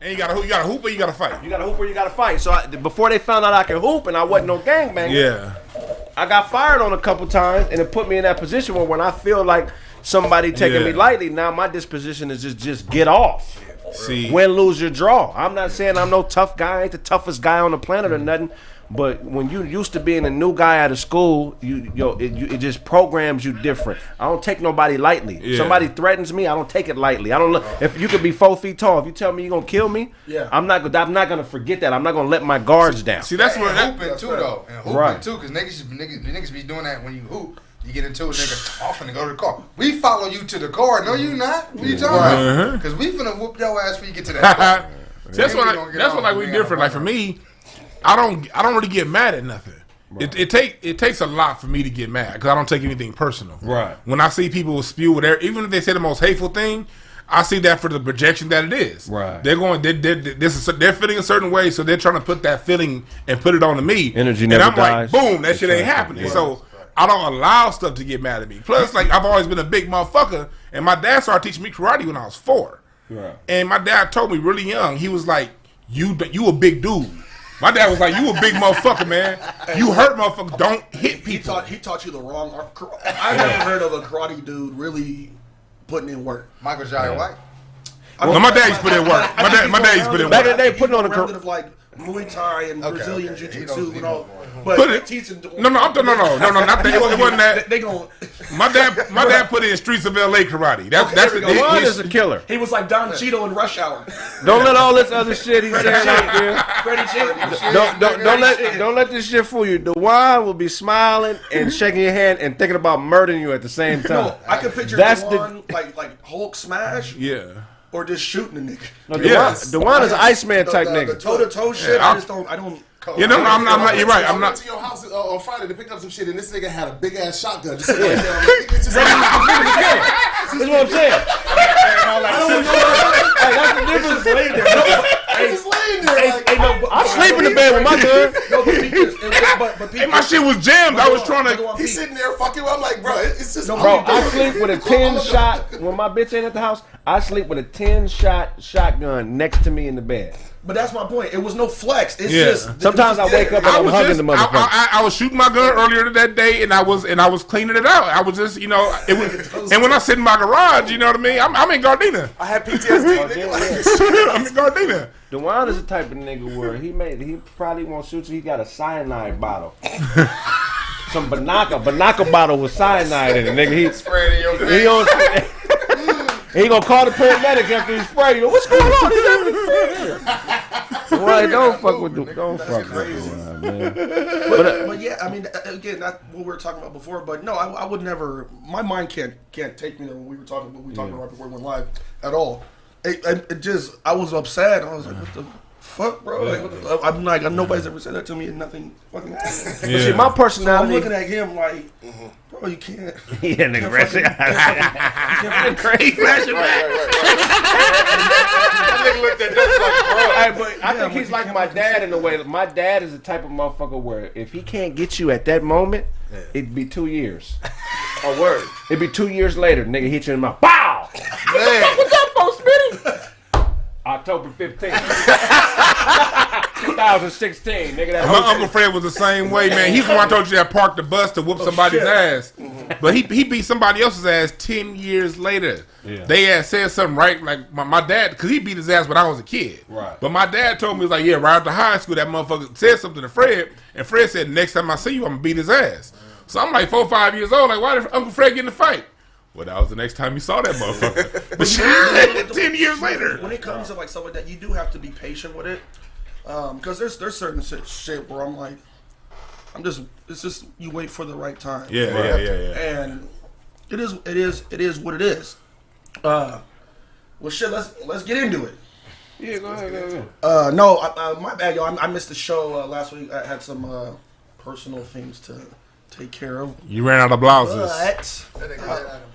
And you got to hoop or you got to fight. You got to hoop or you got to fight. So before they found out I could hoop and I wasn't no gangbanger, I got fired on a couple times, and it put me in that position where when I feel like somebody taking me lightly, now my disposition is just get off. See, win, lose, your draw. I'm not saying I'm no tough guy. I ain't the toughest guy on the planet or nothing. But when you used to being a new guy out of school, it just programs you different. I don't take nobody lightly. If somebody threatens me, I don't take it lightly. I don't look. If you could be 4 feet tall, if you tell me you're gonna kill me, I'm not gonna forget that. I'm not gonna let my guards down. See, that's what hooping too, though. And hooping too, because niggas be doing that when you hoop. You get into a nigga off and go to the car. We follow you to the car. No, you not. What you talking about? Because we finna whoop your ass when you get to that car. That's what like we different. Like for me, I don't really get mad at nothing. Right. It takes a lot for me to get mad because I don't take anything personal. Right. When I see people spew with even if they say the most hateful thing, I see that for the projection that it is. Right. They're feeling a certain way, so they're trying to put that feeling and put it on to me. Energy never dies. And I'm like, boom, that shit ain't happening. Yeah. So I don't allow stuff to get mad at me. Plus, like I've always been a big motherfucker, and my dad started teaching me karate when I was 4. Right. And my dad told me really young, he was like, "You a big dude." My dad was like, "You a big motherfucker, man. You hurt motherfuckers. Don't hit people." He taught you the wrong. I never heard of a karate dude really putting in work. Michael Jai White. No, my dad used to put in work. My dad used to put in work. Back in the day, putting on a of like Muay Thai and Brazilian Jiu-Jitsu and all. But teaching. No, not that. It wasn't that. They going. My dad put in Streets of LA karate. That's the one is a killer. He was like Don Cheeto in Rush Hour. Don't let all this other shit he said out there. Freddie Cheetah. Don't let this shit fool you. The one will be smiling and shaking your hand and thinking about murdering you at the same time. No, I can picture the like Hulk smash. Yeah. Or just shooting a nigga. No, Dewan is an Iceman type nigga. The toe-to-toe shit, I don't. You know, I'm not. You're right. I'm not. I went to your house on Friday to pick up some shit, and this nigga had a big ass shotgun. Just That's what I'm saying. That's the difference. I sleep in the bed with my gun. Hey, my shit was jammed. I was trying to. He's sitting there fucking. I'm like, bro, it's just. Bro, I sleep with a 10 shot when my bitch ain't at the house. I sleep with a 10 shot shotgun next to me in the bed. But that's my point. It was no flex. It's just sometimes I wake up and I'm hugging the motherfucker. I was shooting my gun earlier that day, and I was cleaning it out. I was just, it was. And when I sit in my garage, you know what I mean. I'm in Gardena. I had PTSD. I'm in Gardena. Dewan is the type of nigga where he probably won't shoot you. He got a cyanide bottle. Some Banaka bottle with cyanide in it, nigga. He sprayed in your face. He gonna call the paramedics after he spray you. What's going on? He's having a seizure. Right, don't fuck with Dewan, man. But yeah, I mean, again, not what we were talking about before. But no, I would never. My mind can't take me there when we were talking. What we talked about right before we went live at all. It just, I was upset. I was like, what the fuck, bro? Like, I'm like, nobody's ever said that to me, and nothing fucking happened. Yeah. See, my personality. So I'm looking at him like, bro, you can't. Yeah, nigga, Kraig flashing back. That nigga looked at us like, bro. I think he's like my dad in a way. My dad is the type of motherfucker where if he can't get you at that moment, it'd be 2 years. A word. It'd be 2 years later, nigga hit you in the mouth. Bow! Man. What's up, folks, Smitty? October 15th. 2016, nigga. My Uncle Fred was the same way, man. He's the one I told you that parked the bus to whoop somebody's ass. But he beat somebody else's ass 10 years later. Yeah. They had said something right, like my dad, because he beat his ass when I was a kid. Right. But my dad told me, he was like, yeah, right after high school, that motherfucker said something to Fred, and Fred said, next time I see you, I'm going to beat his ass. So I'm like 4 or 5 years old, like, why did Uncle Fred get in a fight? Well, that was the next time you saw that motherfucker. But 10 years later. When it comes to like stuff like that, you do have to be patient with it. Because there's certain shit where I'm like, it's just you wait for the right time. Yeah. And it is what it is. Well, shit, let's get into it. Yeah, go ahead. No, my bad, y'all. I missed the show last week. I had some personal things to take care of. You ran out of blouses.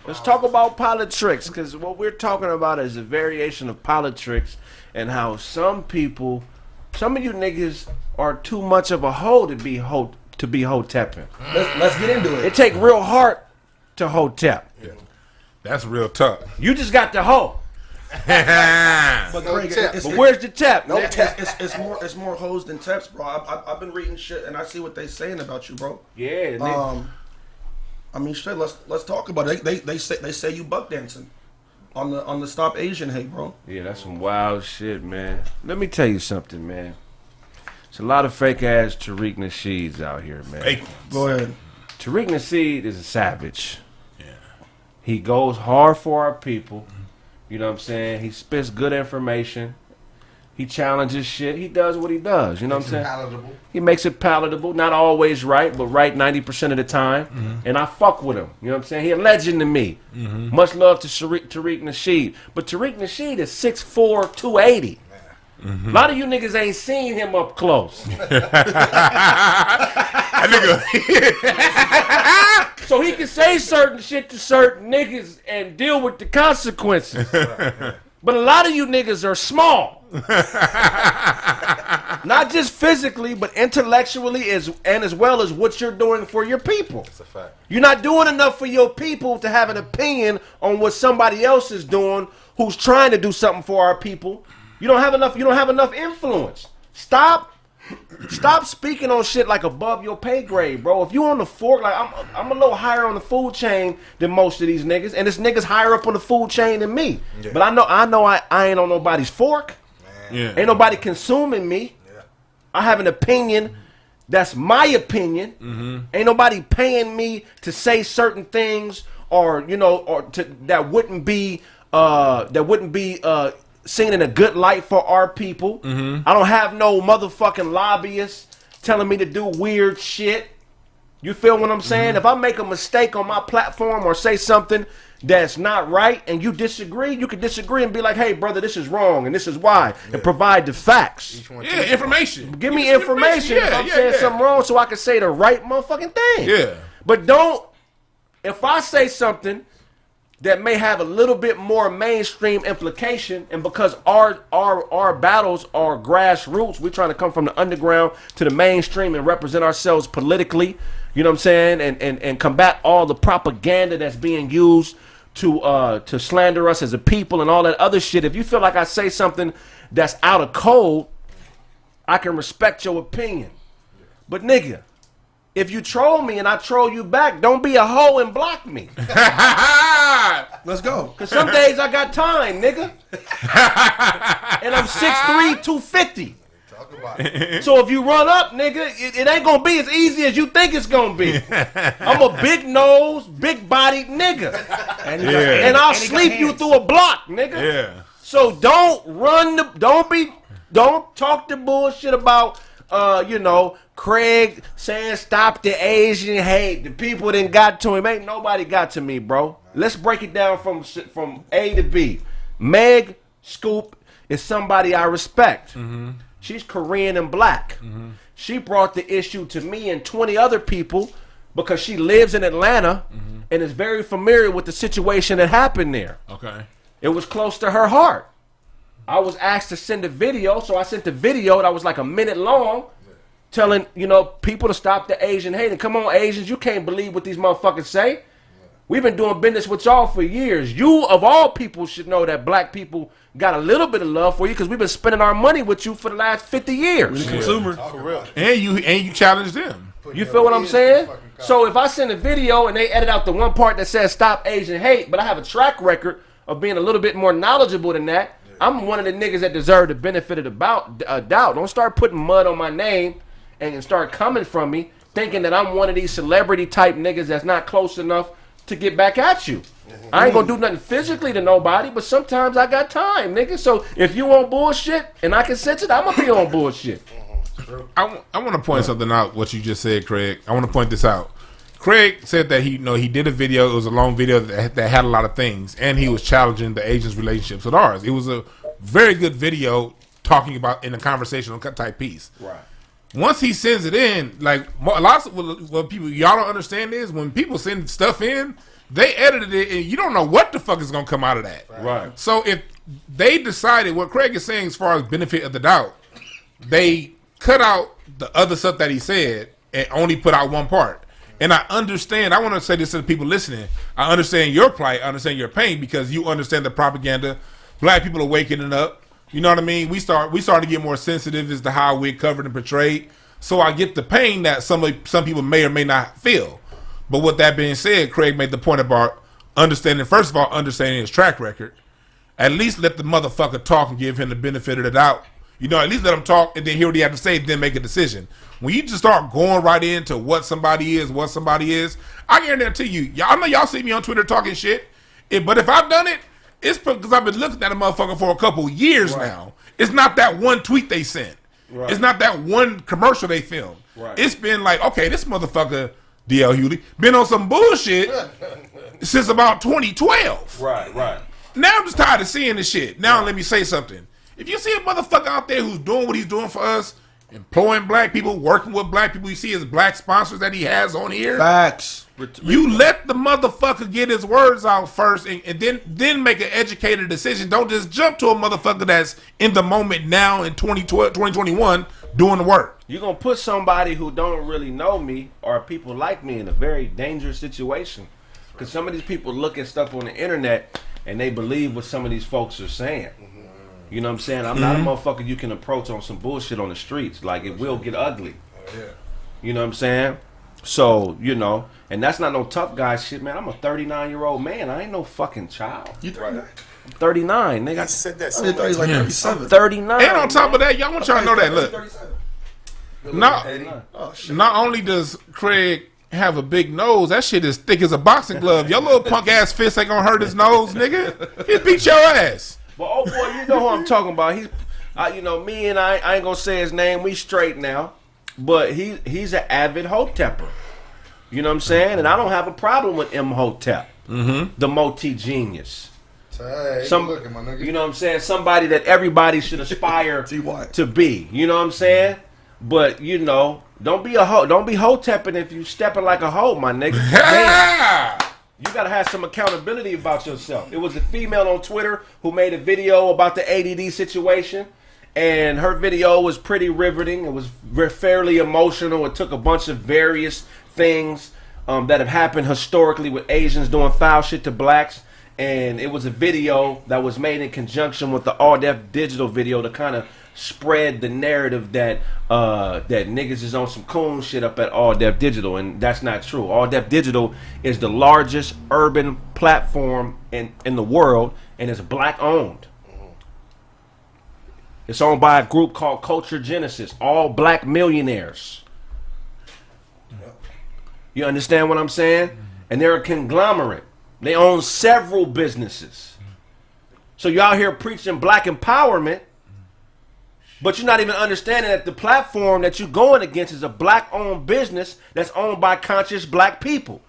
Let's talk about politics, because what we're talking about is a variation of politics and how some of you niggas are too much of a hoe to be hotepping. Let's get into it. It take real heart to hotep. Yeah. That's real tough. You just got the hoe. But Kraig, But where's the tap? No tap. It's more hoes than teps, bro. I've been reading shit and I see what they saying about you, bro. Yeah, nigga. I mean, straight. Let's talk about it. They say you buck dancing on the Stop Asian Hate, bro. Yeah, that's some wild shit, man. Let me tell you something, man. There's a lot of fake ass Tariq Nasheeds out here, man. Fake. Go ahead. Tariq Nasheed is a savage. Yeah. He goes hard for our people. You know what I'm saying? He spits good information. He challenges shit. He does what he does. You know what I'm saying? Palatable. He makes it palatable. Not always right, but right 90% of the time. And I fuck with him. You know what I'm saying? He a legend to me. Much love to Tariq Nasheed. But Tariq Nasheed is 6'4", 280. A lot of you niggas ain't seen him up close. So he can say certain shit to certain niggas and deal with the consequences. But a lot of you niggas are small. Not just physically, but intellectually as well as what you're doing for your people. That's a fact. You're not doing enough for your people to have an opinion on what somebody else is doing who's trying to do something for our people. You don't have enough influence. Stop speaking on shit like above your pay grade, bro. If you on the fork, like I'm a little higher on the food chain than most of these niggas, and this nigga's higher up on the food chain than me. Yeah. But I know I ain't on nobody's fork. Man. Yeah. Ain't nobody consuming me. Yeah. I have an opinion that's my opinion. Ain't nobody paying me to say certain things or that wouldn't be seen in a good light for our people. I don't have no motherfucking lobbyists telling me to do weird shit. You feel what I'm saying? If I make a mistake on my platform or say something that's not right and you disagree, you can disagree and be like, hey, brother, this is wrong and this is why. And provide the facts. Yeah, information. Give me information if I'm saying something wrong so I can say the right motherfucking thing. Yeah. But if I say something that may have a little bit more mainstream implication, and because our battles are grassroots, we're trying to come from the underground to the mainstream and represent ourselves politically, you know what I'm saying, and combat all the propaganda that's being used to slander us as a people and all that other shit. If you feel like I say something that's out of code, I can respect your opinion. But nigga, if you troll me and I troll you back, don't be a hoe and block me. Let's go. Because some days I got time, nigga. And I'm 6'3", 250. Talk about it. So if you run up, nigga, it ain't going to be as easy as you think it's going to be. I'm a big nose, big bodied nigga. And I'll sleep you through a block, nigga. Yeah. So don't talk the bullshit about Kraig saying stop the Asian hate. The people didn't got to him. Ain't nobody got to me, bro. Let's break it down from A to B. Meg Scoop is somebody I respect. She's Korean and black. She brought the issue to me and 20 other people because she lives in Atlanta and is very familiar with the situation that happened there. Okay. It was close to her heart. I was asked to send a video, so I sent the video that was like a minute long, telling, people to stop the Asian hate. And come on, Asians, you can't believe what these motherfuckers say. We've been doing business with y'all for years. You, of all people, should know that black people got a little bit of love for you because we've been spending our money with you for the last 50 years. Consumer. For real. And you challenge them. You feel what I'm saying? So if I send a video and they edit out the one part that says stop Asian hate, but I have a track record of being a little bit more knowledgeable than that, I'm one of the niggas that deserve the benefit of the doubt. Don't start putting mud on my name and start coming from me thinking that I'm one of these celebrity type niggas that's not close enough to get back at you. I ain't gonna do nothing physically to nobody, but sometimes I got time, nigga. So if you on bullshit and I can sense it, I'm gonna be on bullshit. I want to point something out, what you just said, Kraig. I want to point this out. Kraig said that he did a video. It was a long video that had a lot of things, and he was challenging the Asians' relationships with ours. It was a very good video talking about in a conversational type piece. Right. Once he sends it in, like a lot of what people y'all don't understand is when people send stuff in, they edited it, and you don't know what the fuck is gonna come out of that. Right. So if they decided what Kraig is saying as far as benefit of the doubt, they cut out the other stuff that he said and only put out one part. And I understand, I want to say this to the people listening, I understand your plight, I understand your pain because you understand the propaganda Black people are waking up. You know what I mean? We start to get more sensitive as to how we're covered and portrayed. So I get the pain that some people may or may not feel. But with that being said, Kraig made the point about understanding his track record. At least let the motherfucker talk and give him the benefit of the doubt. You know, at least let him talk and then hear what he has to say, then make a decision. When you just start going right into what somebody is, I guarantee you, I know y'all see me on Twitter talking shit, but if I've done it, it's because I've been looking at a motherfucker for a couple years now. It's not that one tweet they sent. Right. It's not that one commercial they filmed. Right. It's been like, okay, this motherfucker, DL Hewley, been on some bullshit since about 2012. Right. Now I'm just tired of seeing this shit. Now let me say something. If you see a motherfucker out there who's doing what he's doing for us, employing black people, working with black people, you see his black sponsors that he has on here. Facts. You let the motherfucker get his words out first and then make an educated decision. Don't just jump to a motherfucker that's in the moment now in 2021 doing the work. You're going to put somebody who don't really know me or people like me in a very dangerous situation. Because some of these people look at stuff on the internet and they believe what some of these folks are saying. You know what I'm saying? I'm not a motherfucker you can approach on some bullshit on the streets. Like, it will get ugly. You know what I'm saying? So, you know, and that's not no tough guy shit, man. I'm a 39-year-old man. I ain't no fucking child. You 39? I'm 30, nigga. I said that. I thought he's like 37. I'm 39. And on top of that, y'all want y'all to know that. Look, not only does Kraig have a big nose, that shit is thick as a boxing glove. Your little punk ass fist ain't gonna hurt his nose, nigga. He'll beat your ass. But oh boy, you know who I'm talking about. He's, you know, me and I ain't gonna say his name. We straight now, but he's an avid hotepper. You know what I'm saying? And I don't have a problem with Hotep, the multi genius. Hey, You know what I'm saying? Somebody that everybody should aspire to be. You know what I'm saying? But you know, don't be hotepping if you stepping like a hoe, my nigga. Damn. You gotta have some accountability about yourself. It was a female on Twitter who made a video about the ADD situation, and her video was pretty riveting. It was fairly emotional. It took a bunch of various things that have happened historically with Asians doing foul shit to blacks, and it was a video that was made in conjunction with the All Def Digital video to kind of spread the narrative that that niggas is on some coon shit up at All Def Digital, and that's not true. All Def Digital is the largest urban platform in the world, and it's black owned. It's owned by a group called Culture Genesis, all black millionaires. You understand what I'm saying? And they're a conglomerate. They own several businesses. So you out here preaching black empowerment, but you're not even understanding that the platform that you're going against is a black-owned business that's owned by conscious black people.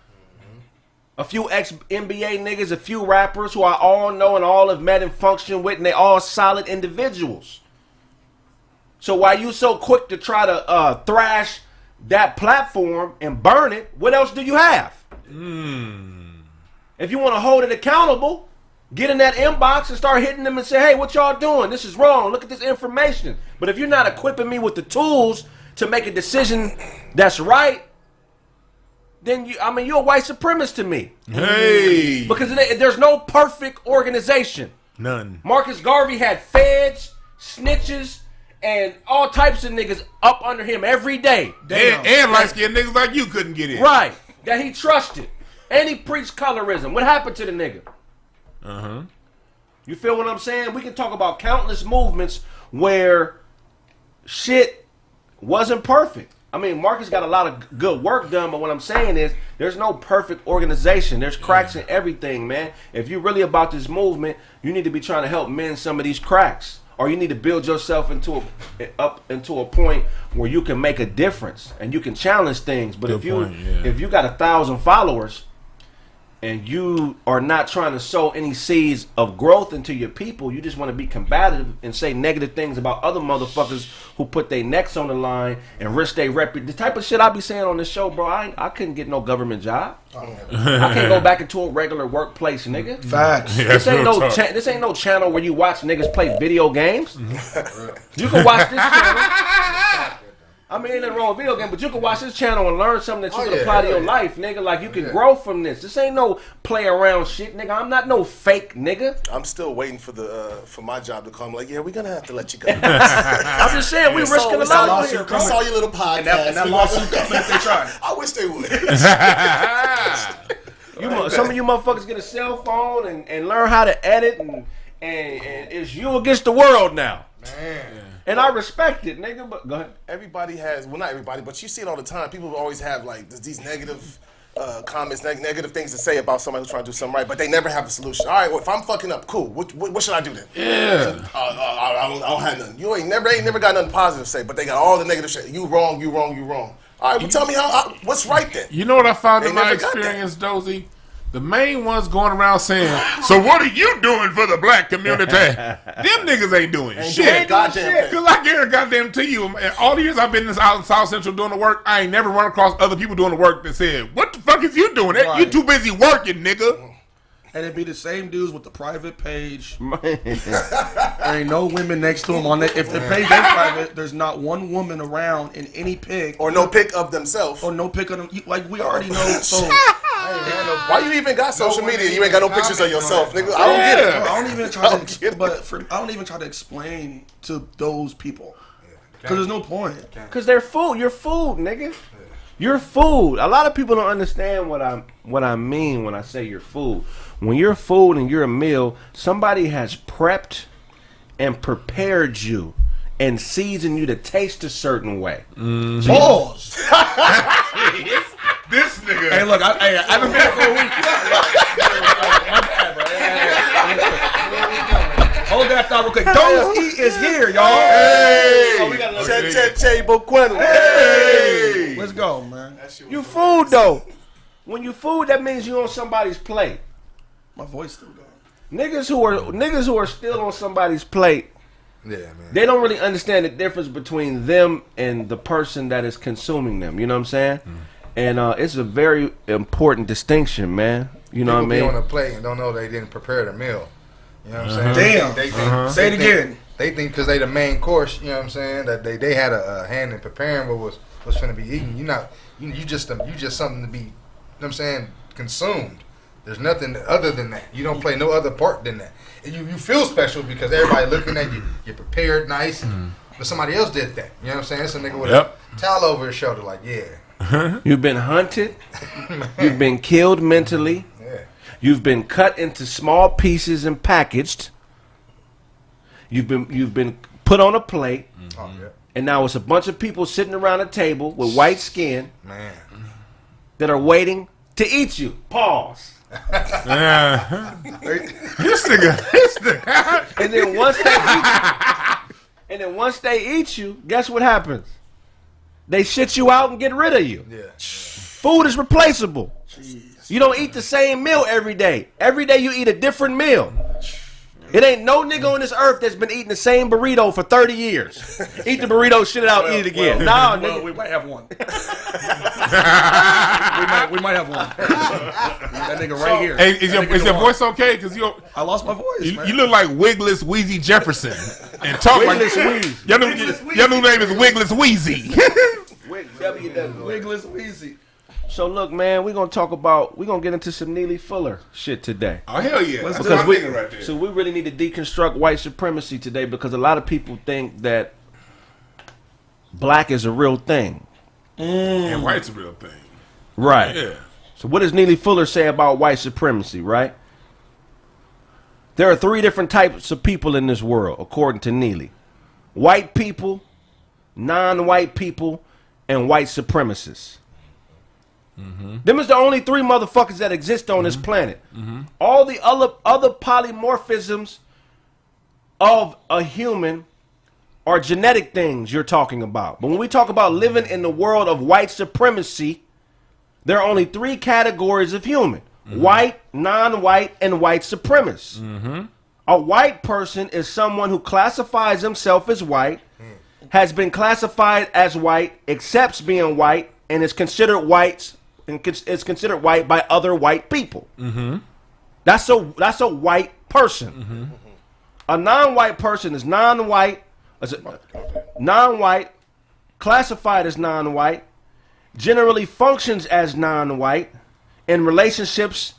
A few ex-NBA niggas, a few rappers who I all know and all have met and functioned with, and they all solid individuals. So why you so quick to try to thrash that platform and burn it, what else do you have? If you want to hold it accountable, get in that inbox and start hitting them and say, hey, what y'all doing? This is wrong. Look at this information. But if you're not equipping me with the tools to make a decision that's right, then you're a white supremacist to me. Hey. Because there's no perfect organization. None. Marcus Garvey had feds, snitches, and all types of niggas up under him every day. And light-skinned niggas like you couldn't get in. Right. That he trusted. And he preached colorism. What happened to the nigga? You feel what I'm saying? We can talk about countless movements where shit wasn't perfect. I mean, Marcus got a lot of good work done, but what I'm saying is there's no perfect organization. There's cracks in everything, man. If you're really about this movement, you need to be trying to help mend some of these cracks. Or you need to build yourself up into a point where you can make a difference and you can challenge things. But if you got 1,000 followers and you are not trying to sow any seeds of growth into your people, you just want to be combative and say negative things about other motherfuckers who put their necks on the line and risk their reputation. The type of shit I be saying on this show, bro, I couldn't get no government job. I can't go back into a regular workplace, nigga. Facts. This ain't no channel where you watch niggas play video games. You can watch this channel. I mean, ain't nothing wrong with video game, but you can watch this channel and learn something that you can apply to your life, nigga. Like, you can grow from this. This ain't no play around shit, nigga. I'm not no fake nigga. I'm still waiting for for my job to come. Like, yeah, we're gonna have to let you go. I'm just saying, we risking a lot here. I saw your little podcast. And that lawsuit coming if they try. I wish they would. Some of you motherfuckers get a cell phone and learn how to edit, and it's you against the world now. Man. And I respect it, nigga, but go ahead. Everybody has, well, not everybody, but you see it all the time. People always have, like, these negative comments, negative things to say about somebody who's trying to do something right, but they never have a solution. All right, well, if I'm fucking up, cool. What should I do then? Yeah. I don't have nothing. They ain't never got nothing positive to say, but they got all the negative shit. You wrong. All right, well, tell me what's right then. You know what I found They in my never got experience, Dozie? The main ones going around saying, so what are you doing for the black community? Them niggas ain't doing shit. Goddamn. Because I guarantee goddamn to you, and all the years I've been out in South Central doing the work, I ain't never run across other people doing the work that said, what the fuck is you doing? Right. You too busy working, nigga. And it'd be the same dudes with the private page. There ain't no women next to them on it. If the page ain't private, there's not one woman around in any pic. Or no pic of themselves. Or no pic of them. Like, we already know. So why you even got social media? You ain't got no pictures of yourself, nigga. I don't get it. I don't even try to explain to those people. Because there's no point. Because they're food. You're food, nigga. You're food. A lot of people don't understand what I mean when I say you're food. When you're food and you're a meal, somebody has prepped and prepared you and seasoned you to taste a certain way. Mm-hmm. Pause. This nigga. Hey, look, I've been here for a week. My bad, bro. Hold that thought real quick. Dozie is here, y'all. Hey. Let's go, man. You food, though. When you food, that means you on somebody's plate. My voice still going. Niggas who are still on somebody's plate, Yeah, man. they don't really understand the difference between them and the person that is consuming them. You know what I'm saying? And it's a very important distinction, man. You know what I mean? People be on a plate and don't know they didn't prepare the meal. You know what I'm saying? Damn. They think, Say it again. They think because they the main course, you know what I'm saying, that they had a hand in preparing what was finna be eaten. You just something to be, you know what I'm saying, consumed. There's nothing other than that. You don't play no other part than that. And you feel special because everybody looking at you. You're prepared nice. But somebody else did that. You know what I'm saying? It's a nigga with a towel over his shoulder like, yeah. You've been hunted. You've been killed mentally. Yeah. You've been cut into small pieces and packaged. You've been put on a plate. Oh, yeah. And now it's a bunch of people sitting around a table with white skin Man. that are waiting to eat you. Pause. This nigga. And then once they eat you, guess what happens? They shit you out and get rid of you. Yeah. Food is replaceable. Jeez. You don't eat the same meal every day. Every day you eat a different meal. It ain't no nigga on this earth that's been eating the same burrito for 30 years. Eat the burrito, shit it out, eat it again. Nigga. We might have one. we might have one. That nigga right here. Hey, is your voice okay? Because I lost my voice, man. You look like Wigless Wheezy Jefferson. And talk Wigless like Wheezy. Your new name is Wigless Wheezy. Wigless Wheezy. So look, man, we're gonna get into some Neely Fuller shit today. Oh hell yeah! Let's That's do my it. nigga right there. So we really need to deconstruct white supremacy today because a lot of people think that black is a real thing. And white's a real thing. Right. Yeah. So what does Neely Fuller say about white supremacy, right? There are 3 different types of people in this world, according to Neely. White people, non-white people, and white supremacists. Them is the only 3 motherfuckers that exist on this planet. All the other polymorphisms of a human are genetic things you're talking about. But when we talk about living in the world of white supremacy, there are only 3 categories of human. White, non-white, and white supremacists. A white person is someone who classifies himself as white, has been classified as white, accepts being white, and is considered white by other white people. That's a white person. A non-white person is non-white, classified as non-white, generally functions as non-white in relationships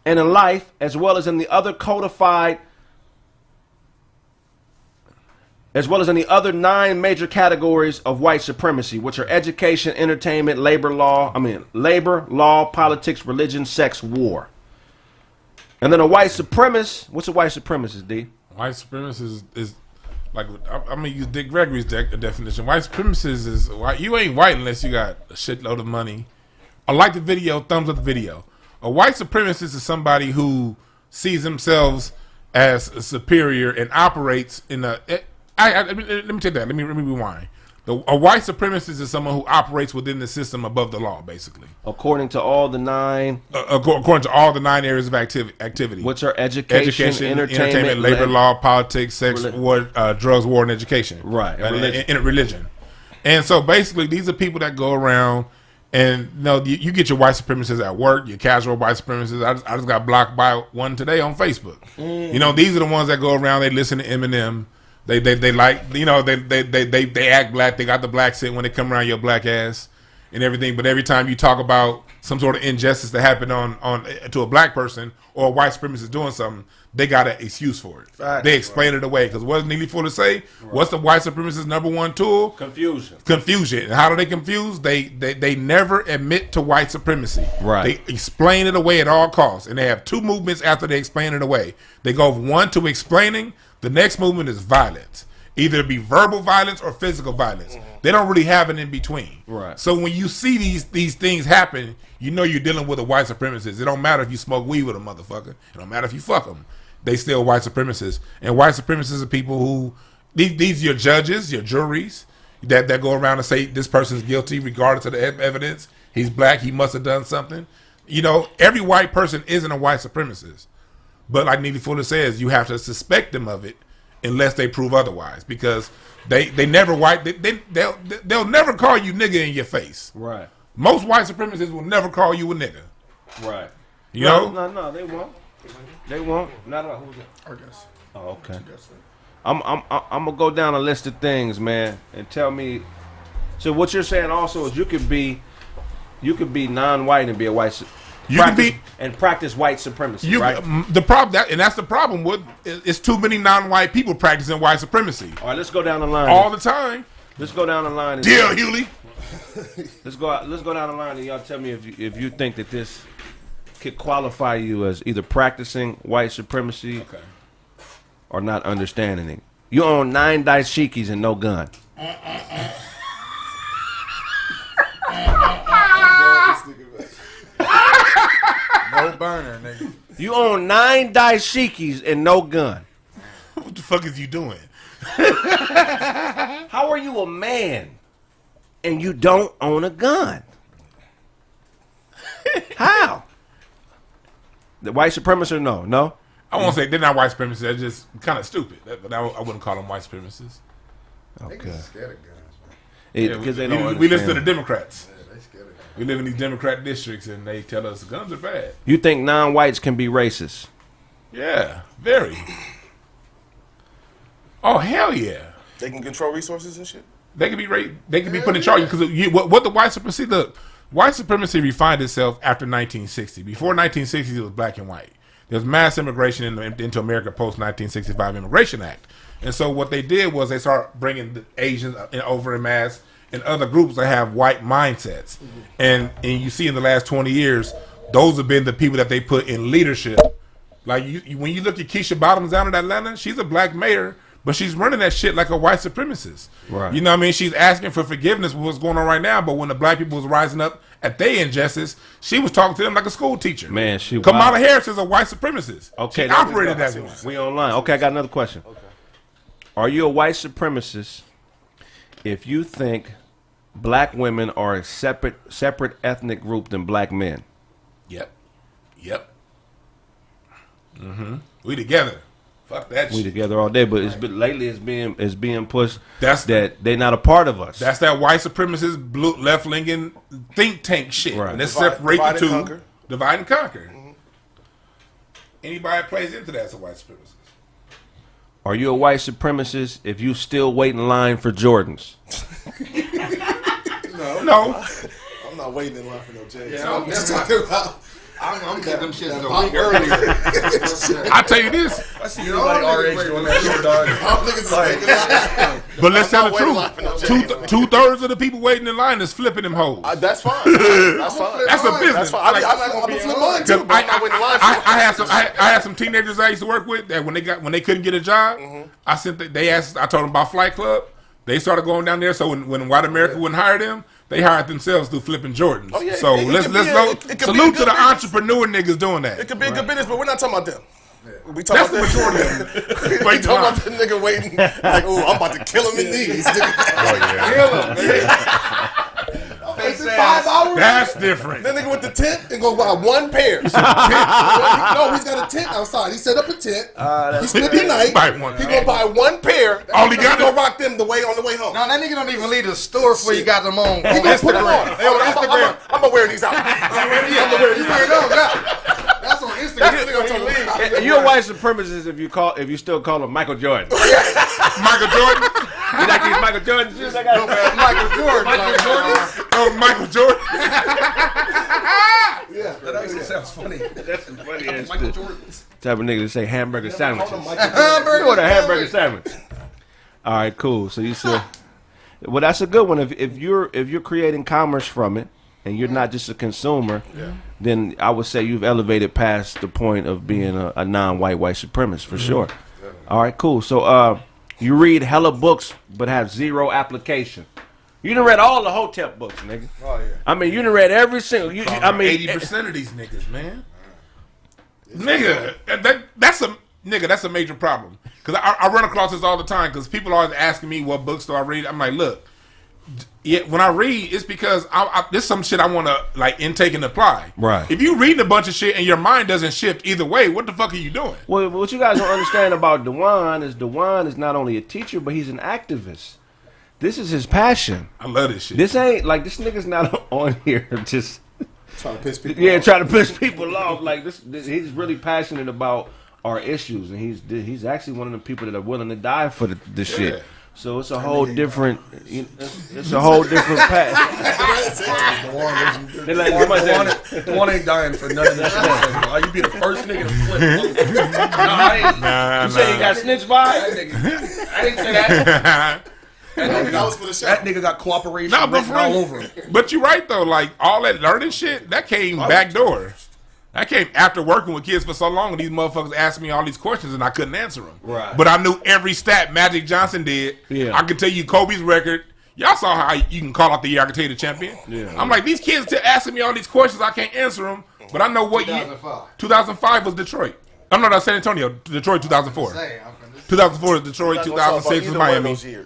and in life, as well as in the other codified, as well as in the other 9 major categories of white supremacy, which are education, entertainment, labor, law, politics, religion, sex, war. And then a white supremacist, what's a white supremacist, D? White supremacist is like, I'm going to use Dick Gregory's definition. White supremacist is, you ain't white unless you got a shitload of money. I like the video, thumbs up the video. A white supremacist is somebody who sees themselves as superior and operates in a... let me take that. Let me rewind. A white supremacist is someone who operates within the system above the law, basically. According to all the 9... according to all the 9 areas of activity. Which are education, entertainment, labor, law, politics, sex, war, drugs, war, and education. Right. And religion. And so basically, these are people that go around and you get your white supremacists at work, your casual white supremacists. I just got blocked by one today on Facebook. These are the ones that go around, they listen to Eminem. They like, they act black. They got the black scent when they come around your black ass and everything. But every time you talk about some sort of injustice that happened on to a black person or a white supremacist doing something, they got an excuse for it. Right. They explain it away. Because what does Neely Fuller say? Right. What's the white supremacist's number one tool? Confusion. And how do they confuse? They never admit to white supremacy. Right. They explain it away at all costs. And they have 2 movements after they explain it away. They go from one to explaining. The next movement is violence. Either it be verbal violence or physical violence. They don't really have it in between. Right. So when you see these things happen, you know you're dealing with a white supremacist. It don't matter if you smoke weed with a motherfucker. It don't matter if you fuck them. They still white supremacists. And white supremacists are people who, these are your judges, your juries, that go around and say this person's guilty regardless of the evidence. He's black, he must have done something. Every white person isn't a white supremacist. But like Neely Fuller says, you have to suspect them of it unless they prove otherwise, because they never they'll never call you nigga in your face. Right. Most white supremacists will never call you a nigga. Right. No, they won't. They won't. Not who's it? I guess. Oh, okay. I'm gonna go down a list of things, man, and tell me. So what you're saying also is you could be non-white and be a white. Practice white supremacy, right? That's the problem with it's too many non-white people practicing white supremacy. All right, let's go down the line. All the time. Let's go down the line. Deal, Hewley. Let's go down the line and y'all tell me if you think that this could qualify you as either practicing white supremacy or not understanding it. You own 9 dashikis and no gun. No burner, nigga. You own 9 dashikis and no gun. What the fuck is you doing? How are you a man and you don't own a gun? How? The white supremacists or no? I won't say they're not white supremacists. They're just kind of stupid. But I wouldn't call them white supremacists. Okay. Niggas scared of guns, man. Because they don't. We listen to the Democrats. Yeah, they scared of guns. We live in these Democrat districts, and they tell us guns are bad. You think non-whites can be racist? Yeah, very. Oh hell yeah! They can control resources and shit. They can be They can be put in charge because what the white supremacy. Look, white supremacy refined itself after 1960. Before 1960, it was black and white. There was mass immigration into America post 1965 Immigration Act, and so what they did was they started bringing the Asians over in mass and other groups that have white mindsets, and you see in the last 20 years, those have been the people that they put in leadership. Like when you look at Keisha Bottoms down in Atlanta, she's a black mayor. But she's running that shit like a white supremacist. Right. You know what I mean? She's asking for forgiveness for what's going on right now. But when the black people was rising up at their injustice, she was talking to them like a school teacher. Man, Kamala Harris is a white supremacist. Okay, she operated that way. We online. Okay, I got another question. Okay. Are you a white supremacist if you think black women are a separate ethnic group than black men? Yep. We together. Fuck that shit. We together all day, but lately it's being pushed that they're not a part of us. That's that white supremacist left-leaning think tank shit. Right. And let's separate the two. Divide and conquer. Mm-hmm. Anybody that plays into that's a white supremacist. Are you a white supremacist if you still wait in line for Jordans? No. I'm not waiting in line for no J's. Yeah, I'm just talking about. I'm getting them shit a week earlier. I tell you this, I see everybody our age doing that shit, dog. All niggas is waiting in line. but let's tell I'm the not waiting in line for no truth. J's. 2/3 of the people waiting in line is flipping them hoes. That's fine. That's fine. That's a business. That's fine. I'm not gonna be flip mine too. Cause But I'm not waiting in line for I had some teenagers I used to work with that when they couldn't get a job, I told them about Flight Club. They started going down there. So when White America wouldn't hire them, they hired themselves through flipping Jordans. Oh, yeah, so let's salute to the entrepreneur niggas doing that. It could be a good business, but we're not talking about them. We That's talking the about majority of them. We talking about the nigga waiting like, oh, I'm about to kill him in these. That's different. That nigga with the tent and go buy one pair. No, he's got a tent outside. He set up a tent. He spent the night. He gonna buy one pair. All he got to go rock them on the way home. No, that nigga don't even leave the store before you got them on He gonna put them on. Instagram. I'm gonna wear these out. I'm gonna wear these out. That's on Instagram. That's the nigga I'm talking about. You're a white supremacist if you still call him Michael Jordan. Michael Jordan. You like these Michael Jordan shoes I got? Michael Jordan. Oh, Michael Jordan. That actually sounds funny. That's funny as Michael shit. Jordan. Type of nigga to say hamburger sandwiches. You Hamburger want a hamburger sandwich? All right, cool. So you said, well, that's a good one. If you're creating commerce from it, and you're not just a consumer, then I would say you've elevated past the point of being a non-white white supremacist for sure. All right, cool. So you read hella books but have zero application. You done read all the Hotep books, nigga. Oh yeah. I mean, you done read every single. 80% of these niggas, man. Nigga, that's a major problem. Because I run across this all the time. Because people are always asking me what books do I read. I'm like, look. Yeah, when I read, it's because there's some shit I want to like intake and apply. Right. If you reading a bunch of shit and your mind doesn't shift either way, what the fuck are you doing? Well, what you guys don't understand about Dewan is not only a teacher, but he's an activist. This is his passion. I love this shit. This ain't like this nigga's not on here just Trying to piss people off. trying to piss people off. Like this, he's really passionate about our issues, and he's actually one of the people that are willing to die for this shit. So it's a whole different, it's a whole different path. The one ain't dying for none of this shit. You be the first nigga to flip. You say he got snitch vibes? I didn't say that. That was for the show. That nigga got cooperation Nah, but written all over him. But you're right though. Like all that learning shit, that came backdoor. That came after working with kids for so long, and these motherfuckers asked me all these questions, and I couldn't answer them. Right. But I knew every stat Magic Johnson did. Yeah. I could tell you Kobe's record. Y'all saw how you can call out the year. I can tell you the champion. Yeah. I'm like, these kids asking me all these questions. I can't answer them. But I know what 2005. year. 2005 was Detroit. I'm not San Antonio. Detroit 2004. 2004 was Detroit. 2006 was Miami. Yeah,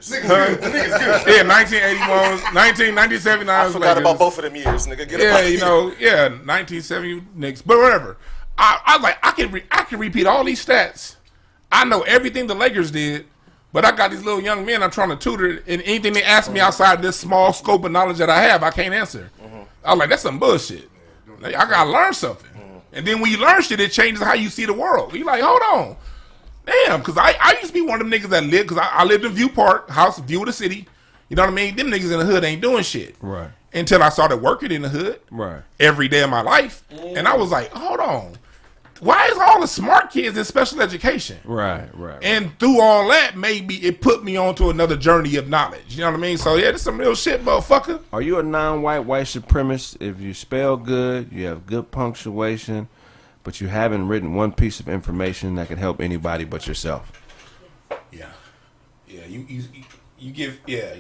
1981, 1997. I forgot about both of them years, nigga. Get Yeah, 1970 Knicks, but whatever. I was like, I can repeat all these stats. I know everything the Lakers did, but I got these little young men I'm trying to tutor, and anything they ask me outside this small scope of knowledge that I have, I can't answer. I was like, that's some bullshit. Like, I gotta learn something. And then when you learn shit, it changes how you see the world. You're like, hold on. Damn, because I used to be one of them niggas that lived, because I lived in View Park, house, view of the city. You know what I mean? Them niggas in the hood ain't doing shit. Right. Until I started working in the hood. Right. Every day of my life. And I was like, hold on. Why is all the smart kids in special education? Right. And through all that, maybe it put me onto another journey of knowledge. You know what I mean? So, yeah, this some real shit, motherfucker. Are you a non-white white supremacist if you spell good, you have good punctuation, but you haven't written one piece of information that can help anybody but yourself? Yeah. Yeah, you give, yeah.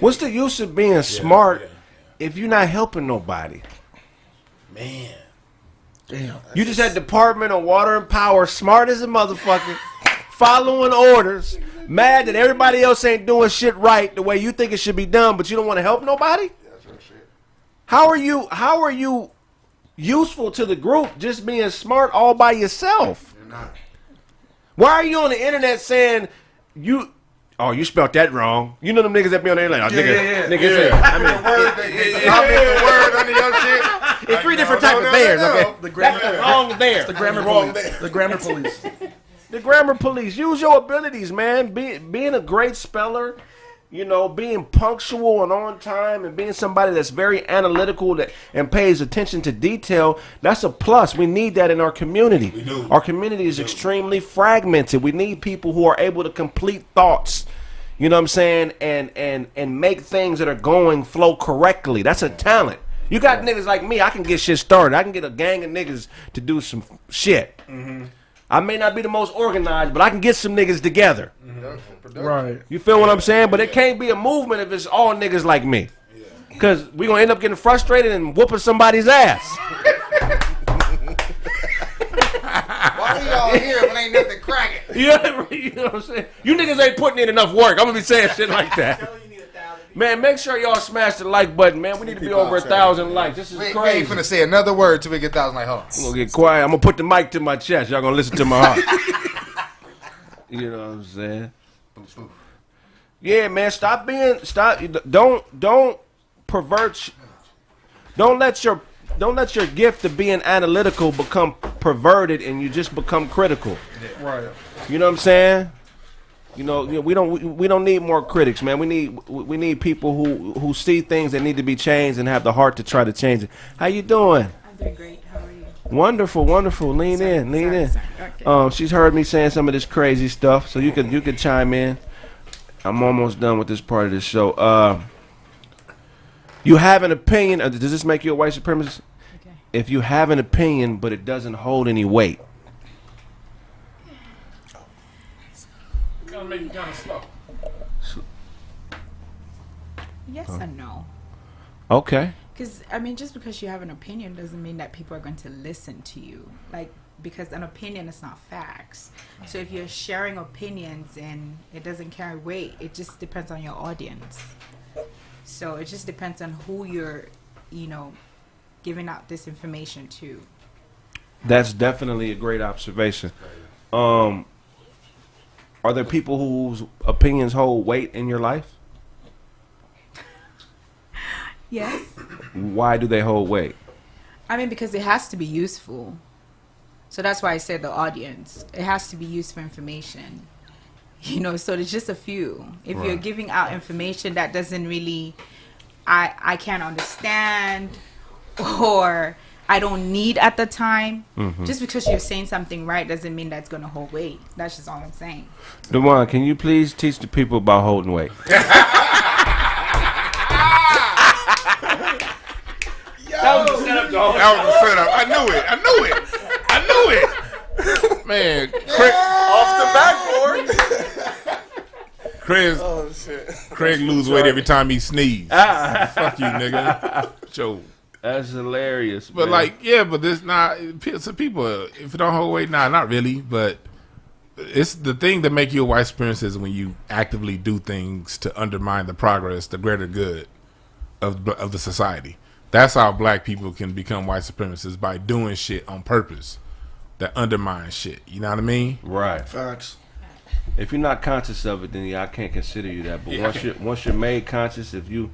What's the use of being smart if you're not helping nobody? Man. Damn. You just had Department of Water and Power, smart as a motherfucker, following orders, mad that everybody else ain't doing shit right the way you think it should be done, but you don't want to help nobody? How are you useful to the group just being smart all by yourself? You're not. Why are you on the internet saying you spelled that wrong? You know them niggas that be on there like, oh, nigga. I mean, the word under your shit. it's three different types of bears, okay? The grammar, That's wrong there. the grammar Wrong police. there. The grammar police. The grammar police. Use your abilities, man. Being a great speller You know, being punctual and on time and being somebody that's very analytical and pays attention to detail, that's a plus. We need that in our community. We do. Our community is extremely fragmented. We need people who are able to complete thoughts, you know what I'm saying, and make things that are going flow correctly. That's a talent. You got niggas like me, I can get shit started. I can get a gang of niggas to do some shit. Mm-hmm. I may not be the most organized, but I can get some niggas together. Mm-hmm. Right. You feel what I'm saying? But it can't be a movement if it's all niggas like me. Because we going to end up getting frustrated and whooping somebody's ass. Why we all here when ain't nothing cracking? You know what I'm saying? You niggas ain't putting in enough work. I'm going to be saying shit like that. Man, make sure y'all smash the like button, man. We need to be over 1,000 likes. This is crazy. We ain't finna say another word till we get 1,000 likes. Hold on. I'm going to get quiet. I'm going to put the mic to my chest. Y'all going to listen to my heart. You know what I'm saying? Yeah, man. Don't pervert. Don't let your gift of being analytical become perverted and you just become critical. Right. You know what I'm saying? You know, we don't need more critics, man. We need people who see things that need to be changed and have the heart to try to change it. How you doing? I'm doing great. How are you? Wonderful. Lean in. Okay. She's heard me saying some of this crazy stuff, so you could chime in. I'm almost done with this part of the show. You have an opinion. Does this make you a white supremacist? Okay. If you have an opinion, but it doesn't hold any weight. Gonna make you kind of slow. Yes and no. Okay. Because, I mean, just because you have an opinion doesn't mean that people are going to listen to you. Like, because an opinion is not facts. So if you're sharing opinions and it doesn't carry weight, it just depends on your audience. So it just depends on who you're, giving out this information to. That's definitely a great observation. Are there people whose opinions hold weight in your life? Yes. Why do they hold weight? I mean, because it has to be useful. So that's why I said the audience. It has to be used for information. So there's just a few. If you're giving out information that doesn't really, I can't understand, or I don't need at the time, just because you're saying something right doesn't mean that's going to hold weight. That's just all I'm saying. Dewan, can you please teach the people about holding weight? That was a setup, dog. That was a setup. I knew it. Man, Off the backboard. Kraig lose weight every time he sneezes. Fuck you, nigga. Joe. That's hilarious. But man. but this not. So people, if it don't hold weight, not really. But it's the thing that make you a white supremacist is when you actively do things to undermine the progress, the greater good of the society. That's how black people can become white supremacists, by doing shit on purpose that undermines shit. You know what I mean? Right. Facts. If you're not conscious of it, then I can't consider you that. But once you're made conscious, if you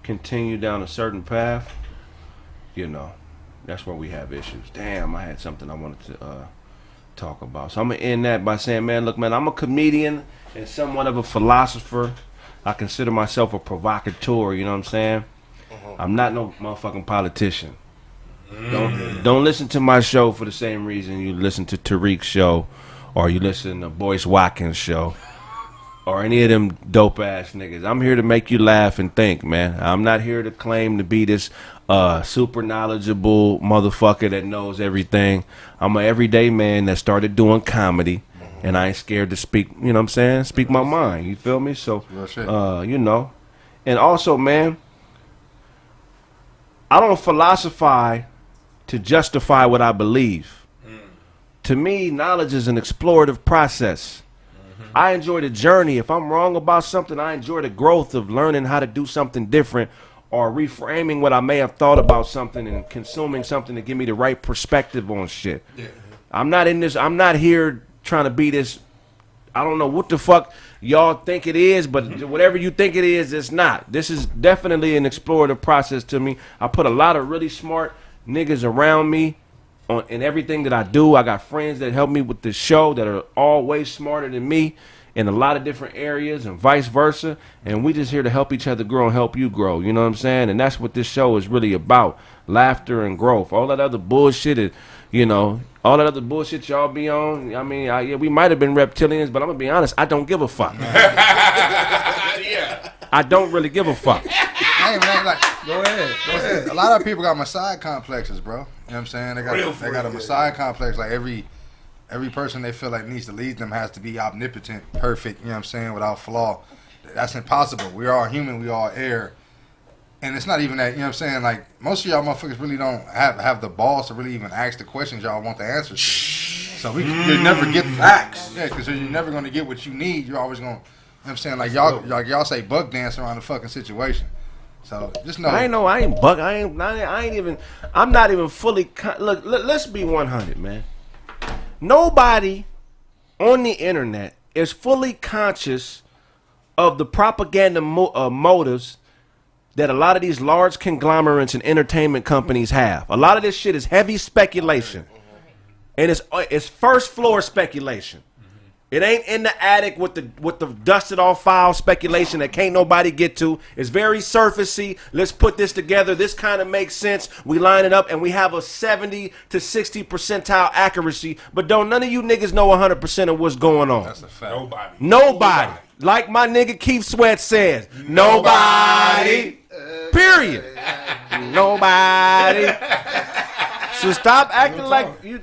continue down a certain path, that's where we have issues. Damn, I had something I wanted to talk about. So I'm going to end that by saying, man, look, man, I'm a comedian and somewhat of a philosopher. I consider myself a provocateur, you know what I'm saying? I'm not no motherfucking politician. Don't listen to my show for the same reason you listen to Tariq's show, or you listen to Boyce Watkins' show, or any of them dope ass niggas. I'm here to make you laugh and think, man. I'm not here to claim to be this super knowledgeable motherfucker that knows everything. I'm an everyday man that started doing comedy, and I ain't scared to speak, you know what I'm saying? Speak my mind, you feel me? So, and also, man, I don't philosophize to justify what I believe. To me, knowledge is an explorative process. I enjoy the journey. If I'm wrong about something, I enjoy the growth of learning how to do something different, or reframing what I may have thought about something and consuming something to give me the right perspective on shit. Yeah. I'm not here trying to be this, I don't know what the fuck y'all think it is, but whatever you think it is, it's not. This is definitely an explorative process to me. I put a lot of really smart niggas around me in everything that I do. I got friends that help me with the show that are all way smarter than me, in a lot of different areas and vice versa. And we just here to help each other grow and help you grow. You know what I'm saying? And that's what this show is really about. Laughter and growth. All that other bullshit is, you know, all that other bullshit y'all be on. I mean, yeah, we might have been reptilians, but I'm going to be honest, I don't give a fuck. Yeah. I don't really give a fuck. Hey, man, like, go ahead. A lot of people got Messiah complexes, bro. You know what I'm saying? They got a Messiah complex. Like every person they feel like needs to lead them has to be omnipotent, perfect, you know what I'm saying, without flaw. That's impossible. We are human, we are air. And it's not even that, you know what I'm saying, like most of y'all motherfuckers really don't have the balls to really even ask the questions y'all want the answers to. So you'll never get facts. Yeah, because you're never going to get what you need. You're always going to, you know what I'm saying, like y'all say buck dance around the fucking situation. So just know. I'm not even fully, look, let's be 100, man. Nobody on the internet is fully conscious of the propaganda motives that a lot of these large conglomerates and entertainment companies have. A lot of this shit is heavy speculation. And it's first floor speculation. It ain't in the attic with the dusted off file speculation that can't nobody get to. It's very surfacey. Let's put this together. This kind of makes sense. We line it up and we have a 70 to 60 percentile accuracy. But don't none of you niggas know 100% of what's going on. That's a fact. Nobody. Like my nigga Keith Sweat says, nobody. Period. Nobody. So stop acting like you.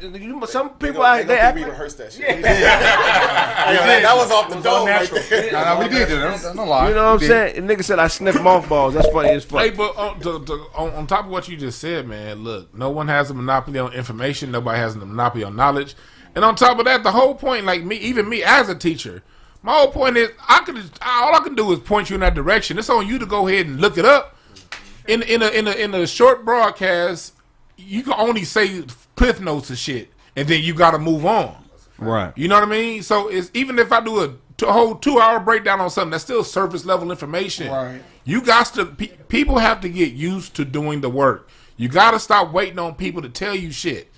Some people they act. We rehearsed that shit. That was off the dome. Right there. Nah, we did it. No lie. You know what I'm saying? And nigga said I sniff mothballs. That's funny as fuck. Hey, but on top of what you just said, man, look, no one has a monopoly on information. Nobody has a monopoly on knowledge. And on top of that, the whole point, like even me as a teacher, my whole point is all I can do is point you in that direction. It's on you to go ahead and look it up. In a short broadcast, you can only say cliff notes of shit, and then you got to move on. Right. You know what I mean? So it's even if I do a whole 2-hour breakdown on something, that's still surface level information. Right. You got to people have to get used to doing the work. You got to stop waiting on people to tell you shit.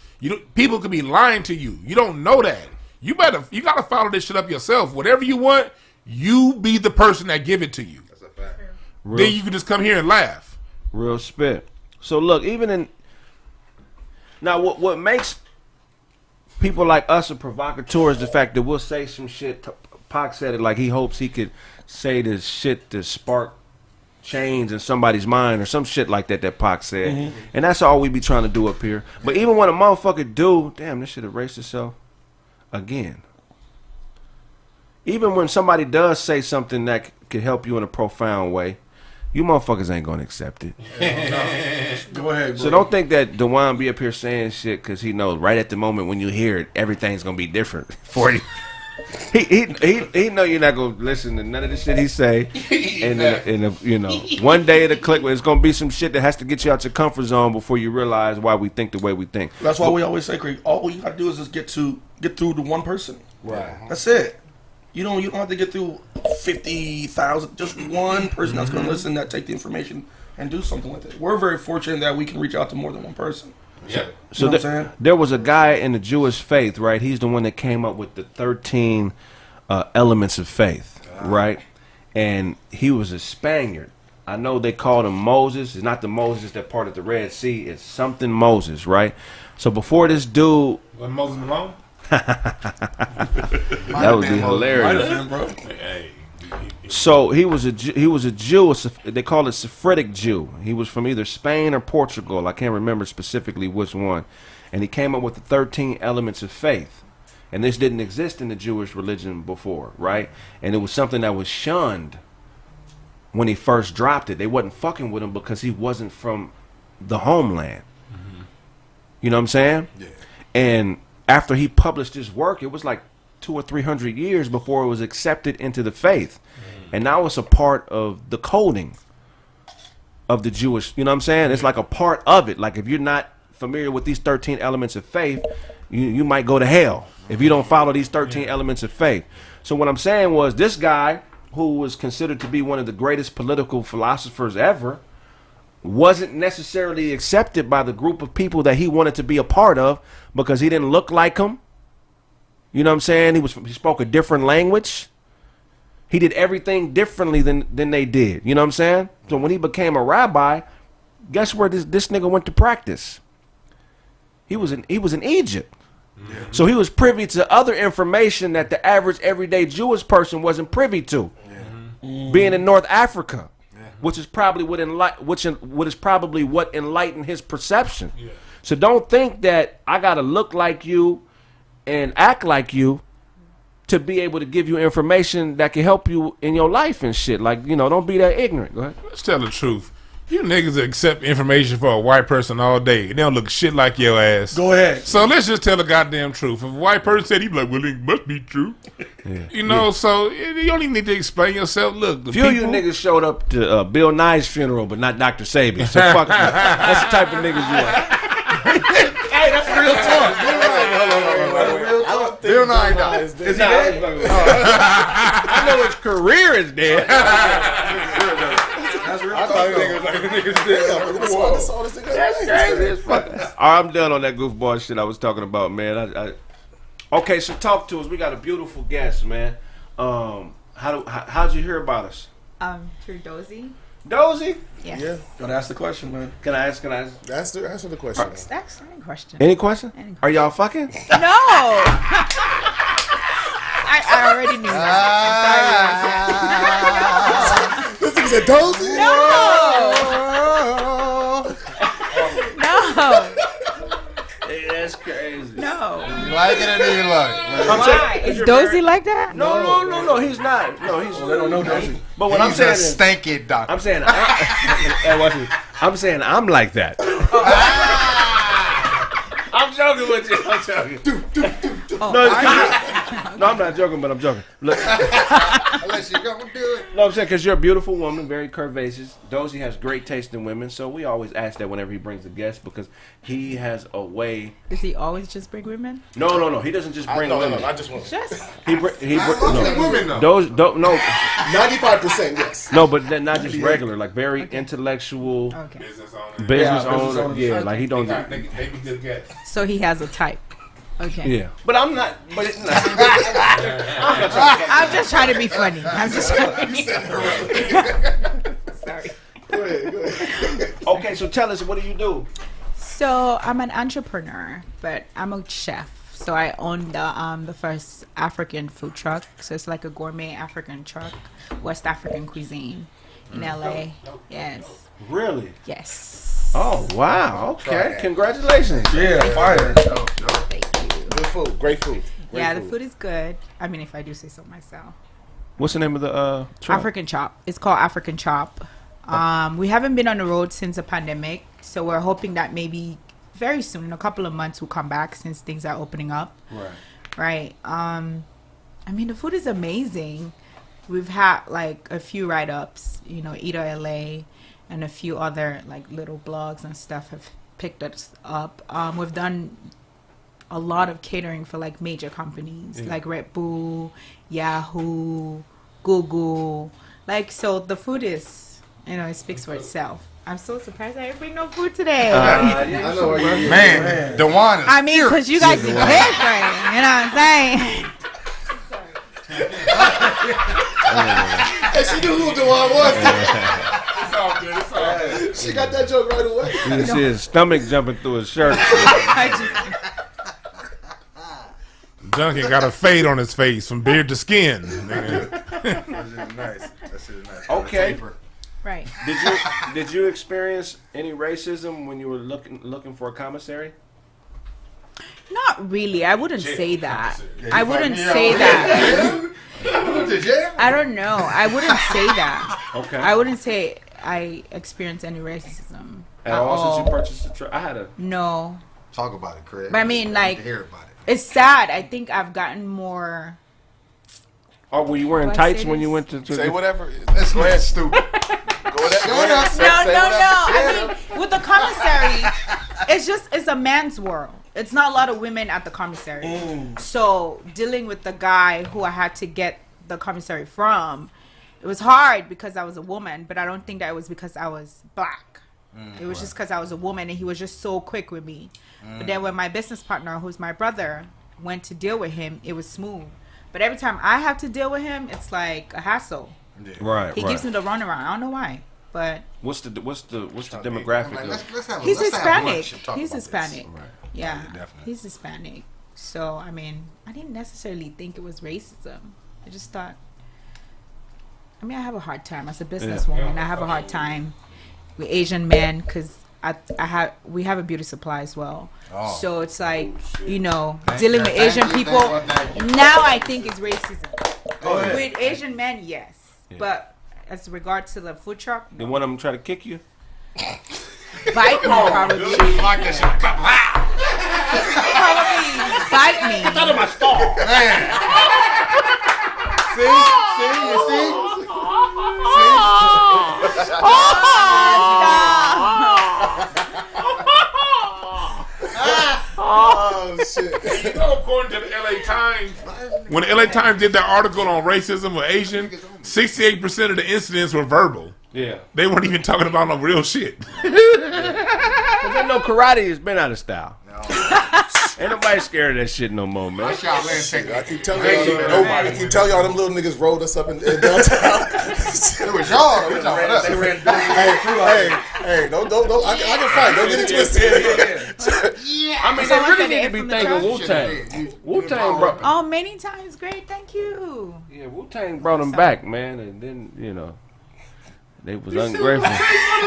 People could be lying to you. You don't know that. You got to follow this shit up yourself. Whatever you want, you be the person that give it to you. That's a fact. Then you can just come here and laugh. Real spit. So look, even in now, what makes people like us a provocateur is the fact that we'll say some shit. Pac said it like he hopes he could say this shit to spark change in somebody's mind or some shit like that Pac said. Mm-hmm. And that's all we be trying to do up here. But even when a motherfucker do, damn, this shit erased itself again. Even when somebody does say something that could help you in a profound way, you motherfuckers ain't gonna accept it. Go ahead, bro. So don't think that Dewan be up here saying shit because he knows right at the moment when you hear it, everything's gonna be different for you. He know you're not gonna listen to none of the shit he say. And you know, one day it'll click. It's gonna be some shit that has to get you out your comfort zone before you realize why we think the way we think. That's why we always say, Kraig, all you gotta do is just get through to one person. Right. That's it. You don't have to get through 50,000. Just one person that's going to listen, that take the information and do something with it. We're very fortunate that we can reach out to more than one person. Yeah. So there was a guy in the Jewish faith, right? He's the one that came up with the 13 elements of faith, right? And he was a Spaniard. I know they called him Moses. It's not the Moses that parted the Red Sea. It's something Moses, right? So before this dude... Was Moses Malone? That would be hilarious. Bro. So he was a Jew. They call it Sephardic Jew. He was from either Spain or Portugal. I can't remember specifically which one. And he came up with the 13 elements of faith. And this didn't exist in the Jewish religion before, right? And it was something that was shunned when he first dropped it. They wasn't fucking with him because he wasn't from the homeland. Mm-hmm. You know what I'm saying? Yeah. And after he published his work, it was like 200 or 300 years before it was accepted into the faith. And now it's a part of the coding of the Jewish, you know what I'm saying? It's like a part of it. Like if you're not familiar with these 13 elements of faith, you might go to hell if you don't follow these 13 elements of faith. So what I'm saying was this guy, who was considered to be one of the greatest political philosophers ever, wasn't necessarily accepted by the group of people that he wanted to be a part of because he didn't look like him. You know what I'm saying? He spoke a different language. He did everything differently than they did. You know what I'm saying? So when he became a rabbi, guess where this nigga went to practice? He was in Egypt. Yeah. So he was privy to other information that the average everyday Jewish person wasn't privy to. Yeah. Being in North Africa, which is probably what enlightened his perception. Yeah. So don't think that I gotta look like you and act like you to be able to give you information that can help you in your life and shit. Like, don't be that ignorant. Go ahead. Let's tell the truth. You niggas accept information for a white person all day. They don't look shit like your ass. Go ahead. So let's just tell the goddamn truth. If a white person said, he'd be like, well, it must be true. Yeah. So you don't even need to explain yourself. Look, the few of you niggas showed up to Bill Nye's funeral, but not Dr. Sabi. So fuck that. That's the type of niggas you are. Hey, that's real talk. Bill Nye is he dead? I know his career is dead. That's real talk. That's crazy as fuck. All right, I'm done on that goofball shit I was talking about, man. Okay, so talk to us. We got a beautiful guest, man. How'd you hear about us? Through Dozie. Dozie? Yes. Yeah. Gotta ask the question, man. Can I ask? Answer the question. That's any question. Any question? Are y'all fucking? No. I already knew that. This is a Dozie? No. Hey, that's crazy. No. You like it or do you like it? Why? Is Dozie like that? No, he's not. No, he's. They don't know Dozie. But what I'm saying is, stanky doctor. I'm saying, I'm saying I'm like that. I'm joking with you. I'm joking. No, I'm not joking, but I'm joking. Look, unless you're gonna do it. No, I'm saying because you're a beautiful woman, very curvaceous. Dozie has great taste in women, so we always ask that whenever he brings a guest because he has a way. Does he always just bring women? No. He doesn't just bring women. I just want. Women though. Those don't no. 95%, yes. No, but then not just regular, like very intellectual. Okay. Business owner. Yeah, like he don't. They be good guests. So he has a type. Okay. Yeah, but I'm not. But it's not. I'm just trying to be funny. I'm just trying to be Sorry. Go ahead. Okay, so tell us, what do you do? So I'm an entrepreneur, but I'm a chef. So I own the first African food truck. So it's like a gourmet African truck, West African cuisine in LA. Yes. Really? Yes. Oh wow! Okay, congratulations. Yeah, fire. Thank you. Good food. Great food. The food is good. I mean, if I do say so myself. What's the name of the truck? African Chop. It's called African Chop. We haven't been on the road since the pandemic, so we're hoping that maybe very soon, in a couple of months, we'll come back since things are opening up. Right. I mean, the food is amazing. We've had like a few write-ups, Eater LA, and a few other like little blogs and stuff have picked us up. We've done a lot of catering for like major companies like Red Bull, Yahoo, Google. Like, so the food is, it speaks for itself. I'm so surprised I didn't bring no food today. I know where you Man, Dewan is I mean, because you guys be different. You know what I'm saying? Hey, she knew who Dewan was. It's all good. It's all good. She got that joke right away. You see his stomach jumping through his shirt. Junkie got a fade on his face from beard to skin. Nice. That shit is nice. Okay. Right. Did you experience any racism when you were looking for a commissary? Not really. I wouldn't say that. I wouldn't say that. I don't know. I wouldn't say that. Okay. I wouldn't say I experienced any racism at all since you purchased the truck. No. Talk about it, Kraig. But I mean, like, hear about it. It's sad. I think I've gotten more. Oh, were you wearing tights when you went to say whatever? That's not stupid. Go ahead. No. I mean, with the commissary, it's a man's world. It's not a lot of women at the commissary. So dealing with the guy who I had to get the commissary from, it was hard because I was a woman, but I don't think that it was because I was black. It was just because I was a woman and he was just so quick with me. But then when my business partner, who's my brother, went to deal with him, it was smooth. But every time I have to deal with him, it's like a hassle. Yeah. Right. He gives me the runaround. I don't know why, but What's the demographic? Like, he's let's have Hispanic. lunch and talk He's about Hispanic. this. Right. Yeah, definitely. he's Hispanic. So I mean, I didn't necessarily think it was racism. I just thought. I mean, I have a hard time as a businesswoman. I have a hard time with Asian men because we have a beauty supply as well. Oh. So it's like dealing with Asian people. Now I think it's racism. With Asian men, yes, but as regards to the food truck, Did one of them try to kick you? bite me probably. Like that shit. Probably bite me. Get out of my stall. Oh shit! You know, according to the LA Times, when the LA Times did that article on racism or Asian, 68% of the incidents were verbal. Yeah. They weren't even talking about no real shit. Cause I know karate has been out of style. Ain't nobody scared of that shit no more, man. I keep telling y'all, I keep telling y'all, them little niggas rolled us up in downtown. It was y'all. Though. We talking about us. They ran Hey, don't. I can fight. Don't get it twisted. I mean, they really need to be thanking Wu-Tang. Wu-Tang brought. Oh, many times, great, thank you. Yeah, Wu-Tang brought them back, man, and then they was ungrateful.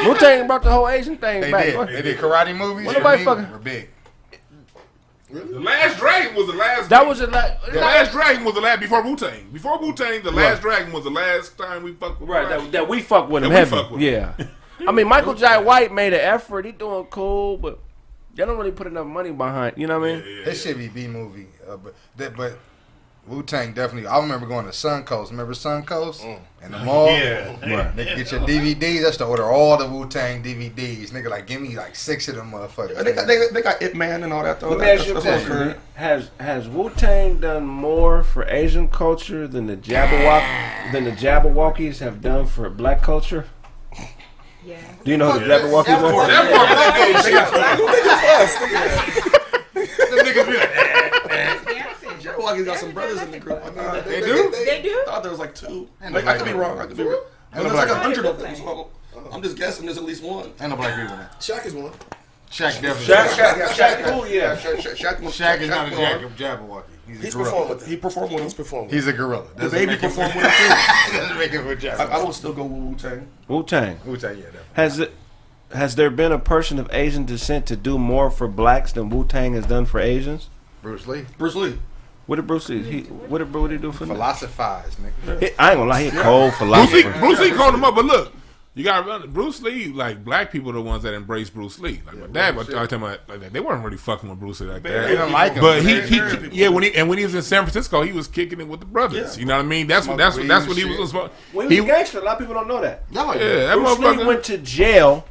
Wu-Tang brought the whole Asian thing They back. did. They did karate movies. What nobody For me, fucking- were big. The Last Dragon was the last. That was a The Last Dragon was the last before Wu-Tang. Before Wu-Tang, the Last Dragon was the last time we fucked with right that we fuck with him That we heavy. fuck with him. Yeah, I mean Michael Jai White made an effort. He doing cool, but they don't really put enough money behind. You know what I mean? It should be B movie, but Wu-Tang definitely. I remember going to Suncoast. Remember Suncoast? In the mall? Yeah. Right. Nigga, get your DVDs. That's to order all the Wu-Tang DVDs. Nigga, like, give me like 6 of them motherfuckers. They got Ip Man and all that though. Let me ask you a question. Has Wu-Tang done more for Asian culture than the Jabberwockies have done for black culture? Yeah. Do you know who the Jabberwockies are? Them niggas be like, Jabberwockies got some brothers in the group. I mean, they do? They do? I thought there was like 2. Like, I could be wrong. But there's like 100 of them. So I'm just guessing there's at least one. Ain't no black people in that. Shaq is one. Shaq definitely. Shaq, cool, yeah. Shaq is not a Jabberwocky. He's a gorilla. He performed with him. He's a gorilla. The baby performed with him too. Doesn't make it with I Jabberwocky. would still go with Wu-Tang. Wu-Tang. Wu-Tang, yeah, definitely. Has there been a person of Asian descent to do more for blacks than Wu-Tang has done for Asians? Bruce Lee. Bruce Lee. What did Bruce Lee? What did he do for them? Philosophize, nigga. I ain't gonna lie, he a cold philosopher. Bruce Lee called him up, but look, you got to remember, Bruce Lee, like, black people are the ones that embrace Bruce Lee. Like, my dad was talking about like that. They weren't really fucking with Bruce Lee like that. They didn't like him. But when he was in San Francisco, he was kicking it with the brothers. You know what I mean? That's what he was supposed. Well, he was a gangster. A lot of people don't know that. No, Yeah, that Bruce Lee motherfucker went to jail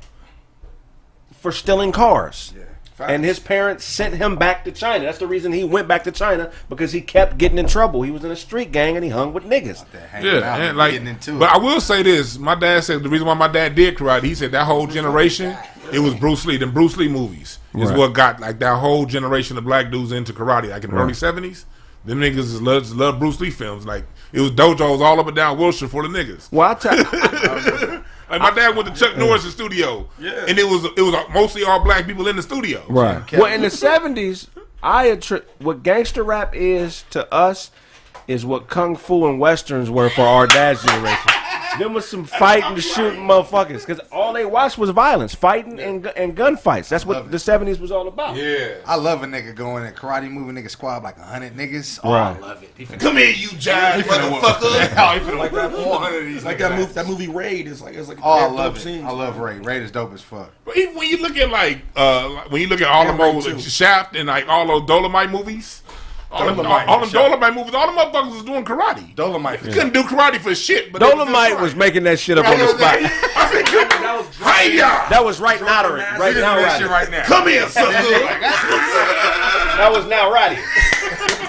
for stealing cars. Yeah. And his parents sent him back to China. That's the reason he went back to China, because he kept getting in trouble. He was in a street gang and he hung with niggas. Yeah, and like, but I will say this: my dad said the reason why my dad did karate, he said that whole generation, it was Bruce Lee. Them Bruce Lee movies is what got like that whole generation of black dudes into karate. Like in the early '70s, them niggas love Bruce Lee films. Like it was dojos all up and down Wilshire for the niggas. Well, I Like my dad went to Chuck Norris' studio, and it was mostly all black people in the studio. Right. Well, in the 70s, what gangster rap is to us is what kung fu and westerns were for our dad's generation. Them was some fighting to shooting motherfuckers, because all they watched was violence, fighting and gunfights. That's what the 70s was all about. Yeah. I love a nigga going in a karate movie, nigga squad like 100 niggas. Oh, Right. I love it. He finna, Come here, you jive motherfucker. he finna like that 400 of these Like niggas. that movie Raid is like it's like Oh, I dope love it. scenes. I love Raid. Raid is dope as fuck. But even when you look at when you look at all And the Raid old too. Shaft and like all those Dolomite movies, all them Dolomite moves, all them motherfuckers was doing karate. Dolomite. You couldn't do karate for shit, but Dolomite was making that shit up on the spot. Hiya! That was right now, right now, that shit Roddy. right now. Come here, sucker. That was now, Roddy.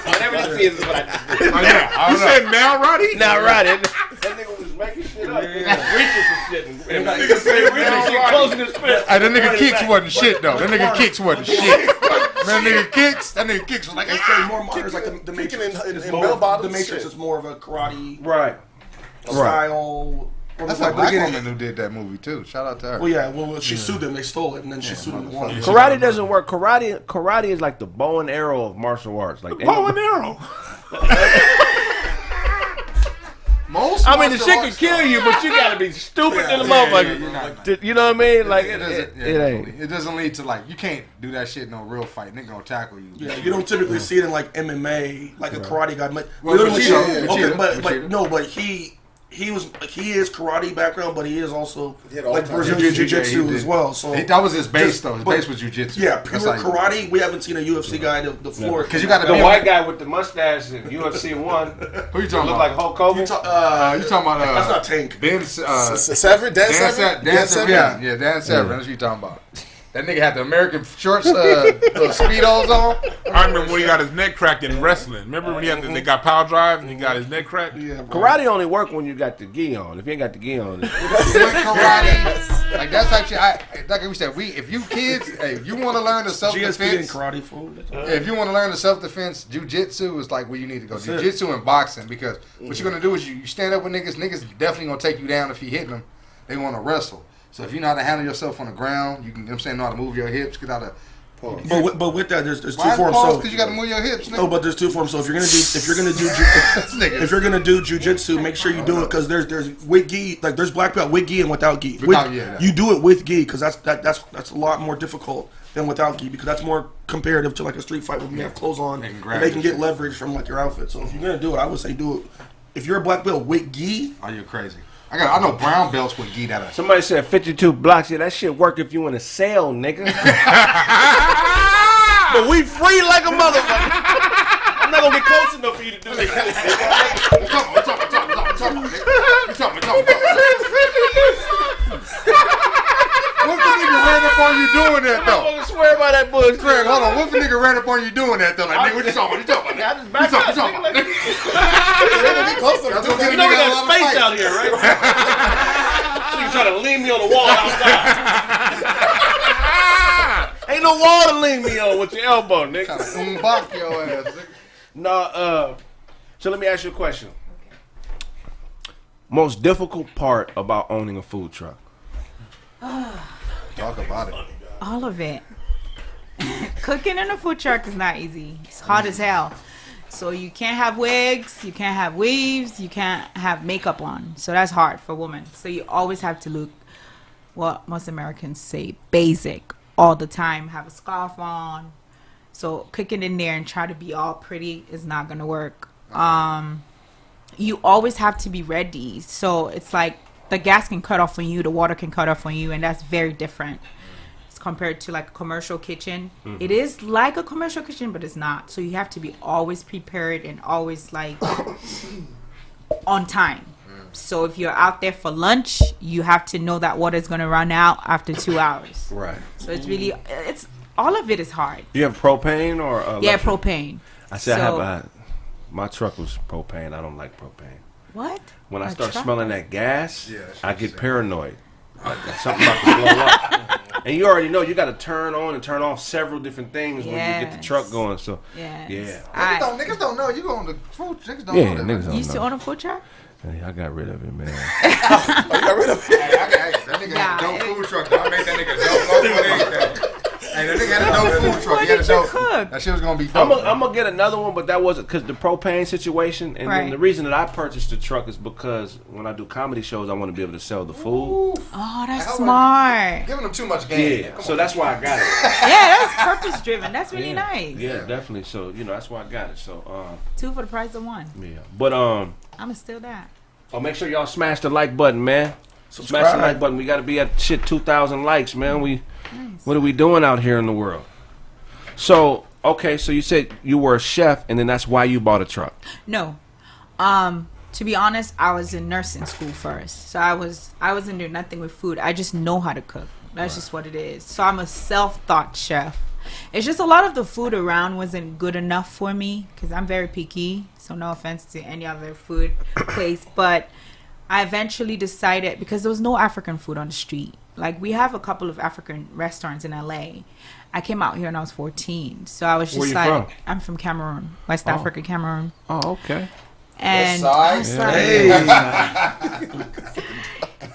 Whatever this is what I just did. Right now. I You don't know. said now, Roddy? Now, Roddy. That nigga was making shit up. Reaching for shit. And Nigga said reaching shit, closing his fist. Hey, that nigga Kicks wasn't shit though. That nigga Kicks wasn't shit. Man, that nigga kicks was like, They say more modern is like the Matrix. in bell bottoms, The Matrix shit. is more of a karate Right. style. That's a black woman who did that movie too. Shout out to her. Well, yeah. Well, she sued them. They stole it, and then she sued them. Karate doesn't work. Karate is like the bow and arrow of martial arts. Like Bow and arrow. I mean, the shit can kill you, but you gotta be stupid to the motherfucker. You know what I mean? Like it ain't. It doesn't lead to like you can't do that shit in no real fight. Nigga gonna tackle you. Yeah, you don't typically see it in like MMA, like a karate guy. But he is karate background, but he is also like Brazilian jiu-jitsu as well. So that was his base though. His base was jiu-jitsu. Yeah, pure karate. We haven't seen a UFC guy the floor because you got the white guy with the mustache in UFC 1. Who you talking about? Look like Hulk Hogan. You talking about? That's not Tank. Ben Severin. Dan Severin. Yeah, Dan Severin. That's what you talking about. That nigga had the American shorts, little speedos on. I remember when he got his neck cracked in wrestling. Remember when they got power drive and he got his neck cracked? Yeah, karate only work when you got the gi on. If you ain't got the gi on, karate, like that type shit. Like we said, if you kids, if you want to learn the self-defense, karate food. If you want to learn the self-defense, jiu-jitsu is like where you need to go. Jiu-jitsu and boxing, because what you're gonna do is you stand up with niggas. Niggas definitely gonna take you down if you hitting them. They want to wrestle. So if you know how to handle yourself on the ground, you can, know how to move your hips, get out of. But with that, there's two Why forms. Pause? Because you got to move your hips. Nigga. No, but there's two forms. So if you're gonna do jiu-jitsu, make sure you do it because there's with gi, like there's black belt with gi and without gi. You do it with gi because that's a lot more difficult than without gi because that's more comparative to like a street fight where you have clothes on and they can get leverage from like your outfit. So if you're gonna do it, I would say do it. If you're a black belt with gi, oh, you're crazy. I know brown belts with gi that. Somebody said 52 blocks. Yeah, that shit work if you in a sale, nigga. But we free like a motherfucker. I'm not gonna get close enough for you to do this. What if a nigga ran up on you doing that though? I'm gonna swear by that bullshit. Craig, hold on. What if a nigga ran up on you doing that though? Like, nigga, what you talking about? I just back up. You know we got space out here, right? So you trying to lean me on the wall outside. Ain't no wall to lean me on with your elbow, nigga. Trying to block your ass, nigga. No, so let me ask you a question. Most difficult part about owning a food truck? Talk about it. All of it. Cooking in a food truck is not easy. It's hot as hell. So you can't have wigs, you can't have weaves, you can't have makeup on. So that's hard for women. So you always have to look, what most Americans say, basic all the time. Have a scarf on. So cooking in there and try to be all pretty is not going to work. You always have to be ready. So it's like the gas can cut off on you, the water can cut off on you, and that's very different. Compared to like a commercial kitchen. It is like a commercial kitchen, but it's not. So you have to be always prepared and always like on time. So if you're out there for lunch, you have to know that water is going to run out after 2 hours. Right. So it's really, it's all of it is hard. Do you have propane or yeah, propane. I said my truck was propane. I don't like propane. What? When I start smelling that gas, I get paranoid. Like something about to blow up. And you already know you got to turn on and turn off several different things when you get the truck going. So yeah, Niggas don't know you on the food. Niggas don't know that. Niggas don't You used to know. own a food truck? Hey, I got rid of it, man. You got rid of it? That nigga had a dope food truck. I made that nigga dope. Hey, that nigga had a dope food truck. He had a dope. That shit was gonna be dope. I'm gonna get another one, but that wasn't because the propane situation. And then the reason that I purchased the truck is because when I do comedy shows, I want to be able to sell the food. Oh, that's smart. Giving them too much game. Yeah, so that's why I got it. Yeah, that's purpose driven. That's really nice. Yeah, definitely. So that's why I got it. So 2 for the price of 1. Yeah, but I'ma steal that. Oh, make sure y'all smash the like button, man. Smash the like button. We got to be at 2,000 likes, man. What are we doing out here in the world? So, okay, so you said you were a chef, and then that's why you bought a truck. No. To be honest, I was in nursing school first. So I wasn't doing nothing with food. I just know how to cook. That's just what it is. So I'm a self-taught chef. It's just a lot of the food around wasn't good enough for me because I'm very picky. So no offense to any other food place, but I eventually decided because there was no African food on the street. Like, we have a couple of African restaurants in LA. I came out here when I was 14. So I was just Where you from? I'm from Cameroon, West Africa, Cameroon. Oh, okay. And West side?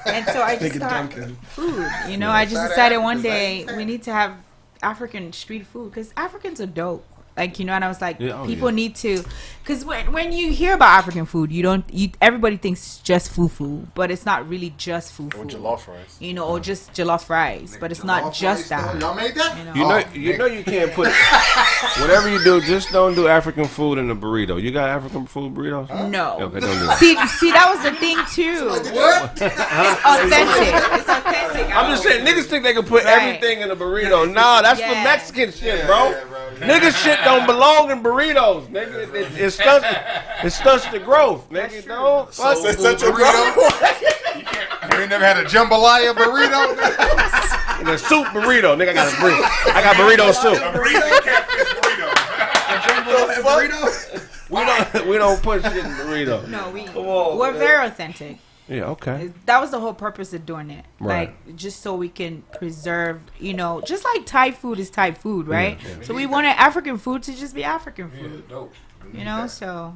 and so I just got food. You know, I just decided one day we need to have African street food because Africans are dope. Like, you know, and I was like, people need to, because when you hear about African food, everybody thinks it's just fufu, but it's not really just fufu. Or jollof rice. You know, or just jollof rice, but it's not just that. Y'all made that? You know you can't put whatever you do. Just don't do African food in a burrito. You got African food burritos? No. Okay, don't do it. See, that was the thing too. What? It's authentic. It's authentic. I'm just saying, niggas think they can put everything in a burrito. Nah, that's for Mexican shit, bro. Niggas shit don't belong in burritos, nigga. It stunts the growth, nigga. Don't fuck It's such a burrito. You ain't never had a jambalaya burrito? a soup burrito, nigga. I got burrito soup. We don't put shit in burrito. No, we're very authentic. Yeah, okay. That was the whole purpose of doing it. Right. Like, just so we can preserve, you know, just like Thai food is Thai food, right? Yeah. So we wanted African food to just be African food. You know, so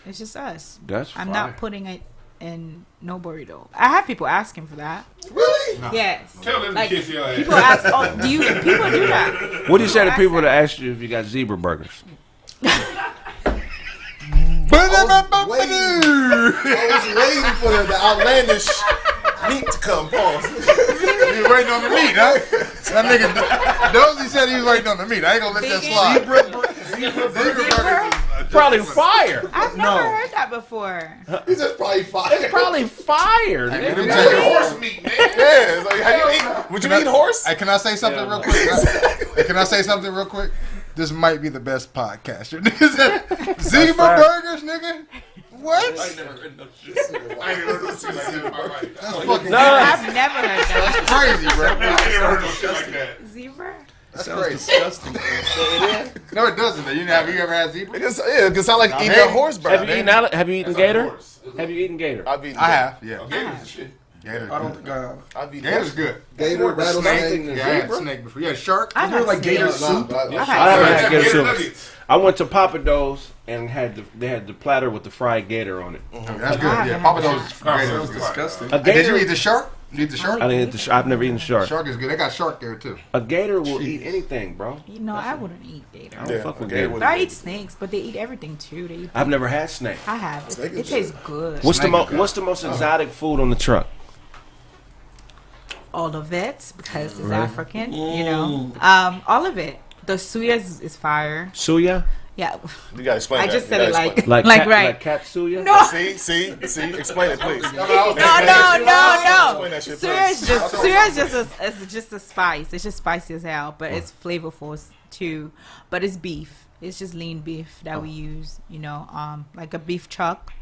it's just us. I'm not putting it in no burrito. I have people asking for that. Really? No. Yes. Tell them to kiss your ass. People ask, people do that? What do you say to people that ask you if you got zebra burgers? I was waiting for the outlandish meat to come. Pause. You waiting on the meat, huh? That nigga Dozie said he was waiting on the meat. I ain't gonna let that slide. Zebra burgers. Probably fire. I've never heard that before. He's just probably fire. It's probably fire. Let me nigga. tell you. Horse meat, man. Yeah, it's like, how you eat? Would you eat horse? Hey, can I say something real quick? Can I say something real quick? This might be the best podcast. Your niggas zebra burgers, nigga. What? I ain't never heard no shit. I ain't never heard no shit like that in my life. That's fucking I've never heard that. crazy, bro. I ain't never heard no shit like that. Zebra? That's crazy. Disgusting. No, it doesn't. You ever had zebra? It can sound like eating a horse burger. Have you eaten gator? Have you eaten gator? I've eaten. I have. Yeah. Gators and shit. Gator's I don't good. think I have. I've eaten Gator's good. Gator, Rattlesnake. Yeah, I had snake before. Yeah, shark. I've You know, had like gator snake. soup? I haven't had gator soup. Nuggets. I went to Papa Do's and they had the platter with the fried gator on it. That's good. Yeah, Papa Do's gator is good. Disgusting. A Hey, did you gator. eat the shark? You eat the shark? I didn't eat I've never eaten shark. Shark is good. They got shark there too. A gator will eat anything, bro. You know, I wouldn't eat gator. I don't fuck with gator. But I eat snakes, but they eat everything too. They eat. I've never had snake. I have. It tastes good. What's the Snake is good. What's the most exotic food on the truck? All of it because it's African. You know, all of it. The suya is fire. Suya? Yeah, You gotta explain I that. just You said it gotta like explain like cat, right. Like cat suya? No, See, explain it, please. no. Explain that shit, Suya please. is just a spice. It's just spicy as hell, but it's flavorful too. But it's beef. It's just lean beef that we use. You know, like a beef chuck,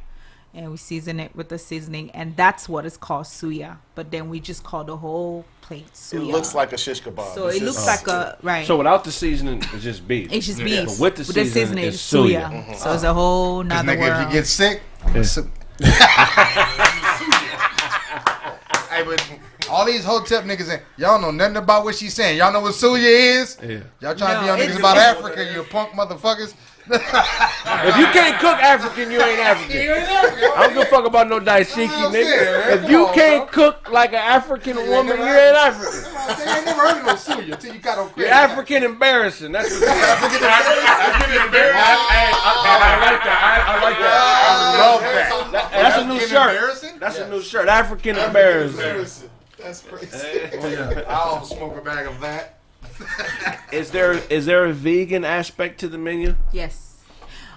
and we season it with the seasoning, and that's what is called suya. But then we just call the whole plate suya. It looks like a shish kebab. So It's it looks just- like a right. So without the seasoning, it's just beef. It's just beef. But with the seasoning, it's it's suya. suya. So it's a whole Cause nother nigga, if world. you get sick, hey, but all these hotep niggas, y'all know nothing about what she's saying. Y'all know what suya is? Yeah. Y'all trying to be No, on niggas it's- about Africa, you punk motherfuckers. If you can't cook African, you ain't African. I don't give a fuck about no daishiki, nigga. If you can't cook like an African woman, you ain't African. I ain't never heard of no suya until you got on You're credit. African embarrassing. That's what I like that. I like that. I love that. That's a new African shirt. embarrassing? That's a new shirt. African embarrassing. That's crazy. I'll smoke a bag of that. Is there a vegan aspect to the menu? Yes.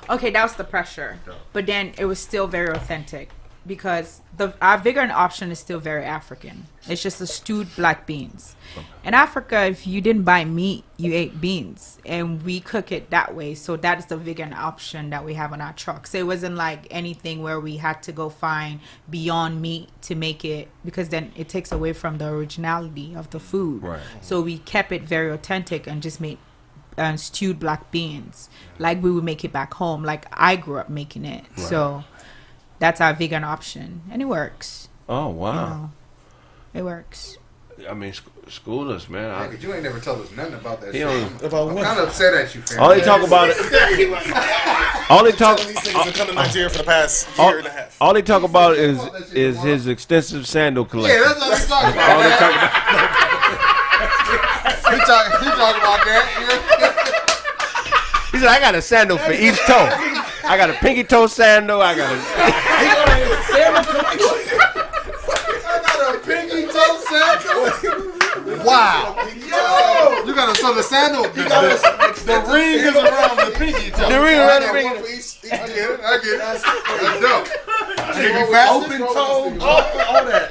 Okay, that was the pressure. But then it was still very authentic because our vegan option is still very African. It's just the stewed black beans. In Africa, if you didn't buy meat, you ate beans. And we cook it that way. So that is the vegan option that we have on our truck. So it wasn't like anything where we had to go find beyond meat to make it, because then it takes away from the originality of the food. Right. So we kept it very authentic and just made stewed black beans like we would make it back home, like I grew up making it. Right. So that's our vegan option, and it works. Oh wow. You know, it works. I mean, school us, man. Cause you ain't never told us nothing about that shit. About I'm what? kind of upset at you, fam. All they talk about it. All they talk. These niggas have come to Nigeria for the past year and a half. All they talk about is his extensive sandal collection. Yeah, that's what we talking about. All they talk about. He talking about that. He said, "I got a sandal for each toe. I got a pinky toe sandal. I got a pinky toe sandal. Wow. Yo, you got so the sandal. The ring is around the pinky toe. The ring around the ring. I get it. That's dope. Nigga fast. Open toe, all that.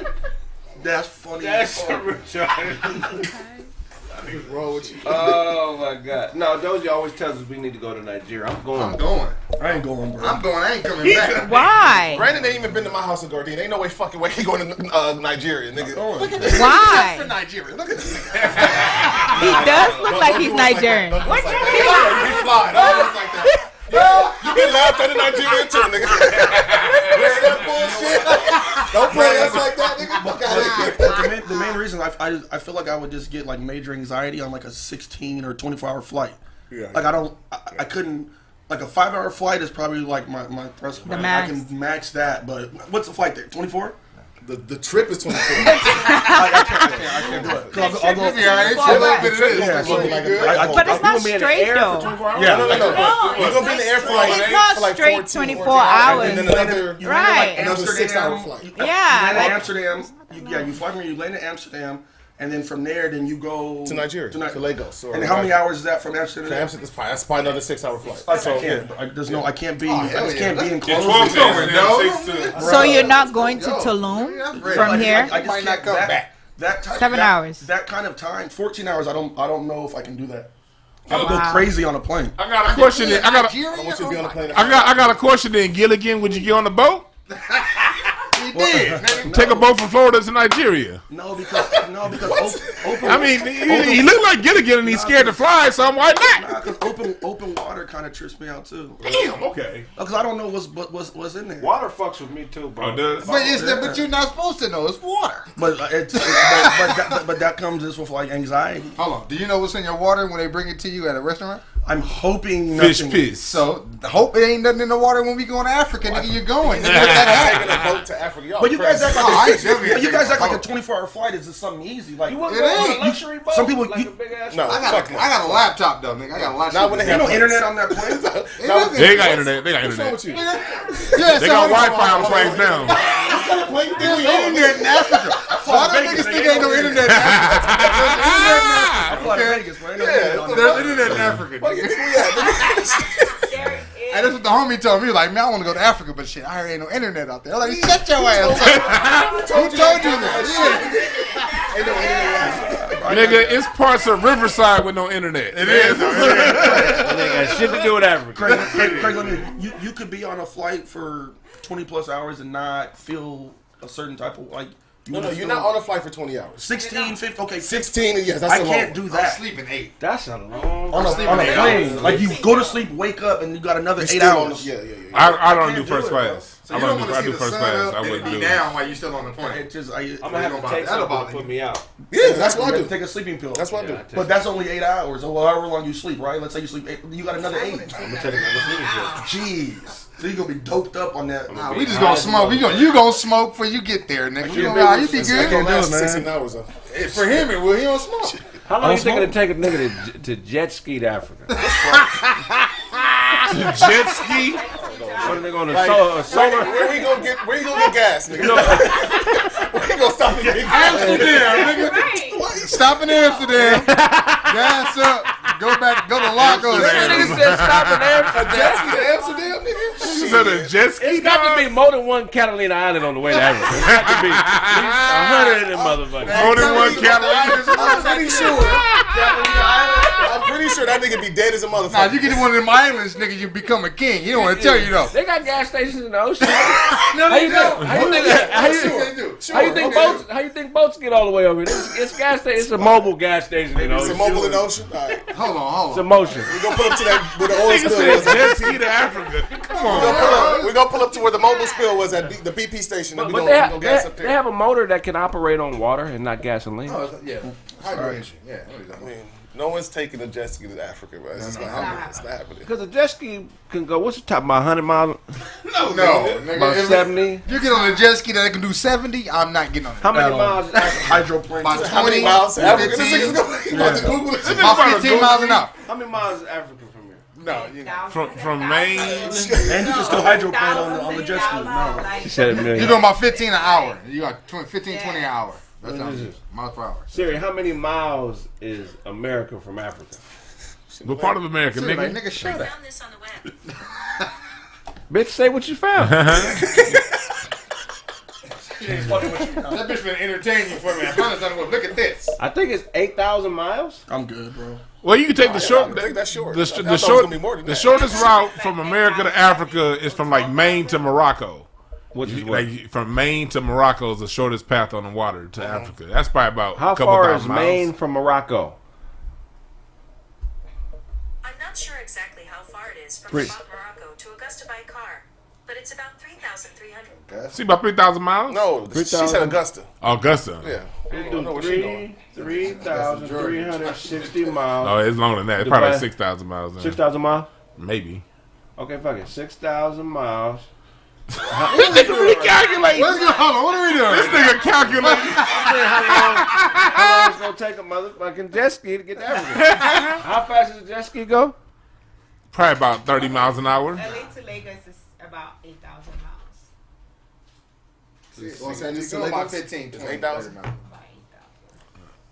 That's funny. Roll with you. Oh my God! No, Dozie always tells us we need to go to Nigeria. I'm going. I ain't going, bro. I'm going. I ain't coming back. Why? Brandon ain't even been to my house in Gardena. Ain't no way fucking way he going to Nigeria, nigga. Look at this. Why? For Nigeria. Look at this. He does look like he's Nigerian. What you mean? He fly. Don't look like that. You get laughed at in Nigeria too, nigga. Wear that bullshit. Don't play us like that, nigga. Fuck out of here. The main reason I feel like I would just get like major anxiety on like a 16 or 24-hour flight. Yeah. Like I couldn't. Like a 5-hour flight is probably like my threshold. The max. I can max that, but what's the flight there? 24? The trip is 24. I can't do it. I'll go. But it's not straight though. Yeah, no. You're gonna be in the air for like It's not straight 24 hours. and then another Right. another 6-hour flight. You Yeah. land in like- Amsterdam. You fly from here. You land in Amsterdam, and then from there, then you go To Nigeria, to Lagos. And how many hours is that from Amsterdam? That's probably another 6-hour flight. I can't. I just can't be. I just can't be enclosed. 12 So you're not going to Tulum from here? I just Might not can't come back. That time, 7 hours. That kind of time, 14 hours. I don't know if I can do that. I'll Wow. go crazy on a plane. I got a question. I got I want you to be on the plane. I got a question. Then Gilligan, would you get on the boat? He did. Take a boat from Florida to Nigeria. No, because open. I mean, he looked like Gilligan and he's scared to fly, so why not? Because open water kind of trips me out too. Damn. Okay. Because I don't know what's in there. Water fucks with me too, bro. But you're not supposed to know. It's water. But that comes just with like anxiety. Hold on. Do you know what's in your water when they bring it to you at a restaurant? I'm hoping Fish nothing. piss. So hope it ain't nothing in the water when we going to Africa, nigga. You're going. Nigga, let that happen. Taking a boat to Africa. Y'all But you guys act Oh, I like ain't definitely you guys act like a taking a 24-hour flight is just something easy. Like You want It to go on ain't. a luxury boat? Some people- like you- a big ass No. I got a laptop though, nigga. I got a lot of Not shit. when they you have know planes. internet on that plane. They got internet. They got What's wrong internet. with you? Yeah, They got Wi-Fi on planes now. What kind of plane you think we on? internet in Africa. Why do niggas think ain't no internet in Africa? I fly to Vegas, man. There's internet in Africa. Nigga. And that's what the homie told me. Like, man, I want to go to Africa, but shit, I heard ain't no internet out there. I'm like, shut your ass up. Who told you that? Ain't no internet. Nigga, it's parts of Riverside with no internet. It is. It ain't got shit to do with Africa. Craig, let me. You could be on a flight for 20 plus hours and not feel a certain type of like. No, you're not on a flight for 20 hours. 16, 15. Okay, 16, yes, that's I a can't long. do that. Sleeping 8. That's a long. On a plane, like you go to sleep, wake up, and you got another 8 hours. Yeah. I don't do can't do first it, class. So I you don't don't want do to see the first sun class. up I and wouldn't be do. down while you're still on the plane. It just, I'm gonna have to take That'll something bother to put you. me out. Yeah, that's what I do. Take a sleeping pill. That's what I do. But that's only 8 hours, or however long you sleep, right? Let's say you sleep 8. You got another 8. I'm gonna take another sleeping pill. Jeez. So you gonna be doped up on that. Nah, we just gonna smoke. You gonna smoke before you get there, nigga. You be Can't good. do it, man. 16 16 hours though. For him, it will. He don't smoke. How long you think it'll take a nigga to jet ski to Africa? Jet ski. What are they going to solar? Where he gonna get gas, nigga? Where he gonna stop and get gas? Amsterdam, nigga. Stop in Amsterdam. Gas up. Go to Lago. Niggas just stopping A jet ski to Amsterdam, nigga? She said a jet ski. It's got to be more than one Catalina Island on the way to Africa. It's got to be at least 100 of them motherfuckers. More than one Catalina. I'm pretty sure that nigga be dead as a motherfucker. Nah, if you get in one of them islands, nigga, you become a king. You don't want to tell you though. They got gas stations in the ocean. No, How you don't. How you think boats get all the way over here? It's gas station. It's a mobile gas station in the It's a ocean. mobile in the ocean? All right. Hold on. It's a motion. We're gonna put him to that where the oil Nigga spill said is. jet ski to Africa. Come Come on. We're gonna pull up to where the mobile spill was at the BP station. And But we gonna gas up there. they have a motor that can operate on water and not gasoline. Yeah. Hydration. Yeah. I mean, no one's taking a jet ski to Africa, bro. It's not happening. Because a jet ski can go, what's the top, about 100 miles? No, nigga. About 70? You get on a jet ski that can do 70, I'm not getting on it. How many miles? Hydroplane. About How many 20 miles? Africa? 15. This nigga's going about to Google this. About 15 miles an hour. How many miles is Africa from here? No, you know. From Maine. And you can still hydroplane on the jet ski. No. She said a million. You're doing about 15 an hour. You got 15, 20 an hour. That's how is miles per hour. Siri, how many miles is America from Africa? What part of America, Like, nigga? nigga, shut up. Found this on the web. Bitch, say what you found. That bitch been entertaining you for me. Look at this. I think it's 8,000 miles. I'm good, bro. Well, you can take the short. Take that short. The I thought it the was short. gonna be more than The that. shortest route from America to Africa is from like Maine to Morocco. Which is what? Like from Maine to Morocco is the shortest path on the water to Africa. That's probably about How a couple far is thousand miles. Maine from Morocco? I'm not sure exactly how far it is from Great. Rabat, Morocco to Augusta by car, but it's about 3,300. See about 3,000 miles. No, she 3,000. said Augusta. Augusta. Yeah. I Do don't know where she going. 3,360 miles. Oh, it's longer than that. It's probably like Dubai. 6,000 miles. Then. 6,000 miles? Maybe. Okay, fuck it. 6,000 miles. This nigga recalculating. Hold on, what are we doing? This nigga calculating. How long it's going to take a motherfucking jet ski to get to Africa? How fast does a jet ski go? Probably about 30 miles an hour. LA to Lagos is about 8,000 miles. Los Angeles to About Lagos? 15, It's 20, 8,000? 30 About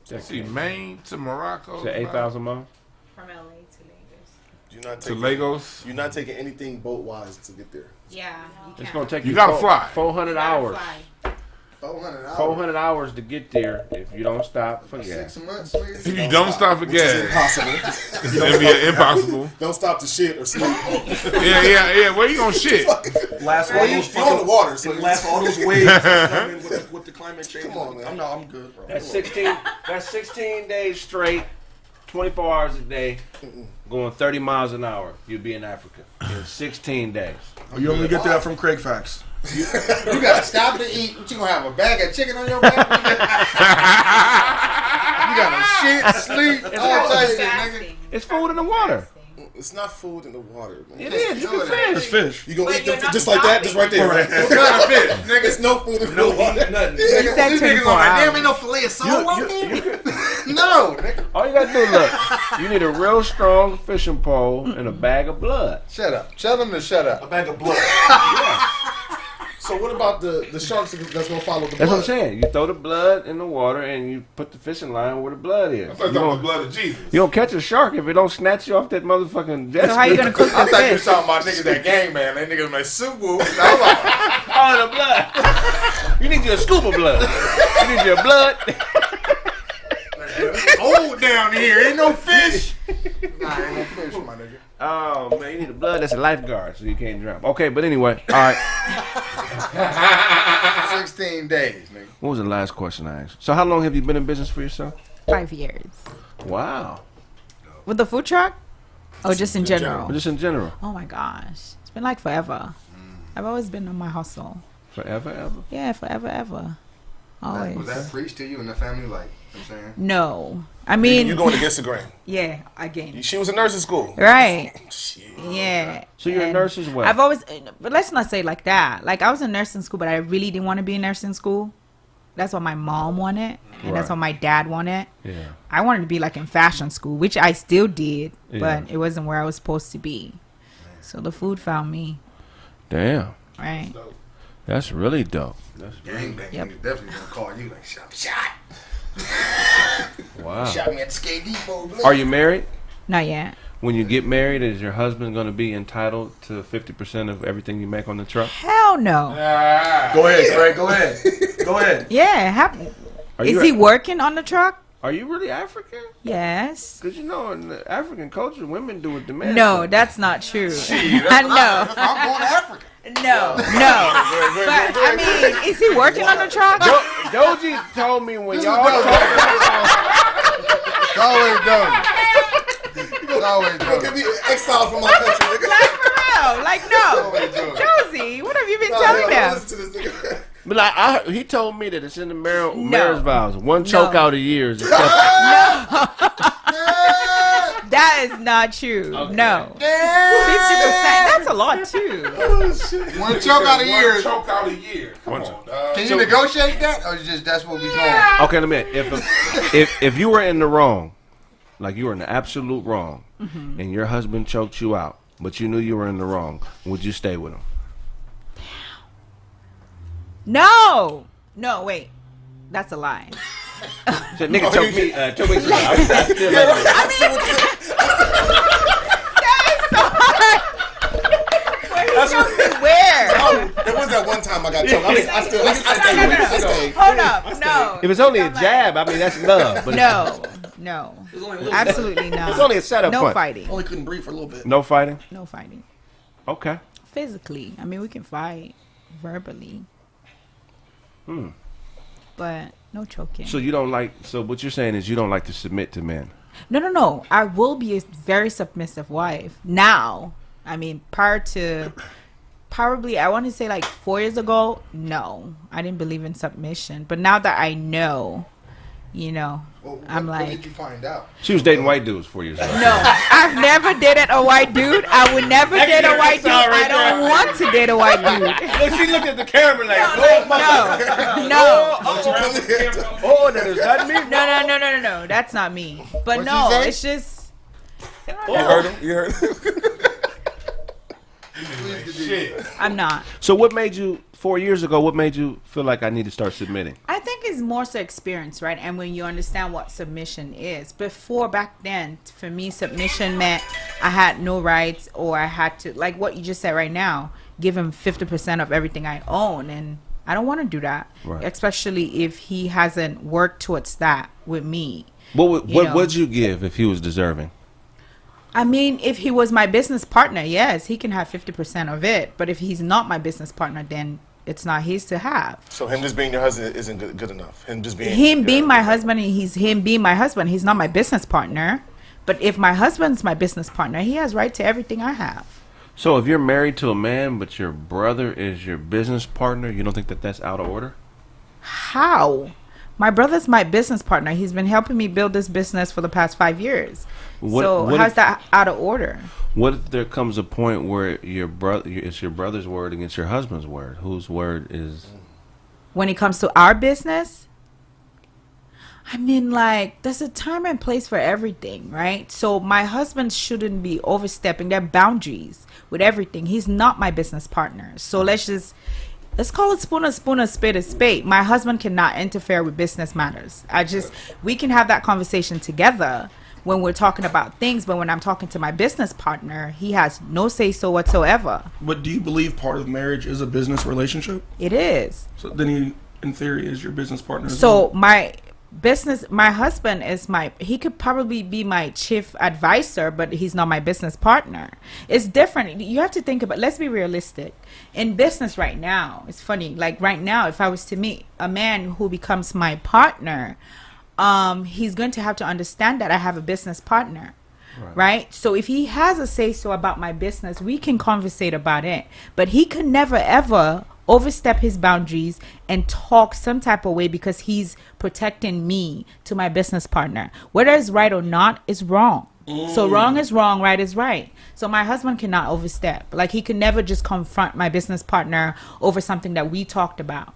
8,000. Let's see, Maine to Morocco. Is it 8,000 miles? From LA to Lagos. You're not To taking, Lagos. You're not taking anything boat-wise to get there. Yeah. It's going to take You gotta fly. 400 hours. 400 hours. 400 hours to get there if you don't stop for gas. 6 months, If nigga. you don't stop for Which is gas, impossible. it's gonna be impossible. Don't stop to shit or sleep. Yeah. Where you gonna shit? Last all Well, those you're on the water, so last all those waves coming with the climate change. Come on, man. I'm good, bro. That's 16 days straight, 24 hours a day, going 30 miles an hour. You'll be in Africa in 16 days. You only get that from Kraig Facts. You gotta stop to eat. What you gonna have, a bag of chicken on your back? You gotta shit, sleep, all types of shit, nigga. It's food in the water. It's not food in the water, man. It is. You can It's fish. It's fish. You gonna But eat you're them not just like that, just right there. What kind of fish, nigga? There's no food in the water. Nothing. He said These niggas 24 on like, damn, hours. ain't no filet of sole out there? No, nigga. All you gotta do, look, you need a real strong fishing pole and a bag of blood. Shut up. Tell them to shut A up. bag of blood. So what about the sharks that's gonna follow the blood? That's what I'm saying. You throw the blood in the water and you put the fishing line where the blood is. I'm talking about the blood of Jesus. You don't catch a shark if it don't snatch you off that motherfucking jet So how you gonna cook I the thought you were fish? talking about niggas that gang, man. They niggas like soup woo. No, Oh, the blood. You need your scuba blood. You need your blood. old down here. Ain't no fish. Nah, ain't no fish, my nigga. Oh, man, you need the blood that's a lifeguard so you can't drown. Okay, but anyway, all right. 16 days, nigga. What was the last question I asked? So how long have you been in business for yourself? 5 years. Wow. With the food truck? Oh, just in general? Just in general. Oh my gosh. It's been like forever. I've always been on my hustle. Forever, ever? Yeah, forever, ever. Always. Was that preached to you and the family? Like, you know what I'm saying? No. I mean, You going against the grain. yeah, again. She was in nursing school. Right. Shit. Yeah. So you're a And nurse as well? I've always, but let's not say like that. Like, I was in nursing school, but I really didn't want to be in nursing school. That's what my mom wanted, and that's Right. what my dad wanted. Yeah. I wanted to be like in fashion school, which I still did, Yeah. but it wasn't where I was supposed to be. So the food found me, Damn. right? That's really dope. Gangbang Yep. niggas definitely gonna call you like, shot. Wow. Shot me at the skate depot. Blood. Are you married? Not yet. When you get married, is your husband going to be entitled to 50% of everything you make on the truck? Hell no. Go ahead, Kraig. Go ahead. Go ahead. Yeah. Are Is you he working on the truck? Are you really African? Yes. Because you know, in the African culture, women do what the men No, do. that's not true. I'm going to Africa. No. But I mean, is he working on the truck? Dozie told me when This y'all is Dozie. talking It's always Dozie. It's always Give Dozie. me exile from my country, nigga. Dozie, what have you been telling them? Listen to this nigga. But like, he told me that it's in the marriage vows. One choke out a year is acceptable. That is not true. Okay. No. 50%. That's a lot too. One choke out a year. One choke out a year. Come on, dog. Can you negotiate that, or just that's what we doing? Okay, let me. If you were in the wrong, like you were in the absolute wrong, and your husband choked you out, but you knew you were in the wrong, would you stay with him? No, wait. That's a lie. So nigga choked me 2 weeks ago. Where? There was that one time I got choked. I stayed. Hold up. No. If it's only a jab, I mean that's love. But No. Absolutely not. It's only a setup No point. fighting. Only couldn't breathe for a little bit. No fighting. No fighting. Okay. Physically. I mean, we can fight verbally. But no choking. So you don't like. So what you're saying is you don't like to submit to men. No. I will be a very submissive wife now. I mean, prior to probably, I want to say like 4 years ago, no, I didn't believe in submission. But now that I know, I'm like. What did you find out? She was dating white dudes 4 years ago. No, I've never dated a white dude. I would never date a white dude. I don't want to date a white dude. She looked at the camera like, No. Oh, that is not me. No. That's not me. But What'd no, you say? it's just. You heard him? You heard him? Shit. I'm not. So what made you 4 years ago? What made you feel like I need to start submitting? I think it's more so experience, right? And when you understand what submission is. Back then, for me, submission meant I had no rights, or I had to, like what you just said right now, give him 50% of everything I own. And I don't want to do that, right. Especially if he hasn't worked towards that with me. What would you give if he was deserving? I mean, if he was my business partner, yes, he can have 50% of it. But if he's not my business partner, then it's not his to have. So him just being your husband isn't good enough. Him being my husband, and him being my husband, he's not my business partner. But if my husband's my business partner, he has right to everything I have. So if you're married to a man, but your brother is your business partner, you don't think that that's out of order? How? My brother's my business partner. He's been helping me build this business for the past 5 years. How's that out of order? What if there comes a point where it's your brother's word against your husband's word? Whose word is? When it comes to our business, I mean, like, there's a time and place for everything, right? So my husband shouldn't be overstepping their boundaries with everything. He's not my business partner. So let's call it spoon, spade a spade. My husband cannot interfere with business matters. We can have that conversation together when we're talking about things, but when I'm talking to my business partner, he has no say-so whatsoever. But do you believe part of marriage is a business relationship? It is. So then he, in theory, is your business partner as So well? my husband is he could probably be my chief advisor, but he's not my business partner. It's different. You have to think about, let's be realistic. In business right now, it's funny, like right now, if I was to meet a man who becomes my partner, he's going to have to understand that I have a business partner. Right? So if he has a say-so about my business, we can conversate about it. But he could never, ever overstep his boundaries and talk some type of way because he's protecting me to my business partner. Whether it's right or not, it's wrong. So wrong is wrong, right is right. So my husband cannot overstep. Like, he could never just confront my business partner over something that we talked about.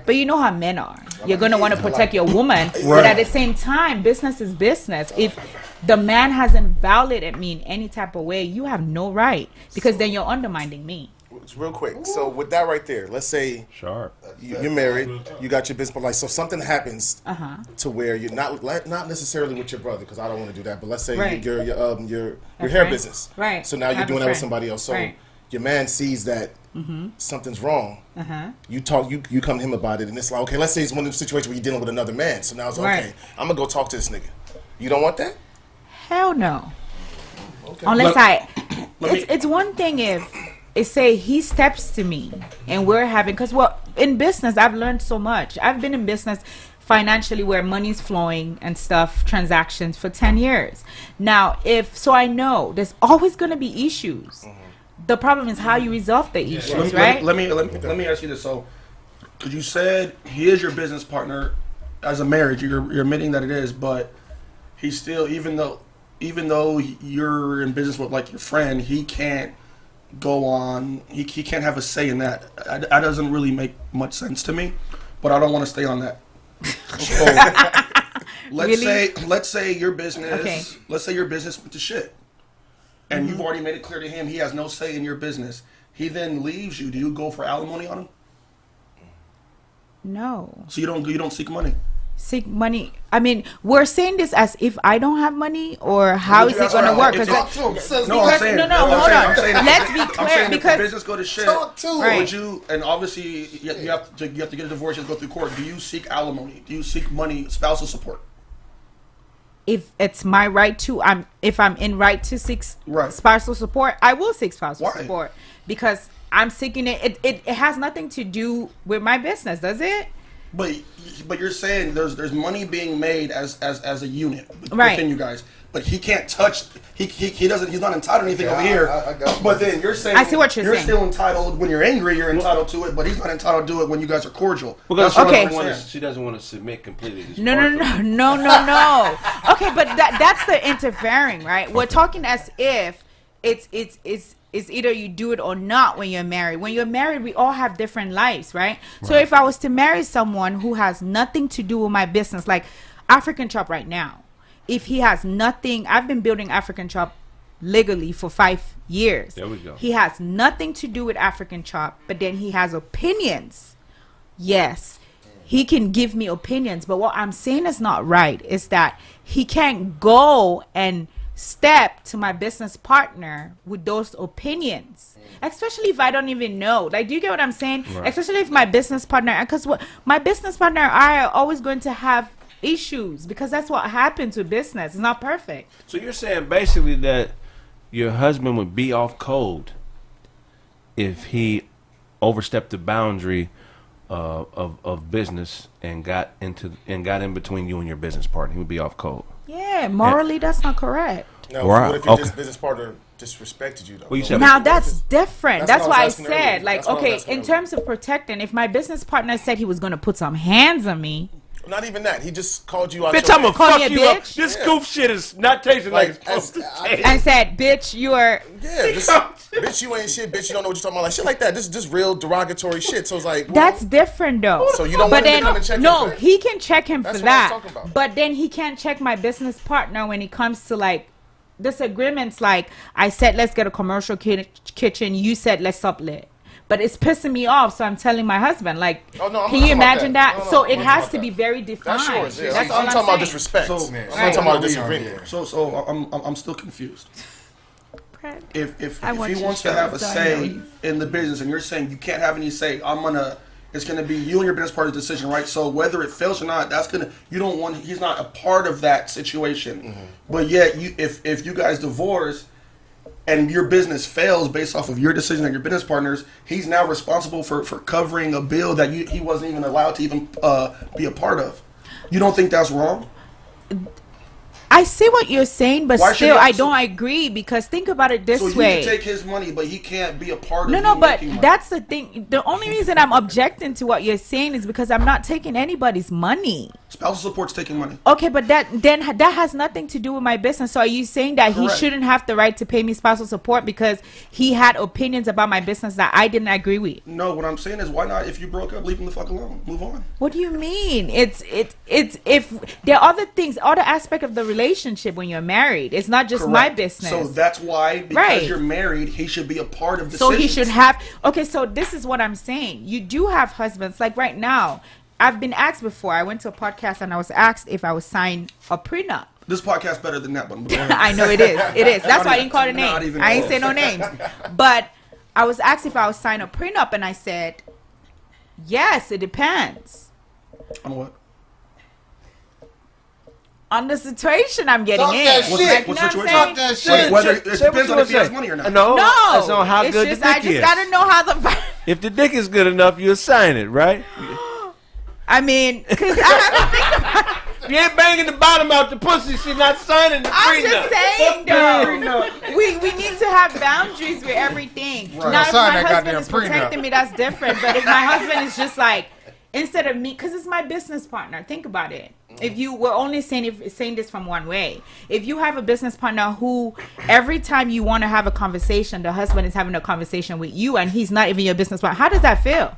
But you know how men are. You're going to want to protect your woman. But at the same time, business is business. If the man hasn't validated me in any type of way, you have no right. Because then you're undermining me. Real quick. So with that right there, let's say you're married, you got your business, but like, so something happens to where you're not necessarily with your brother, because I don't want to do that. But let's say your hair business. Right. So now you're doing that with somebody else. So your man sees that something's wrong. You come to him about it, and it's like, okay, let's say it's one of the situations where you're dealing with another man. So now it's okay, I'm gonna go talk to this nigga. You don't want that? Hell no. Okay. Unless it's one thing if it's say he steps to me and we're having, because in business I've learned so much. I've been in business financially where money's flowing and stuff, transactions for 10 years now. So I know there's always going to be issues. The problem is how you resolve the issues, right? Let me ask you this. So, because you said he is your business partner as a marriage, you're admitting that it is, but he's still, even though you're in business with like your friend, he can't go on. He can't have a say in that. That doesn't really make much sense to me. But I don't want to stay on that. So, let's say your business. Okay. Let's say your business went to shit. And you've already made it clear to him he has no say in your business. He then leaves you. Do you go for alimony on him? No. So you don't seek money? Seek money. I mean, we're saying this as if I don't have money, or how is it going to work? Because no, I'm saying, hold on. Let's be clear, because business go to shit. Right. Would you? And obviously, you have to get a divorce. You have to go through court. Do you seek alimony? Do you seek money, spousal support? If it's my right to, if I'm in right to seek spousal support, I will seek spousal support, because I'm seeking it. It has nothing to do with my business, does it? But you're saying there's money being made as a unit within you guys, but he can't touch. He doesn't. He's not entitled to anything over here. But then you're saying I see what you're saying. Still entitled when you're angry. You're entitled to it, but he's not entitled to do it when you guys are cordial. Because she doesn't want to submit completely. No. Okay, but that's the interfering, right? We're talking as if it's either you do it or not when you're married. When you're married, we all have different lives, right? So if I was to marry someone who has nothing to do with my business, like African Chop right now, if he has nothing, I've been building African Chop legally for 5 years. There we go. He has nothing to do with African Chop, but then he has opinions. Yes, he can give me opinions, but what I'm saying is not right. Is that he can't go and step to my business partner with those opinions, especially if I don't even know. Like, do you get what I'm saying? Right. Especially if my business partner, because my business partner and I are always going to have issues, because that's what happens with business. It's not perfect. So you're saying basically that your husband would be off code if he overstepped the boundary of business and got in between you and your business partner. He would be off code. Yeah, morally, that's not correct. No, what if your business partner disrespected you, though? Well, now that's different. That's why I said, like, okay, in terms of protecting, if my business partner said he was going to put some hands on me. Not even that. He just called you out. Bitch, I'm going to fuck you up. This goof shit is not tasting like it's supposed to taste. I said, bitch, you are. Yeah, bitch, you ain't shit. Bitch, you don't know what you're talking about. Like, shit like that. This is just real derogatory shit. So it's like. Well, that's different, though. So you don't want him to come and check him for that? He can check him for that. That's what I was talking about. But then he can't check my business partner when it comes to, like, disagreements. Like, I said, let's get a commercial kitchen. You said, let's sublet. But it's pissing me off, so I'm telling my husband, like, can you imagine that? So it has to be very defined. That's yours, yeah. That's all I'm talking about disrespect. I'm not talking about disagreement. So I'm still confused. If he wants to have a say in the business, and you're saying you can't have any say, it's gonna be you and your business partner's decision, right? So whether it fails or not, he's not a part of that situation. Mm-hmm. But yet, if you guys divorce and your business fails based off of your decision and your business partners, he's now responsible for covering a bill that he wasn't even allowed to even be a part of. You don't think that's wrong? I see what you're saying, but still, I don't agree, because think about it this way. So you can take his money, but he can't be a part of it. No, but that's the thing. The only reason I'm objecting to what you're saying is because I'm not taking anybody's money. Spousal support's taking money. Okay, but that has nothing to do with my business. So are you saying that he shouldn't have the right to pay me spousal support because he had opinions about my business that I didn't agree with? No, what I'm saying is, why not? If you broke up, leave him the fuck alone. Move on. What do you mean? It's if there are other things, other aspect of the relationship when you're married. It's not just my business. So that's why, because you're married, he should be a part of decisions. So he should have. Okay, so this is what I'm saying. You do have husbands, like right now. I've been asked before. I went to a podcast and I was asked if I would sign a prenup. This podcast better than that one. I know it is. It is. That's why I didn't call the name. I ain't say no names. But I was asked if I would sign a prenup, and I said, yes, it depends. On what? On the situation I'm getting in. What situation? Talk that shit. Whether it depends on if he has money or not. No. That's on how good the dick is. I just gotta know how the. If the dick is good enough, you'll sign it, right? I mean, because I have to think about it. You ain't banging the bottom out the pussy. She's not signing the prenup. I'm just saying, though. We need to have boundaries with everything. Right. Now, if Sign my that husband goddamn is protecting prenup. me, that's different. But if my husband is just like, instead of me, because it's my business partner. Think about it. If you were only saying this from one way, if you have a business partner who every time you want to have a conversation, the husband is having a conversation with you, and he's not even your business partner, how does that feel?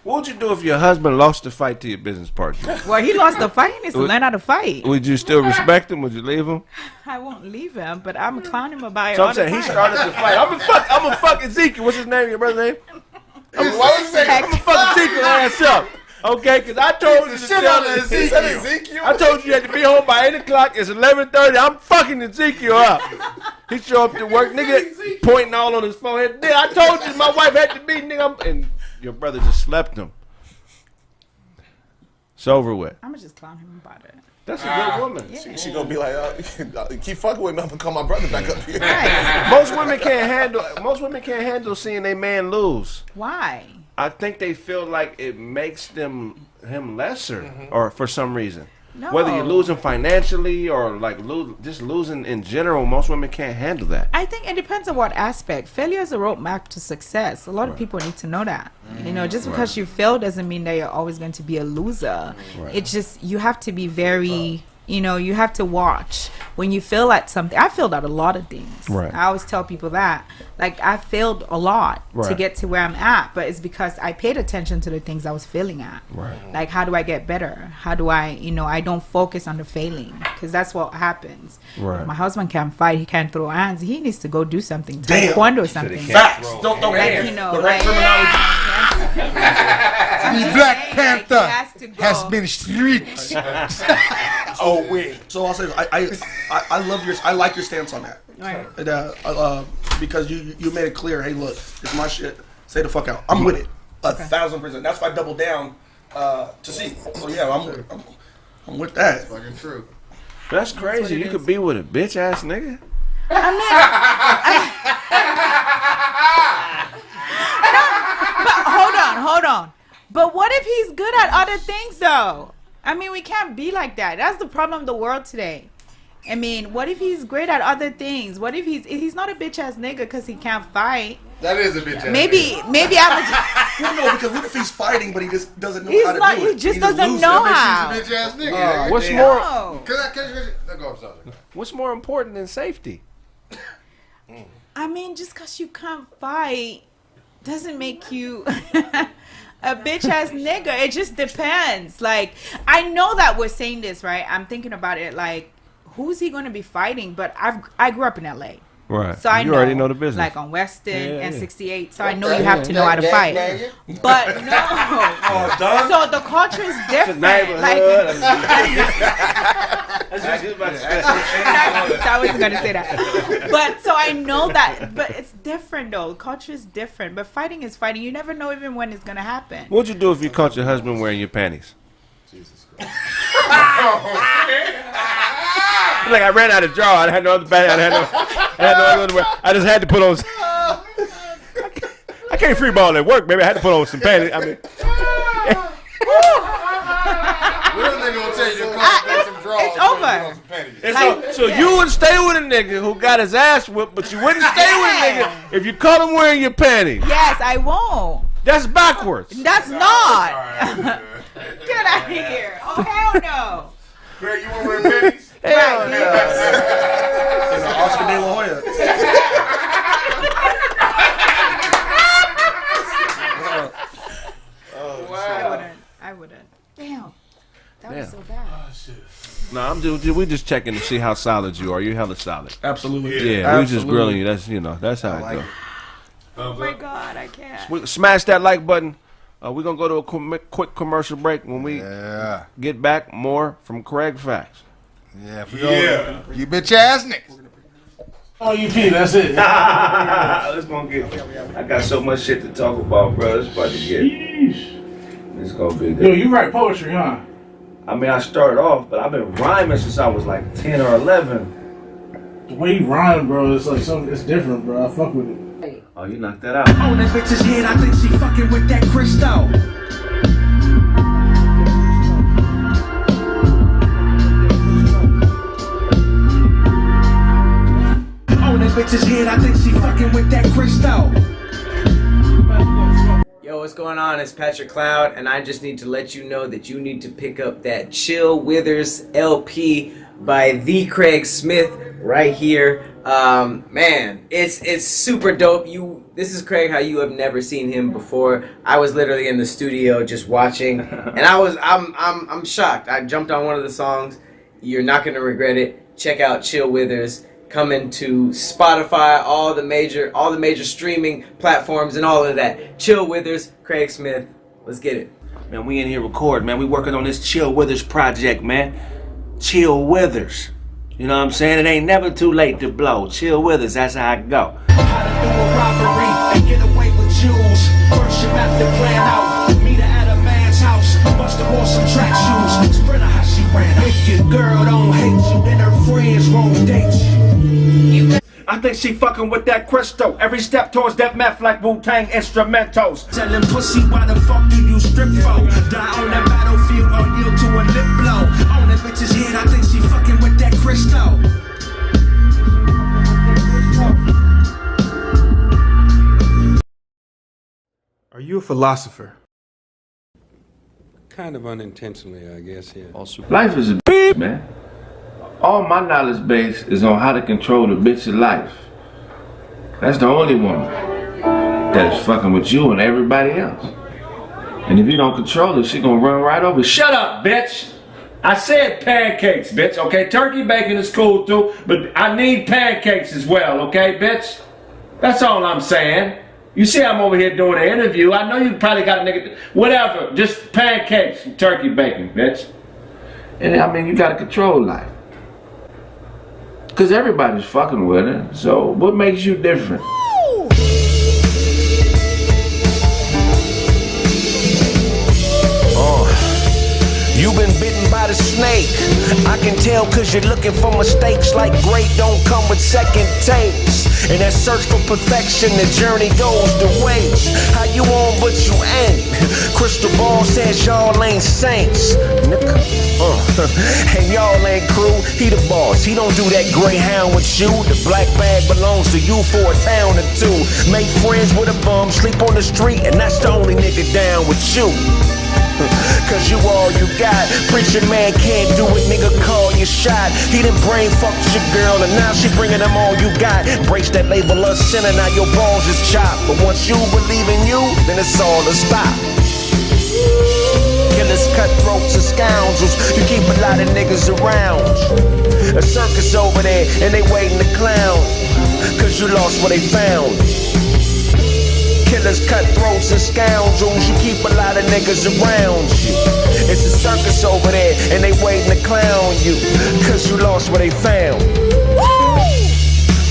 What would you do if your husband lost the fight to your business partner? Well, he lost the fight. He needs to learn how to fight. Would you still respect him? Would you leave him? I won't leave him, but I'm clown him about it. So all I'm saying the he time. started the fight. I'm gonna fuck Ezekiel. What's his name? Your brother's name? I'm gonna fuck Ezekiel ass up. Okay, because I told you to tell Ezekiel. I told you you had to be home by 8 o'clock. It's 11:30. I'm fucking Ezekiel up. He show up to work, nigga, pointing all on his forehead. Nigga, I told you my wife had to be, nigga. And your brother just slept him. It's over with. I'm gonna just clown him about it. That's a good woman. Yeah. She gonna be like, keep fucking with me. I'm gonna call my brother back up here. Right. Most women can't handle seeing their man lose. Why? I think they feel like it makes him lesser, or for some reason. No. Whether you're losing financially or like just losing in general, most women can't handle that. I think it depends on what aspect. Failure is a roadmap to success. A lot of people need to know that. You know, just because you fail doesn't mean that you're always going to be a loser. It's just you have to be very, you know, you have to watch when you fail at something. I failed at a lot of things. Right. I always tell people that. Like, I failed a lot to get to where I'm at, but it's because I paid attention to the things I was failing at. Right. Like, how do I get better? How do I, you know, I don't focus on the failing, because that's what happens. Right. My husband can't fight. He can't throw hands. He needs to go do something. Damn. Taekwondo or something. Facts. Don't Like, hands. you know, The right terminology. The Black Like, Panther he has to go. has been streets. Oh wait. So I'll say I love your I like your stance on that. Right. And, because you made it clear. Hey, look, it's my shit. Say the fuck out. I'm with it. 1,000%. That's why I doubled down to see. So yeah, I'm with that. Fucking true. That's crazy. You could be with a bitch ass nigga. But hold on. But what if he's good at other things, though? I mean, we can't be like that. That's the problem of the world today. I mean, what if he's great at other things? What if he's not a bitch ass nigga because he can't fight? That is a bitch ass Maybe I No, because what if he's fighting, but he just doesn't know He's how to not- do it? he just doesn't know how. He's a bitch ass nigga. What's would. more? No. What's more important than safety? I mean, just because you can't fight doesn't make you a bitch ass nigga. It just depends. Like, I know that we're saying this, right? I'm thinking about it like, who's he going to be fighting? But I grew up in LA. Right. So I you already know the business. Like on Weston and Yeah. 68. So I know you have to know how to fight. But no. So the culture is different. Like, I wasn't going to say that. But so I know that. But it's different though. Culture is different. But fighting is fighting. You never know even when it's going to happen. What'd you do if you caught your husband wearing your panties? Jesus Christ. Like I ran out of draw. I had no other bag. I had no other underwear. I just had to put on. I can't free ball at work, baby. I had to put on some panties. I mean, Real nigga will tell you to come some draws. It's over. and so you would stay with a nigga who got his ass whipped, but you wouldn't stay with a nigga if you caught him wearing your panties. Yes, I won't. That's backwards. That's not. Get out of here. Oh, hell no. Kraig, you want to wear panties? Hell no. Oscar De La Hoya. I wouldn't. Damn. That was so bad. No, we just checking to see how solid you are. You hella solid. Absolutely. Yeah, we just grilling you. That's how it goes. Oh my God, I can't. Smash that like button. We're going to go to a quick commercial break. When we get back, more from Kraig Facts. Yeah, if we go, you bitch ass niggas. Oh, you pee, that's it. Let's go get. I got so much shit to talk about, bro. It's about to get. It's going to be good. Yo, you write poetry, huh? I mean, I started off, but I've been rhyming since I was like 10 or 11. The way you rhyme, bro, it's like something. It's different, bro. I fuck with it. Oh, you knocked that out. Oh, that bitch's head, I think she fucking with that crystal. Oh, that bitch's head, I think she fucking with that crystal. Yo, what's going on? It's Patrick Cloud, and I just need to let you know that you need to pick up that Chill Withers LP by the Kraig Smith right here. Man, it's super dope. This is Kraig how you have never seen him before. I was literally in the studio just watching, and I'm shocked. I jumped on one of the songs. You're not gonna regret it. Check out Chill Withers. Coming to Spotify, all the major streaming platforms and all of that. Chill Withers, Kraig Smith. Let's get it. Man, we in here recording, man. We working on this Chill Withers project, man. Chill Withers. You know what I'm saying? It ain't never too late to blow. Chill Withers, that's how I go. How to do a robbery and get away with jewels. First you have to plan out. Meet her at a man's house. Must have wore some track shoes. Sprinter how she ran. If your girl don't hate you, then her friends won't date you. I think she fucking with that crystal. Every step towards that meth like Wu-Tang instrumentals. Tellin' pussy, why the fuck do you strip for? Die on that battlefield or yield to a lip blow. On that bitch's head, I think she fucking with that crystal. Are you a philosopher? Kind of unintentionally, I guess, yeah. Life is a bitch, man. All my knowledge base is on how to control the bitch's life. That's the only woman that is fucking with you and everybody else. And if you don't control her, she gonna run right over. Shut up, bitch! I said pancakes, bitch, okay? Turkey bacon is cool too, but I need pancakes as well, okay, bitch? That's all I'm saying. You see I'm over here doing an interview. I know you probably got a nigga, whatever, just pancakes and turkey bacon, bitch. And I mean, you gotta control life. Cause everybody's fucking with her, so what makes you different? You been bitten by the snake. I can tell cause you're looking for mistakes. Like great don't come with second takes. In that search for perfection, the journey goes to waste. How you on but you ain't. Crystal ball says y'all ain't saints. Nigga, and y'all ain't crew. He the boss, he don't do that greyhound with you. The black bag belongs to you for a town or two. Make friends with a bum, sleep on the street, and that's the only nigga down with you. Cause you all you got. Preacher man can't do it, nigga, call your shot. He done brain fucked your girl and now she bringing them all you got. Brace that label of sinner, now your balls is chopped. But once you believe in you, then it's all to stop. Killers, cutthroats, and scoundrels, you keep a lot of niggas around. A circus over there and they waiting to clown. Cause you lost what they found. Killers, cutthroats, and scoundrels, you keep a lot of niggas around you. It's a circus over there, and they waiting to clown you, cause you lost what they found.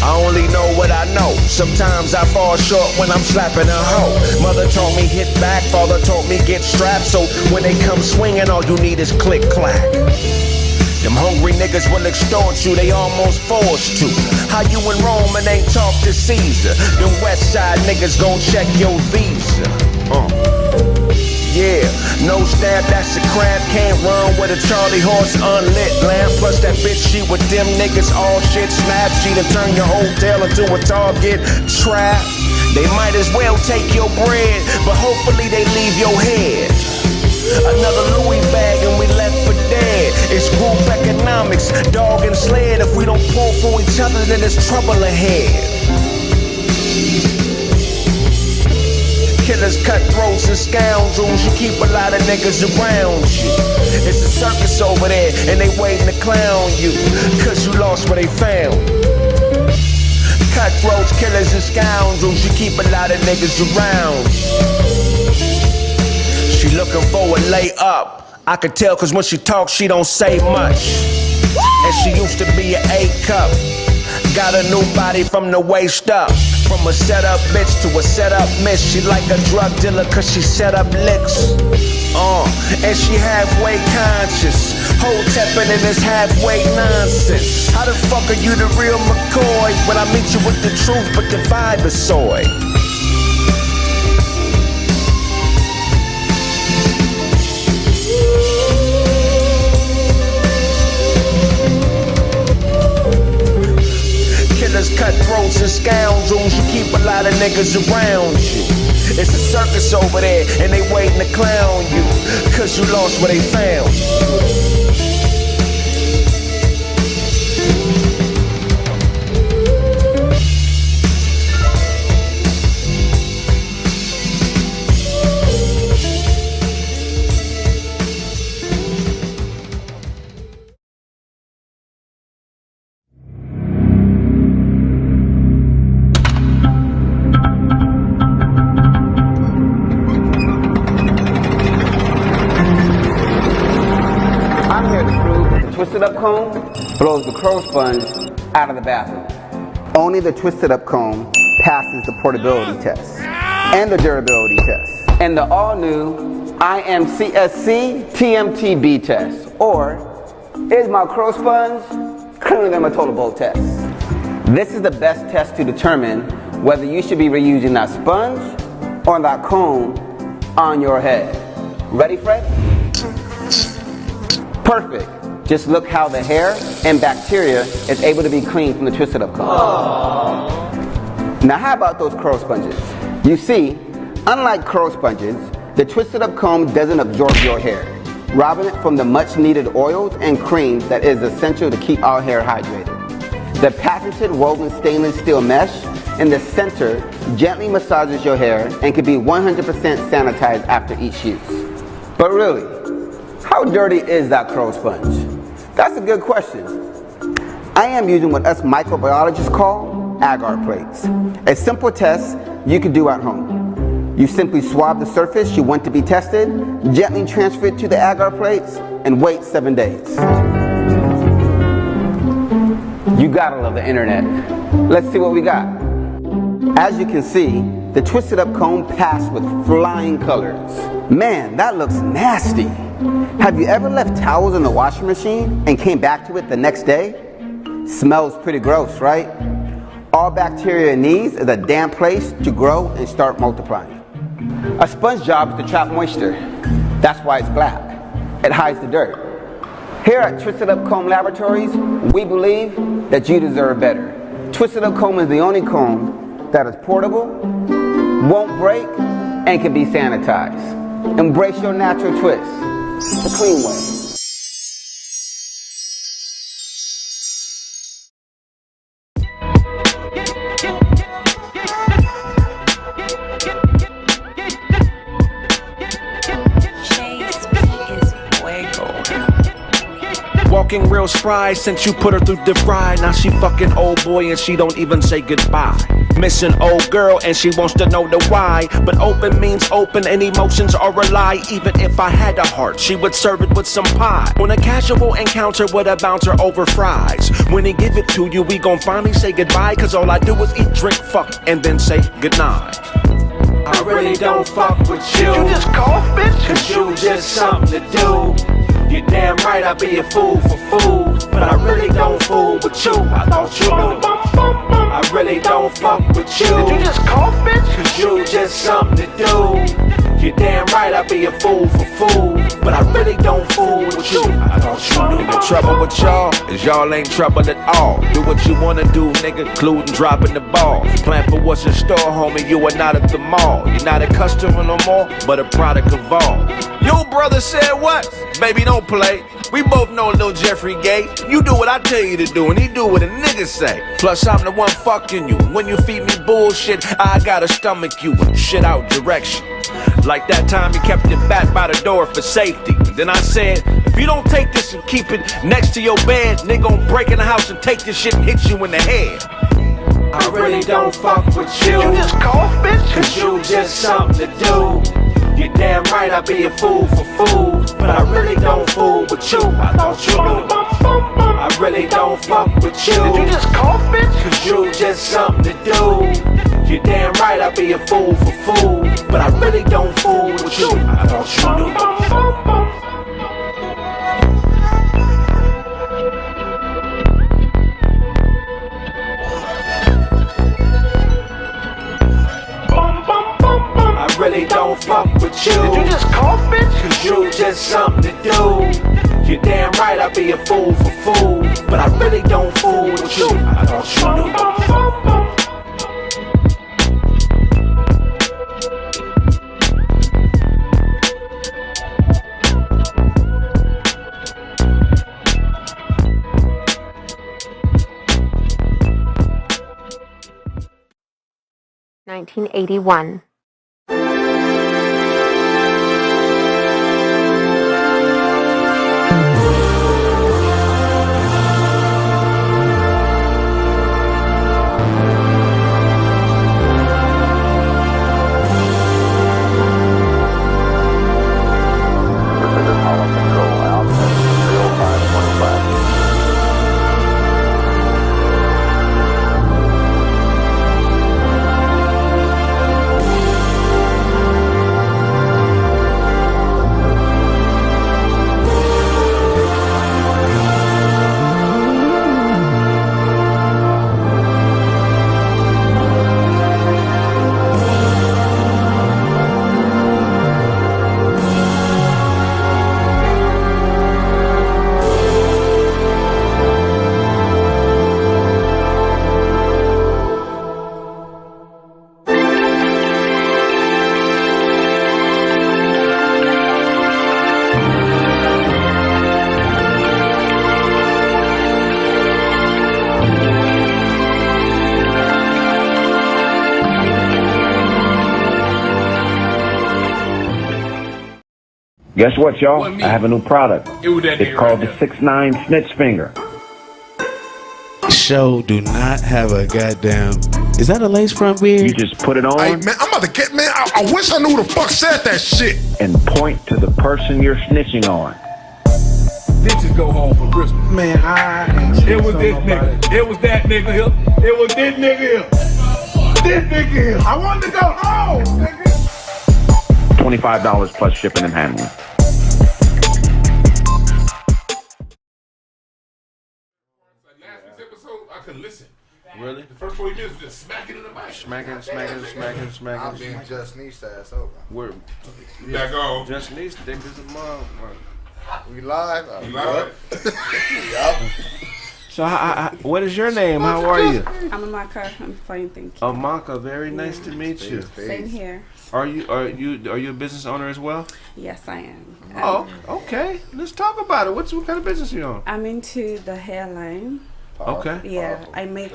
I only know what I know. Sometimes I fall short when I'm slapping a hoe. Mother taught me hit back, father taught me get strapped. So when they come swinging, all you need is click clack. Them hungry niggas will extort you, they almost forced to. How you in Rome and ain't talk to Caesar? Them west side niggas gon' check your visa. Yeah, no stab, that's a crab. Can't run with a Charlie horse, unlit lamp. Plus that bitch, she with them niggas, all shit snap. She done turn your hotel into a Target trap. They might as well take your bread, but hopefully they leave your head. Another Louis bag and we left for dead. It's group economics, dog and sled. If we don't pull for each other, then there's trouble ahead. Killers, cutthroats, and scoundrels, you keep a lot of niggas around you. It's a circus over there and they waiting to clown you, cause you lost what they found. Cutthroats, killers, and scoundrels, you keep a lot of niggas around you. She looking for a layup. I could tell cause when she talks she don't say much. And she used to be an A cup. Got a new body from the waist up. From a set up bitch to a set up miss. She like a drug dealer cause she set up licks. And she halfway conscious. Hoteppin' in this halfway nonsense. How the fuck are you the real McCoy when I meet you with the truth but the vibe is soy? killers, cutthroats, and scoundrels. You keep a lot of niggas around you. It's a circus over there, and they waiting to clown you, cause you lost where they found you. Twisted up comb blows the crow sponge out of the bathroom. Only the twisted up comb passes the portability test and the durability test and the all new IMCSC TMTB test, or is my crow sponge cleaner than my total bolt test. This is the best test to determine whether you should be reusing that sponge or that comb on your head. Ready, Fred? Perfect. Just look how the hair and bacteria is able to be cleaned from the twisted up comb. Aww. Now how about those curl sponges? You see, unlike curl sponges, the twisted up comb doesn't absorb your hair, robbing it from the much needed oils and creams that is essential to keep our hair hydrated. The patented woven stainless steel mesh in the center gently massages your hair and can be 100% sanitized after each use. But really, how dirty is that curl sponge? That's a good question. I am using what us microbiologists call agar plates. A simple test you can do at home. You simply swab the surface you want to be tested, gently transfer it to the agar plates, and wait 7 days. You gotta love the internet. Let's see what we got. As you can see, the twisted up comb passed with flying colors. Man, that looks nasty. Have you ever left towels in the washing machine and came back to it the next day? Smells pretty gross, right? All bacteria needs is a damp place to grow and start multiplying. A sponge job is to trap moisture. That's why it's black. It hides the dirt. Here at Twisted Up Comb Laboratories, we believe that you deserve better. Twisted Up Comb is the only comb that is portable, won't break, and can be sanitized. Embrace your natural twist. The clean way. Walking real spry since you put her through the fry. Now she fucking old boy and she don't even say goodbye. Missing old girl and she wants to know the why. But open means open and emotions are a lie. Even if I had a heart, she would serve it with some pie. On a casual encounter with a bouncer over fries. When he give it to you, we gon' finally say goodbye. Cause all I do is eat, drink, fuck, and then say goodnight. I really don't fuck with you. You just cough, bitch? Cause you just something to do. You're damn right I be a fool for food. But I really don't fool with you. I thought you knew. I really don't fuck with you. Did you just cough, bitch? Cause you just something to do. You're damn right I be a fool for food. But I really don't fool with you. I thought you knew. The trouble with y'all is y'all ain't trouble at all. Do what you wanna do, nigga, including dropping the ball. Plan for what's in store, homie, you are not at the mall. You're not a customer no more, but a product of all. Your brother said what? Baby, don't play. We both know Lil Jeffrey gay. You do what I tell you to do, and he do what a nigga say. Plus, I'm the one fucking you. When you feed me bullshit, I gotta stomach you and shit out direction. Like that time you kept it back by the door for safety. Then I said, if you don't take this and keep it next to your bed, nigga gon' break in the house and take this shit and hit you in the head. I really don't fuck with you. You just cough, bitch? Cause you just something to do. You're damn right I be a fool for food. But I really don't fool with you. I thought you knew. I really don't fuck with you. Did you just cough, bitch? Cause you just something to do. You're damn right I be a fool for food. But I really don't fool with you. I thought you knew. I really don't fuck with you. Did you just cough, bitch? Cause you just something to do. You're damn right I be a fool for food. But I really don't fool with you. I thought you knew. 1981. Guess what, y'all? I have a new product. It's called the 6'9" Snitch Finger. Show do not have a goddamn. Is that a lace front beard? You just put it on. Hey, man, I'm about to get, man. I wish I knew who the fuck said that shit. And point to the person you're snitching on. Bitches go home for Christmas. Man, it was this nigga. It was that nigga here. It was this nigga here. This nigga here. I wanted to go home, nigga. $25 plus shipping and handling. I couldn't listen. Really? The first 20 minutes was just smacking in the mic. Smacking. I'm being Just Niche ass over. We're back on. Just Niche, thick as a mug. We live? We live. Yup. So, what is your name? How are you? I'm Amaka. I'm fine, thank you. Amaka, very nice to meet you. Same here. Are you a business owner as well? Yes, I am. Oh, okay. Let's talk about it. What kind of business are you on? I'm into the hairline. Okay. Yeah, I make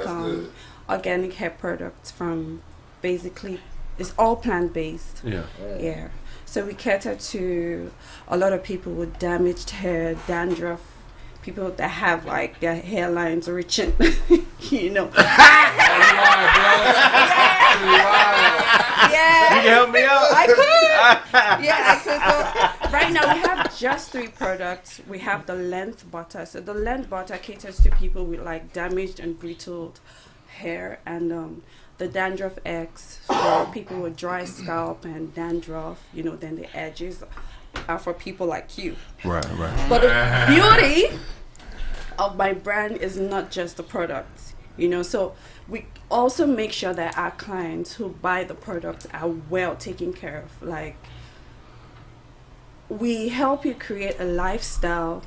organic hair products from basically it's all plant based. Yeah. Yeah. So we cater to a lot of people with damaged hair, dandruff, people that have like their hairlines reaching, you know. Yeah. You can help me out? I could. Yeah, I could. So right now we have just 3 products. We have the length butter. So the length butter caters to people with like damaged and brittled hair, and the dandruff X for people with dry scalp and dandruff. You know, then the edges are for people like you. Right. But the beauty of my brand is not just the products, you know. So we also make sure that our clients who buy the products are well taken care of. Like, we help you create a lifestyle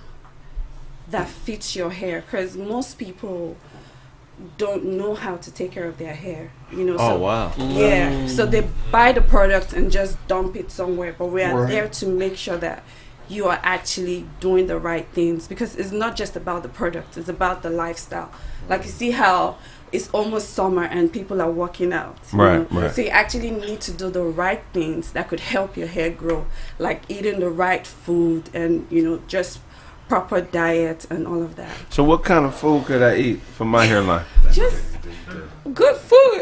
that fits your hair, because most people don't know how to take care of their hair, you know. Oh, wow. Yeah, so they buy the product and just dump it somewhere, but we are there to make sure that you are actually doing the right things, because it's not just about the product, it's about the lifestyle. Like, you see how it's almost summer and people are working out. Right. So you actually need to do the right things that could help your hair grow, like eating the right food and, you know, just proper diet and all of that. So what kind of food could I eat for my hairline? Just good food. Good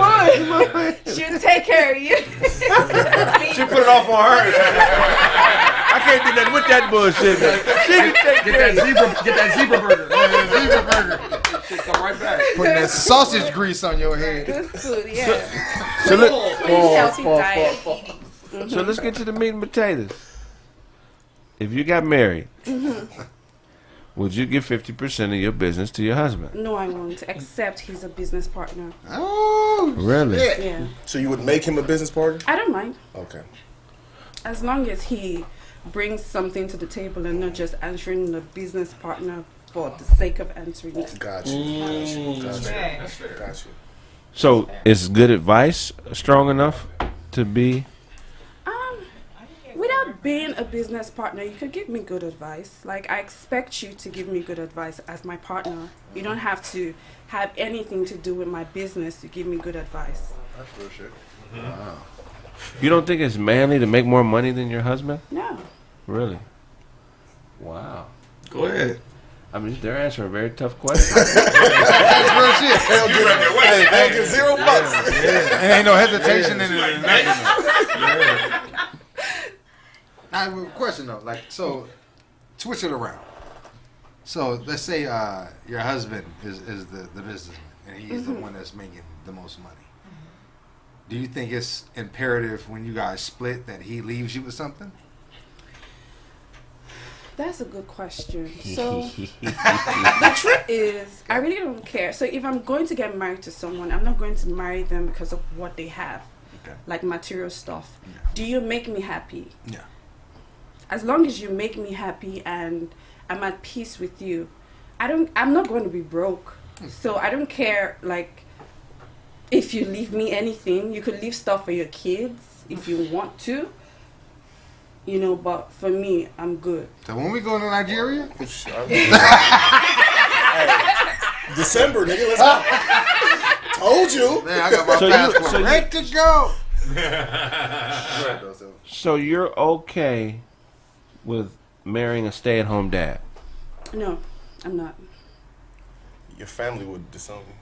food. She'll take care of you. She put it off on her. I can't do nothing with that bullshit. She can take care of you. Get that zebra burger. Shit, come right back. Putting that sausage grease on your head. Good food, yeah. So let's get to the meat and potatoes. If you got married, would you give 50% of your business to your husband? No, I won't, except he's a business partner. Oh, really? Yeah. So you would make him a business partner? I don't mind. Okay. As long as he brings something to the table and not just answering the business partner for the sake of answering it. Got you. Got you. So is good advice strong enough to be? Without being a business partner, you could give me good advice. Like, I expect you to give me good advice as my partner. You don't have to have anything to do with my business to give me good advice. That's real shit. Wow. You don't think it's manly to make more money than your husband? No. Really? Wow. Go ahead. I mean, they're answering very tough questions. That's real shit. They'll give $0. And ain't no hesitation in it. I have a question though. Like, so, switch it around. So, let's say your husband is the businessman, and he's the one that's making the most money. Do you think it's imperative when you guys split that he leaves you with something? That's a good question. So, the truth is, I really don't care. So, if I'm going to get married to someone, I'm not going to marry them because of what they have, like material stuff. Yeah. Do you make me happy? Yeah. As long as you make me happy and I'm at peace with you, I'm not going to be broke. So, I don't care, like, if you leave me anything. You could leave stuff for your kids if you want to. You know, but for me, I'm good. So when we going to Nigeria? December, nigga, let's go. Told you. Man, I got my passport ready to go. So you're okay with marrying a stay-at-home dad? No, I'm not. Your family would disown you.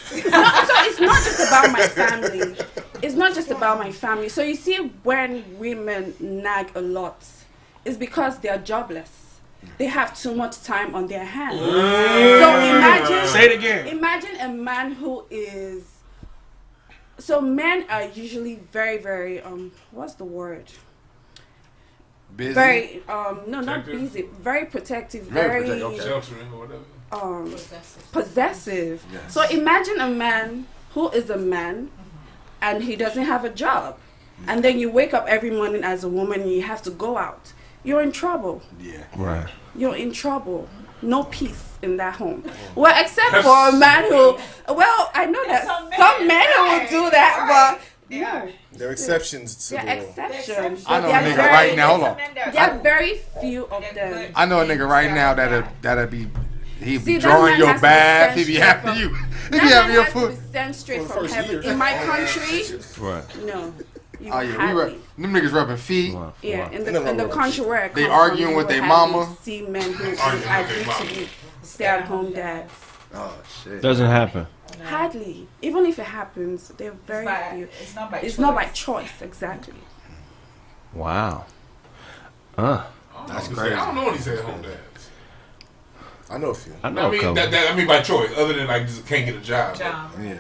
So it's not just about my family. It's not just about my family. So you see, when women nag a lot, it's because they are jobless. They have too much time on their hands. So imagine. Say it again. Imagine a man who is. So men are usually very, very what's the word? Busy. Very no, not busy. Very protective. Very sheltering or whatever. Possessive. Yes. So imagine a man who is a man and he doesn't have a job, and then you wake up every morning as a woman and you have to go out. You're in trouble. Yeah. Right. You're in trouble. No peace in that home. Well, except for a man who, well, I know that some men who will do that, but yeah. There are exceptions to the rule. Exceptions. I know a nigga right now. Hold on. There are very few of them. I know a nigga right now that'll be. He be See, drawing your bath. He be be having you. He be having your food. Sent straight from heaven. In my country, right? No. Oh yeah, them niggas rubbing feet. Yeah, in the country where I come they arguing with their mama. See men who agree to be stay-at-home dads. Oh shit. Doesn't happen. Hardly. Even if it happens, they're very few. It's not by choice, exactly. Wow. That's crazy. I don't know any stay-at-home dads. I know a few. I mean, I mean by choice, other than like just can't get a job. Yeah.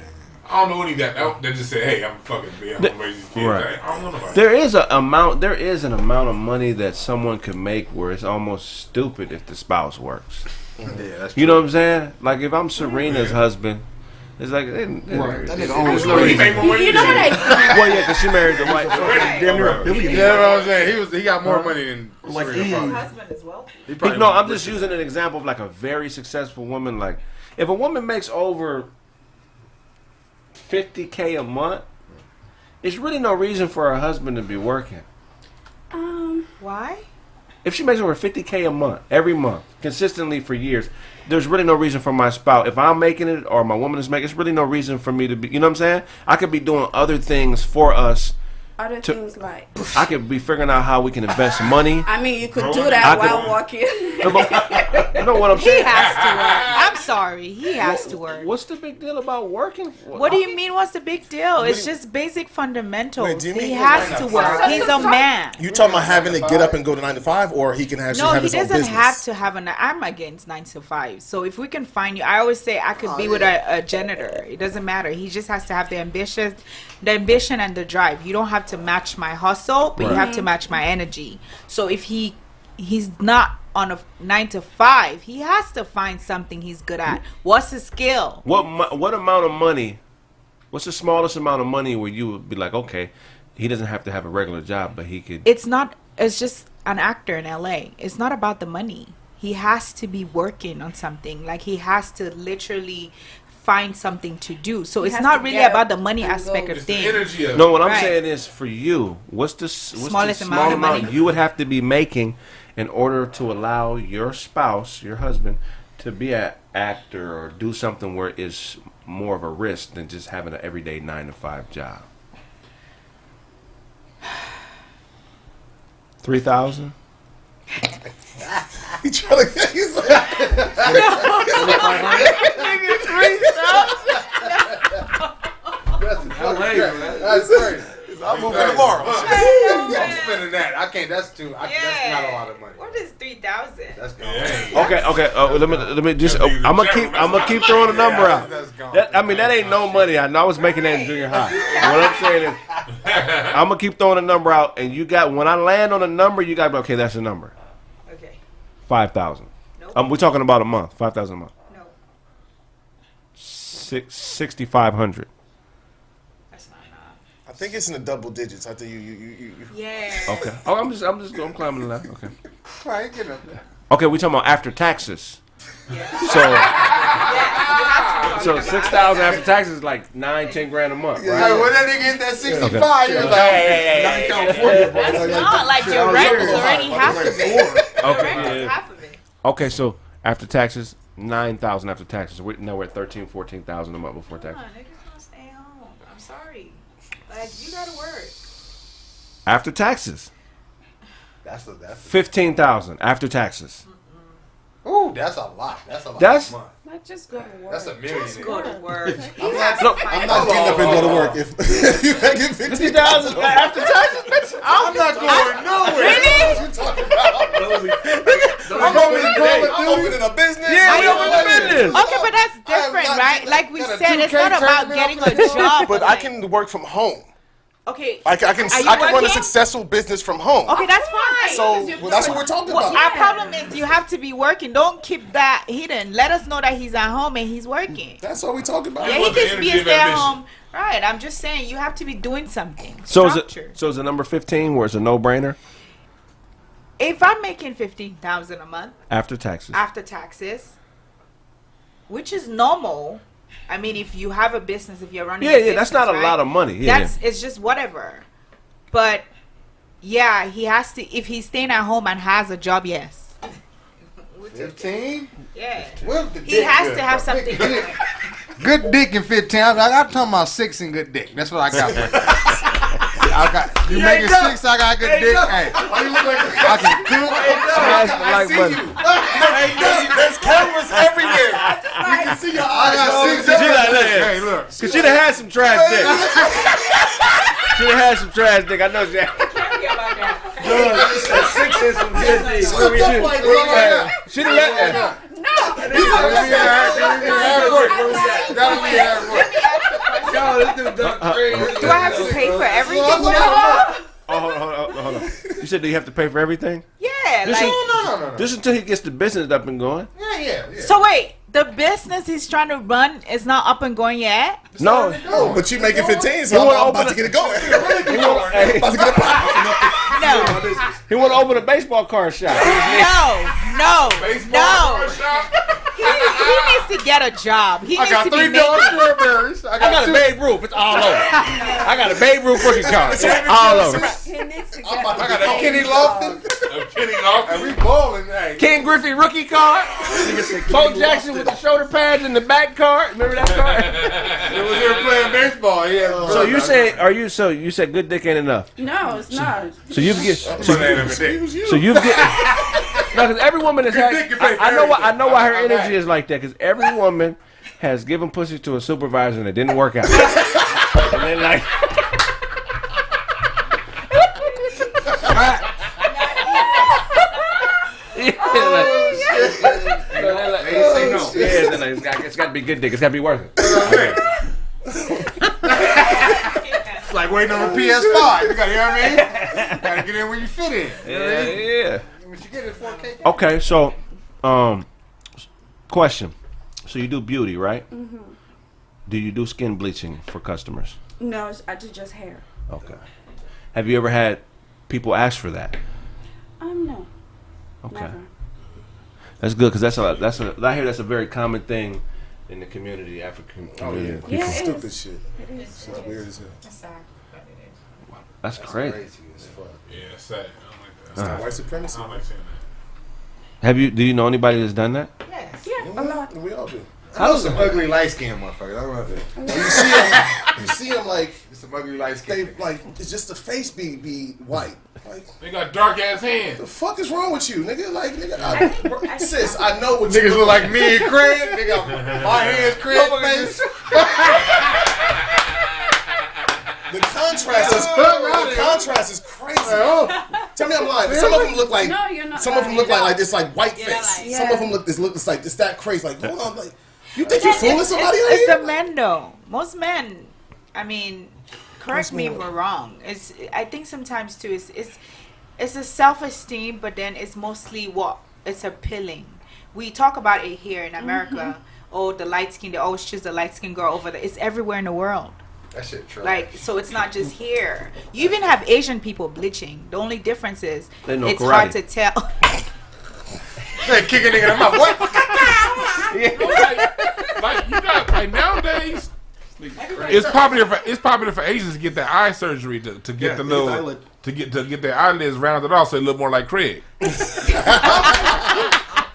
I don't know any that just say, "Hey, I'm fucking be. I'm gonna raise these kids." Right. I don't know nobody. There is an amount of money that someone could make where it's almost stupid if the spouse works. Yeah, that's you know what I'm saying? Like if I'm Serena's husband, it's like that nigga owns he make more money. You know what I think? Well, yeah, because she married the white. Damn near a billionaire. You know what I'm saying? He got more money than Like Serena probably. Husband as well. No, I'm just using an example of like a very successful woman. Like if a woman makes over $50K a month, there's really no reason for her husband to be working. Why? If she makes over $50K a month, every month, consistently for years, there's really no reason for my spouse. If I'm making it or my woman is making it, there's really no reason for me to be, you know what I'm saying? I could be doing other things for us. Things like I could be figuring out how we can invest money. I mean, you could do that while walking. You know what I'm saying? He has to work. I'm sorry. He has to work. What's the big deal about working? What do you mean? What's the big deal? It's just basic fundamentals. Wait, do you mean he has to work. He's a man. You talking about having to get up and go to 9 to 5, or he can actually have his own business? No, he doesn't have to have I'm against 9 to 5. So if we can find you, I always say I could be with a janitor. It doesn't matter. He just has to have the ambition and the drive. You don't have to match my hustle, but you have to match my energy. So if he's not on a 9 to 5, he has to find something he's good at. What's his skill? What amount of money? What's the smallest amount of money where you would be like, okay, he doesn't have to have a regular job, but he could. It's just an actor in LA. It's not about the money. He has to be working on something. Like he has to literally find something to do. So He it's has not to really get about the up money and aspect go. of things. No, what I'm Right. saying is for you, what's the Smallest small amount of amount money? you would have to be making in order to allow your spouse, your husband, to be an actor or do something where it's more of a risk than just having an everyday 9-to-5 job? 3,000. He trying to get his That's crazy. I'm moving tomorrow. I'm spending that. I can't. That's too. That's not a lot of money. What is 3,000? That's gone. Okay. Let me just. I'm gonna keep throwing a number out. That ain't no money. I know I was making that in junior high. What I'm saying is, I'm gonna keep throwing a number out, and you got when I land on a number, you got to be okay. That's a number. Okay. 5,000. Nope. We're talking about a month. 5,000 a month. No. 6,500. I think it's in the double digits. I think you. Yeah. Okay. Oh, I'm climbing the ladder. Okay. Right, get up there. Okay, we talking about after taxes. So 6,000 after taxes is like 9-10 grand a month, right? Hey, when that nigga hit that 65, Okay. you're like, That's not like your rent is already half of it. Okay. Rent is half of it. Okay, so after taxes, 9,000 after taxes. Now we're at 13,000-14,000 a month before taxes. Come on, niggas gonna stay home. I'm sorry. Like, you gotta work. After taxes, that's 15,000 after taxes. Ooh, that's a lot. That's a lot. That's- a month. Like, just go to work. That's $1 million. Just go to work. I'm not getting up and go to work if you can get 50,000 after taxes. I'm not going nowhere. Really? What you talking about? I'm opening a business. Yeah, we open a business. Okay, but that's different, right? Like we said, it's not about getting a job. But I can work from home. Okay. I can run a working? successful business from home. Okay, that's fine. So that's what we're talking about. Our problem is you have to be working. Don't keep that hidden. Let us know that he's at home and he's working. That's what we're talking about. Yeah, he can be a stay-at-home. Right. I'm just saying you have to be doing something. So Structure. is it number 15 where it's a no-brainer If I'm making 15,000 a month after taxes? after taxes, which is normal. I mean, if you have a business, if you're running a business, that's not a right? lot of money. Yeah, It's just whatever. But yeah, he has to. If he's staying at home and has a job, yes. 15? Yeah. He has to have something. Good dick in 15. I'm talking about 6 and good dick. That's what I got. You making 6, I got good dick. Hey, I can cook. I see you. There's cameras everywhere. We can see your eyes. Hey, look. Cause she done had some trash dick. She done had some trash dick. I know she. Six is some good dick. She done let. That'll be Do I have to pay for everything? Oh, hold on. You said do you have to pay for everything? Yeah. No. Just until he gets the business up and going. Yeah. So wait, the business he's trying to run is not up and going yet? No, but you making 15, so I'm about to get it going. About to get it popping. No. He want to open a baseball card shop. No. He needs to get a job. He I needs got to be $3 making. strawberries. I got a Babe Ruth. It's all over. I got a Babe Ruth rookie card. It's all over. He needs to get I got a Kenny Lofton. And we balling. Hey. Ken Griffey rookie card. Bo Jackson with the shoulder pads and the back card. Remember that card? It was here playing baseball. Yeah. So you say, So you said good dick ain't enough. No, it's not. So you've get. So you've get. No, because every woman has had. I know why her energy is like that. Because every woman has given pussy to a supervisor and it didn't work out. And then like. It's got to be good dick. It's got to be worth it. It's like waiting on a PS5. You gotta, you know what I mean? Gotta get in where you fit in. Yeah. When you get it 4K. Okay, so, question. So you do beauty, right? Mm-hmm. Do you do skin bleaching for customers? No, I do just hair. Okay. Have you ever had people ask for that? No. Okay. Never. That's good because I hear that's a very common thing in the community, African Oh yeah, community. Yeah, stupid shit. It is. It's weird as hell. That's sad, but it is. That's crazy. as fuck. Yeah, it's sad. I don't like that. It's not white supremacy. I don't like saying that. Do you know anybody that's done that? Yes. Yeah, a lot. We all do. I know some ugly light skinned motherfuckers. I don't know that. You see them like some ugly light they skinned. like it's just the face be white. Like They got dark ass hands. the fuck is wrong with you, nigga? Like nigga, sis, I know what Niggas you look like me and Kraig. Nigga, my hands Kraig face. The contrast is crazy. Tell me I'm lying. Some of them look like No, you're not some of them look lying. like this like white You're face. not lying. Some of them look it's like it's that crazy. Like hold on, like you think you fooling somebody out It's here? the men though. Most men, I mean, correct me if we're wrong. I think sometimes too it's a self-esteem, but then it's mostly it's appealing. We talk about it here in America. Oh, the light skin. They always choose the light skin girl over there. It's everywhere in the world. That shit true. Like, so it's not just here. You even have Asian people bleaching. The only difference is They know it's karate. hard to tell. They kick a nigga in the mouth. What? Like you got like nowadays. It's popular for Asians to get their eye surgery to get the little to get their eyelids rounded off so they look more like Kraig.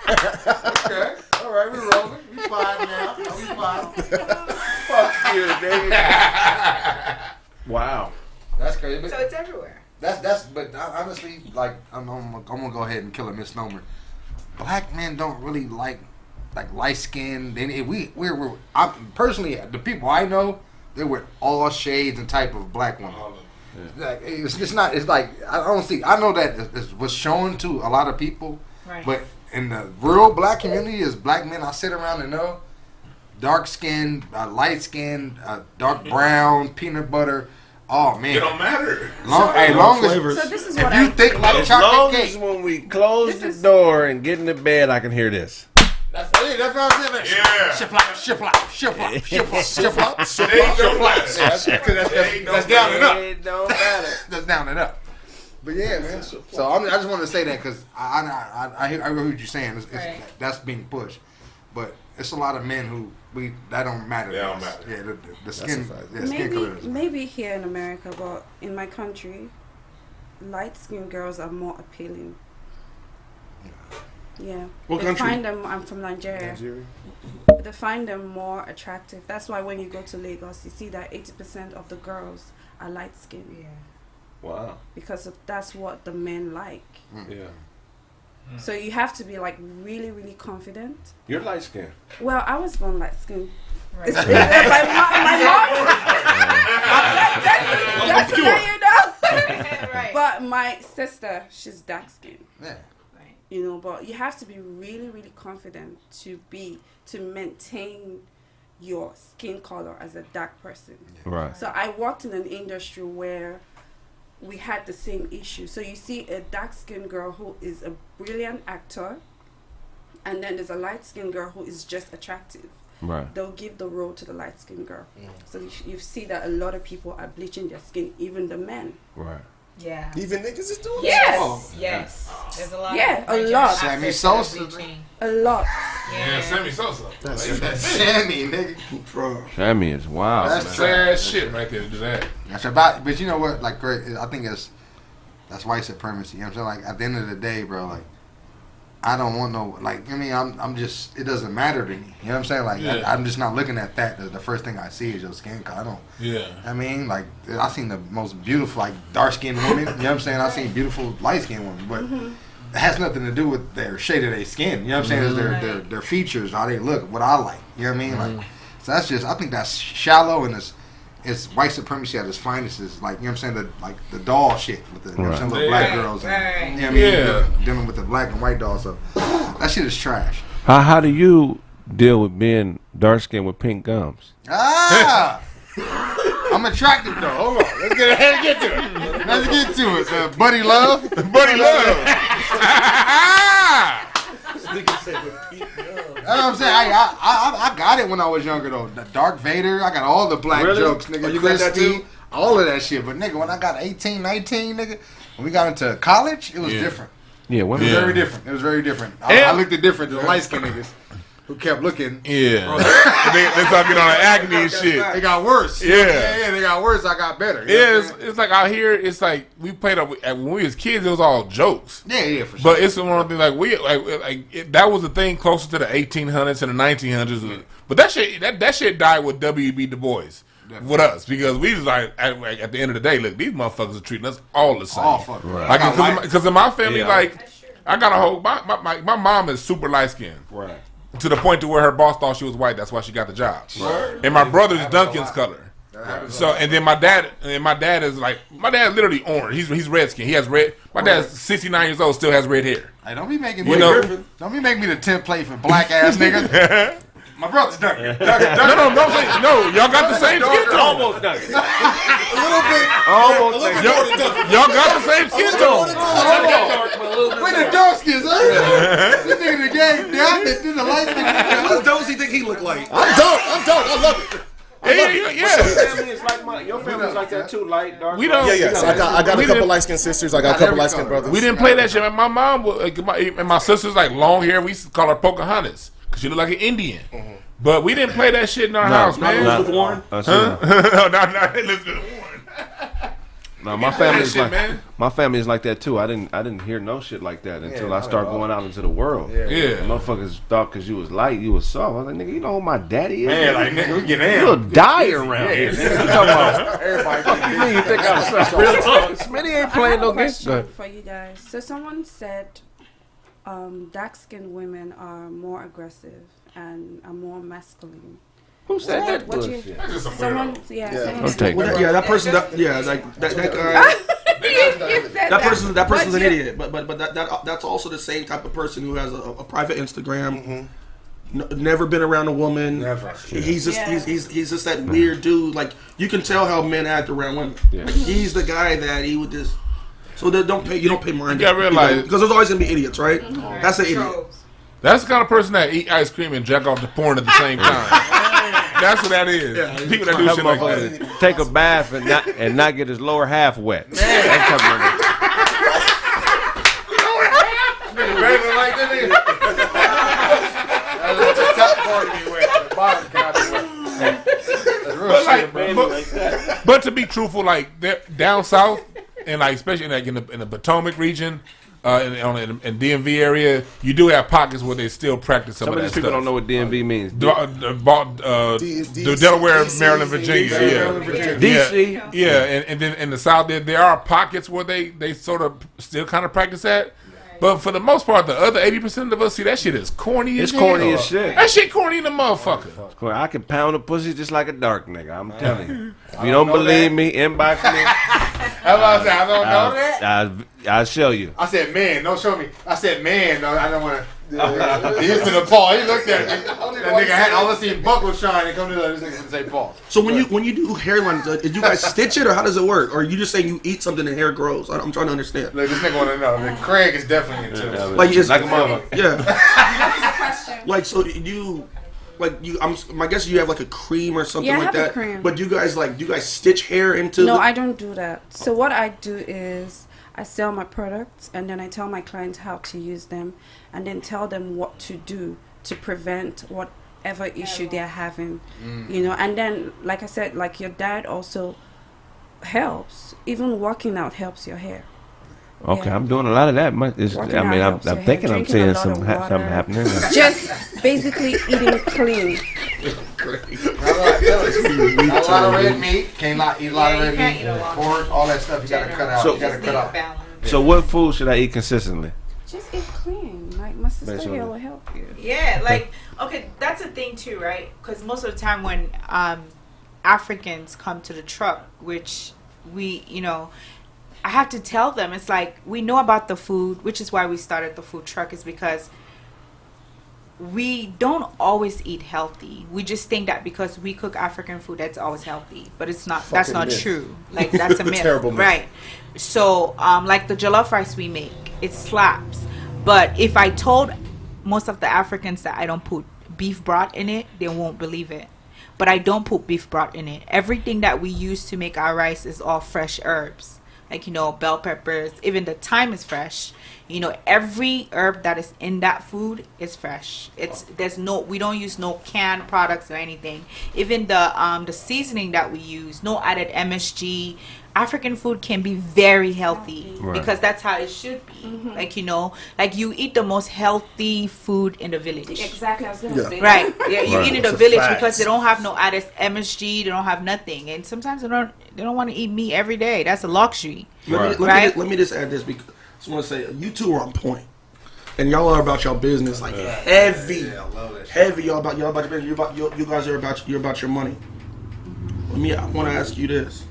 Okay. All right, we rolling. We fine now. We fine. Fuck you, nigga. Wow. That's crazy. But So it's everywhere. but honestly, like I'm gonna go ahead and kill a misnomer. Black men don't really like light skin. I personally, the people I know, they're with all shades and type of black women. Like it's just not. It's like I don't see. I know that it was shown to a lot of people, Right. but in the real black community, as black men, I sit around and know dark skin, light skin, dark brown, peanut butter. Oh man, It don't matter. So this is what if you think like As chocolate long cake, as when we close the door and get into bed, I can hear this. that's what I'm saying. Yeah. Shiplop, shiplop, shiplop, shiplop, shiplop, They don't matter. That's down and up. It don't matter. That's down and up. But yeah, man. So I just want to say that because I hear what you're saying. Right. That's being pushed, but it's a lot of men who that don't matter. They to don't us. matter. Yeah, the skin, skin color. Maybe here in America, but in my country, light-skinned girls are more appealing. Yeah. What They country? find them. I'm from Nigeria. They find them more attractive. That's why when you go to Lagos, you see that 80% of the girls are light-skinned. Yeah. Wow. Because that's what the men like. Yeah. So you have to be like really, really confident. You're light skinned. Well, I was born light skinned. Right. My mom. Just to let you know. Right. But my sister, she's dark skinned. Yeah. You know, but you have to be really, really confident to maintain your skin color as a dark person. Right. So I worked in an industry where we had the same issue. So you see a dark-skinned girl who is a brilliant actor, and then there's a light-skinned girl who is just attractive. Right. They'll give the role to the light-skinned girl. So you see that a lot of people are bleaching their skin, even the men. Right. Yeah. Even niggas is doing Yes. Yes. There's a lot. Yeah, of a lot. Sammy Sosa. A lot. Yeah, Sammy Sosa. That's Sammy, nigga. Bro. Sammy is wild. That's sad shit right there to do that. That's about. But you know what? Like, I think that's white supremacy. You know what I'm saying? Like, at the end of the day, bro, like, I don't want no, like, I mean, I'm just, it doesn't matter to me. You know what I'm saying? Like, Yeah. I'm just not looking at that. The first thing I see is your skin color. I don't, Yeah. I mean, like, I seen the most beautiful, like, dark-skinned women. You know what I'm saying? I seen beautiful light-skinned women, but it has nothing to do with their shade of their skin. You know what I'm saying? It's their features, how they look, what I like. You know what I mean? Like, so that's just, I think that's shallow, and it's white supremacy at its finest. Is like, you know what I'm saying, the doll shit with the you know what I'm saying, little black girls and you know what I mean, dealing with the black and white dolls. So that shit is trash. How do you deal with being dark skinned with pink gums? Ah, I'm attractive though. Hold on, let's get ahead and get to it. Let's get to it. Buddy love, buddy love. That's what I'm saying. I got it when I was younger though. The Darth Vader, I got all the black jokes, nigga. Oh, you got that too? All of that shit. But nigga, when I got 18, 19, nigga, when we got into college, it was different. Yeah, It was very different. It was very different. I looked at different than the light skinned niggas. who kept looking. Yeah. they start getting on the acne and shit. It got worse. Yeah. They got worse. I got better. Yeah, it's like out here, it's like we played up when we was kids, it was all jokes. Yeah, for sure. But it's one of the things like that was the thing closer to the 1800s and the 1900s. But that shit died with W.B. Du Bois. Definitely. With us, because we was like at the end of the day, look, these motherfuckers are treating us all the same. All fucking right. Like, because in my family, like, I got a whole my mom is super light skinned, right, to the point to where her boss thought she was white. That's why she got the job. Right. And my brother's Duncan's color. So and then my dad is like, my dad's literally orange. He's red skin. He has red. My dad's 69 years old, still has red hair. Hey, don't be making me don't be making me the template for black ass niggas. My brother's Duncan. No, y'all got the same skin tone. Almost Duncan. A little bit. Almost Duncan. Y'all got the same skin tone. We're the dark skins, huh? This nigga in the game, the light nigga. What does Dozie think he look like? I'm dark. I love it. Your family's like that too, light, dark. We don't. Yeah. So I got a couple light skinned sisters. I got a couple light skinned brothers. We didn't play that shit. My mom and my sisters like long hair. We used to call her Pocahontas. She looked like an Indian. Mm-hmm. But we didn't play that shit in our house, man. Not Elizabeth Warren? No, not Elizabeth Warren. No, my family is like that too. I didn't hear no shit like that until I started going out into the world. Yeah. Motherfuckers thought because you was light, you was soft. I was like, nigga, you know who my daddy is? Man, like, nigga, we get in. You'll die around here. Everybody You think I'm soft? Real talk. Smitty ain't playing no games. Question for you guys. So someone said dark-skinned women are more aggressive and are more masculine. Who said that bullshit? Someone, that person. That guy. That person's an idiot. But that's also the same type of person who has a private Instagram. Mm-hmm. Never been around a woman. Never. He's just that weird dude. Like, you can tell how men act around women. Yeah. Like, he's the guy that he would just. So you don't pay mind. You gotta realize, because there's always gonna be idiots, right? Mm-hmm. That's an idiot. That's the kind of person that eat ice cream and jack off the porn at the same time. That's what that is. Yeah. People that do shit like that. Take a bath and not get his lower half wet. That's But to be truthful, like down south, and like especially like in the Potomac region, in DMV area, you do have pockets where they still practice some of that these people stuff. Don't know what DMV means. The Delaware, Maryland, Virginia, DC, and then in the South there are pockets where they sort of still kind of practice that. But for the most part, the other 80% of us see that shit is corny as shit. It's corny as shit. That shit corny in the motherfucker. I can pound a pussy just like a dark nigga. I'm telling you. If you don't believe me, inbox me. I don't know that. I'll show you. I said, man, don't show me. I said, man, no, I don't want to. He hit to the Paul. He looked at me. That nigga had all I see buckle shine and come to this nigga and say Paul. So when you do hairline, did you guys stitch it or how does it work? Or are you just saying you eat something and hair grows? I'm trying to understand. Look, this nigga want to know. I mean, Kraig is definitely into it. Like it's like a motherfucker. Yeah. Like so you. I guess you have like a cream or something like that. Cream. But do you guys stitch hair into? No, I don't do that. So what I do is I sell my products and then I tell my clients how to use them and then tell them what to do to prevent whatever issue they're having. And then like I said, like your diet also helps. Even working out helps your hair. Okay, I'm doing a lot of that. I'm thinking I'm seeing something happening. Just basically eating clean. A lot of red meat. Can't eat a lot of red meat. Pork, all that stuff you gotta cut out. So what food should I eat consistently? Just eat clean. Like my sister here will help you. Yeah, like okay, that's a thing too, right? Because most of the time when Africans come to the truck, which we, I have to tell them, it's like we know about the food, which is why we started the food truck, is because we don't always eat healthy. We just think that because we cook African food, that's always healthy, but it's not. That's not true. Like that's a myth, terrible myth. Right? So, like the jollof rice we make, it slaps. But if I told most of the Africans that I don't put beef broth in it, they won't believe it. But I don't put beef broth in it. Everything that we use to make our rice is all fresh herbs. Like, bell peppers, even the thyme is fresh. You know, every herb that is in that food is fresh. We don't use no canned products or anything. Even the seasoning that we use, no added MSG. African food can be very healthy because that's how it should be. Like, you know, like you eat the most healthy food in the village. Exactly, I was gonna say. Right. Yeah, you eat in the village because they don't have no added MSG, they don't have nothing. And sometimes they don't want to eat meat every day. That's a luxury. Let me just add this because I just want to say you two are on point. And y'all are about your business like heavy. Yeah, I love that. Heavy, y'all about your business. You guys are about your money. I want to ask you this.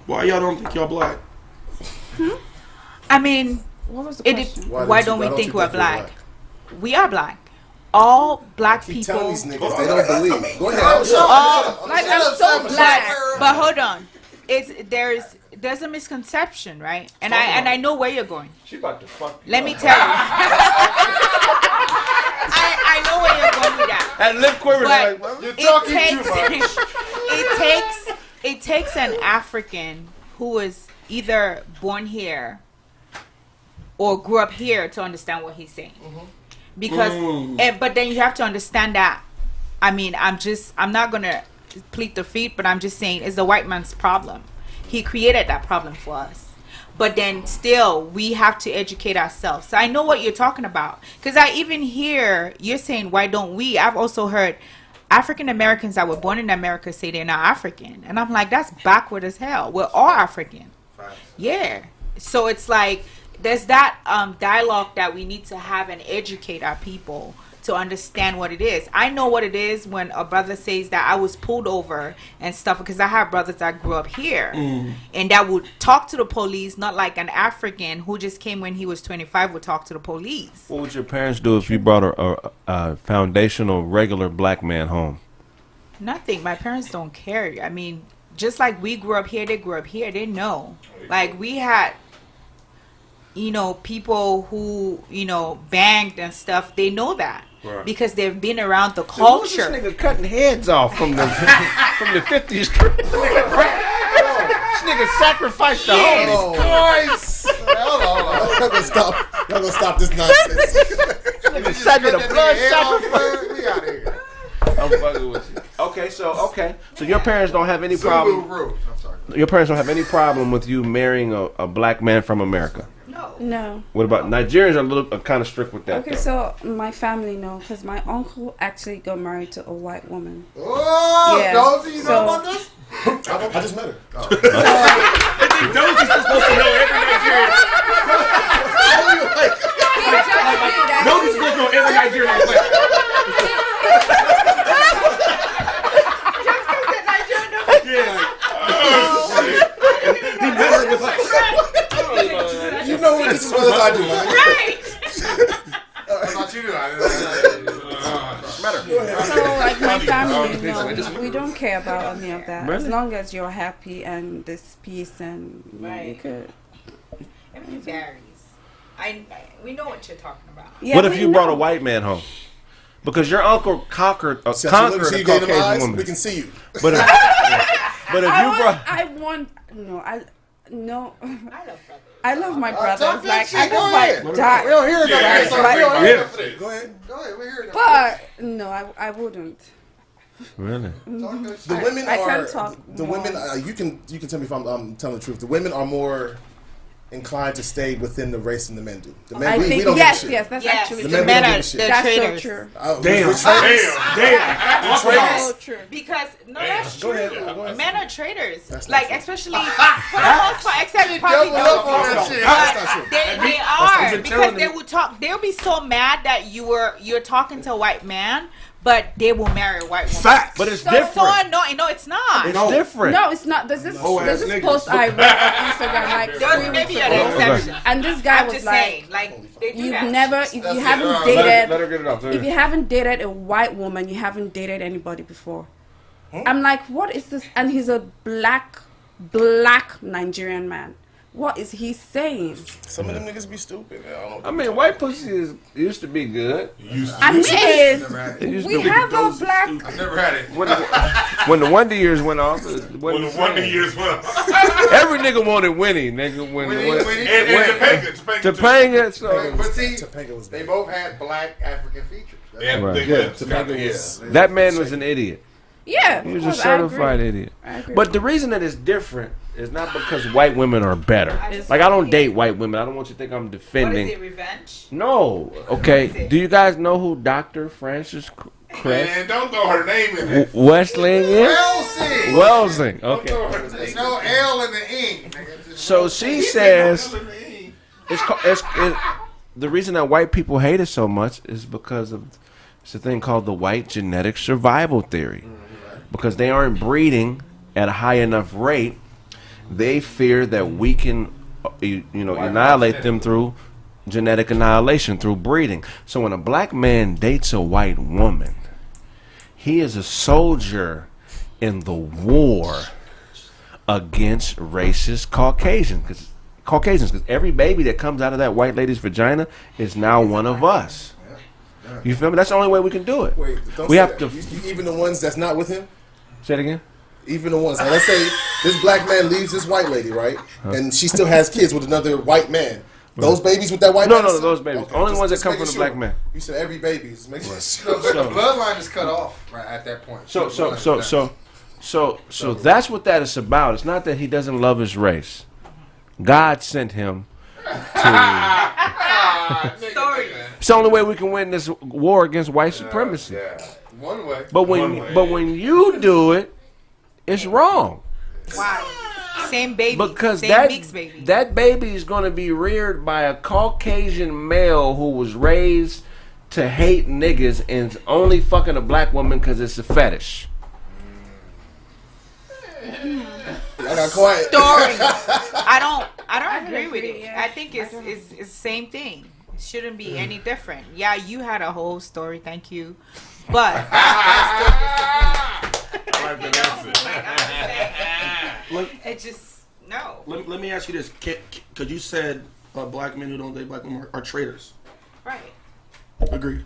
Why y'all don't think y'all black? I mean, what was the question? Why don't we think we're black? We are black. All black people. Tell these niggas they don't believe. Go ahead. I'm so black. But hold on. There's a misconception, right? And I know where you're going. She about to fuck you. Let me tell you. I know where you're going with that. And lip quivers like, you're talking too much. It takes an African who was either born here or grew up here to understand what he's saying. Because, but then you have to understand that. I mean, I'm not gonna plead the fifth, but I'm just saying it's the white man's problem. He created that problem for us. But then still, we have to educate ourselves. So I know what you're talking about. Because I even hear you're saying, why don't we? I've also heard African Americans that were born in America say they're not African. And I'm like, that's backward as hell. We're all African. Yeah. So it's like, there's that dialogue that we need to have and educate our people to understand what it is. I know what it is when a brother says that I was pulled over and stuff, because I have brothers that grew up here and that would talk to the police, not like an African who just came when he was 25 would talk to the police. What would your parents do if you brought a foundational, regular black man home? Nothing. My parents don't care. I mean, just like we grew up here, they grew up here. They know. Like we had, you know, people who, you know, banged and stuff. They know that. Right. Because they've been around the culture. This nigga cutting heads off from the 50s. This nigga sacrificed the whole. Christ! Hold on. Y'all gonna stop this nonsense. Nigga blood sacrifice. We out here. I'm fucking with you. Okay, so your parents don't have any problem. I'm sorry. Your parents don't have any problem with you marrying a black man from America. No. What about Nigerians? Are kind of strict with that. Okay, so my family know because my uncle actually got married to a white woman. Oh, yeah. Dozie, you know about this? I just met her. I think Dozie's supposed to know every Nigerian. Dozie's supposed to know every Nigerian. Just because the Nigerian don't. Yeah. He met her with us. You know what? This is what I do. Right. I thought you knew. So, like my family, no, we don't care about any of that. Really? As long as you're happy and there's peace and you could. Everything varies. We know what you're talking about. Yeah, what if you brought a white man home? Because your uncle conquered a Caucasian woman. We can see you. But if I love my brothers. Like I love my dad. We don't hear it. Go ahead. We hear it. But no, I wouldn't. Really? The women I are. can't talk. The women. You can tell me if I'm telling the truth. The women are more inclined to stay within the race than the men do. The men, we don't yes, give a shit. that's actually the true. men don't give a shit. That's so true. Damn. That's so true. Because that's Go true. ahead. Men are traitors. That's like not especially for the most part, except we probably don't. They are because they will talk. They'll be so mad that you're talking to a white man. But they will marry a white woman. Facts. But it's different. So annoying. No, it's not. It's different. No, it's not. There's this post I read on Instagram like 3 weeks ago. And this guy was like, you haven't dated. Let her get it off. If you haven't dated a white woman, you haven't dated anybody before. I'm like, what is this? And he's a black Nigerian man What is he saying? Some of them niggas be stupid. I mean, white pussy used to be good. I mean, we have a black. I've never had it. When the Wonder Years went off, When the Wonder Years went off. every nigga wanted Winnie, nigga. Topanga. So. But see, they both had black African features. That man was an idiot. Yeah, he was a certified idiot. But the reason that it's different is not because white women are better. Like, I don't date white women. I don't want you to think I'm defending. What is it, revenge? No. Okay. Do you guys know who Dr. Frances Cress? Man, don't throw her name in there. Wesling is? Welsing. Okay. There's no L in the ing. So she says the reason that white people hate it so much is because of it's a thing called the white genetic survival theory. Because they aren't breeding at a high enough rate, they fear that we can, annihilate them through genetic annihilation, through breeding. So when a black man dates a white woman, he is a soldier in the war against racist Caucasians. Because every baby that comes out of that white lady's vagina is now one of us. You feel me? That's the only way we can do it. Wait, we have to. Even the ones that's not with him? Say it again. Even the ones. Now let's say this black man leaves this white lady, right? And she still has kids with another white man. Those babies with that white man? No, those babies. Okay, only ones that come from the black man. You said every baby is making sure. But the bloodline is cut off right at that point. So that's what that is about. It's not that he doesn't love his race. God sent him to. It's the only way we can win this war against white supremacy. Yeah. One way. But when you do it, it's wrong. Why? Same baby. Because same mixed baby. That baby is going to be reared by a Caucasian male who was raised to hate niggas and only fucking a black woman because it's a fetish. I got quiet. Story. I don't agree with it. I think it's the same thing. It shouldn't be any different. Yeah, you had a whole story. Thank you. But it just no. Let me ask you this, because you said black men who don't date black women are traitors. Right. Agreed.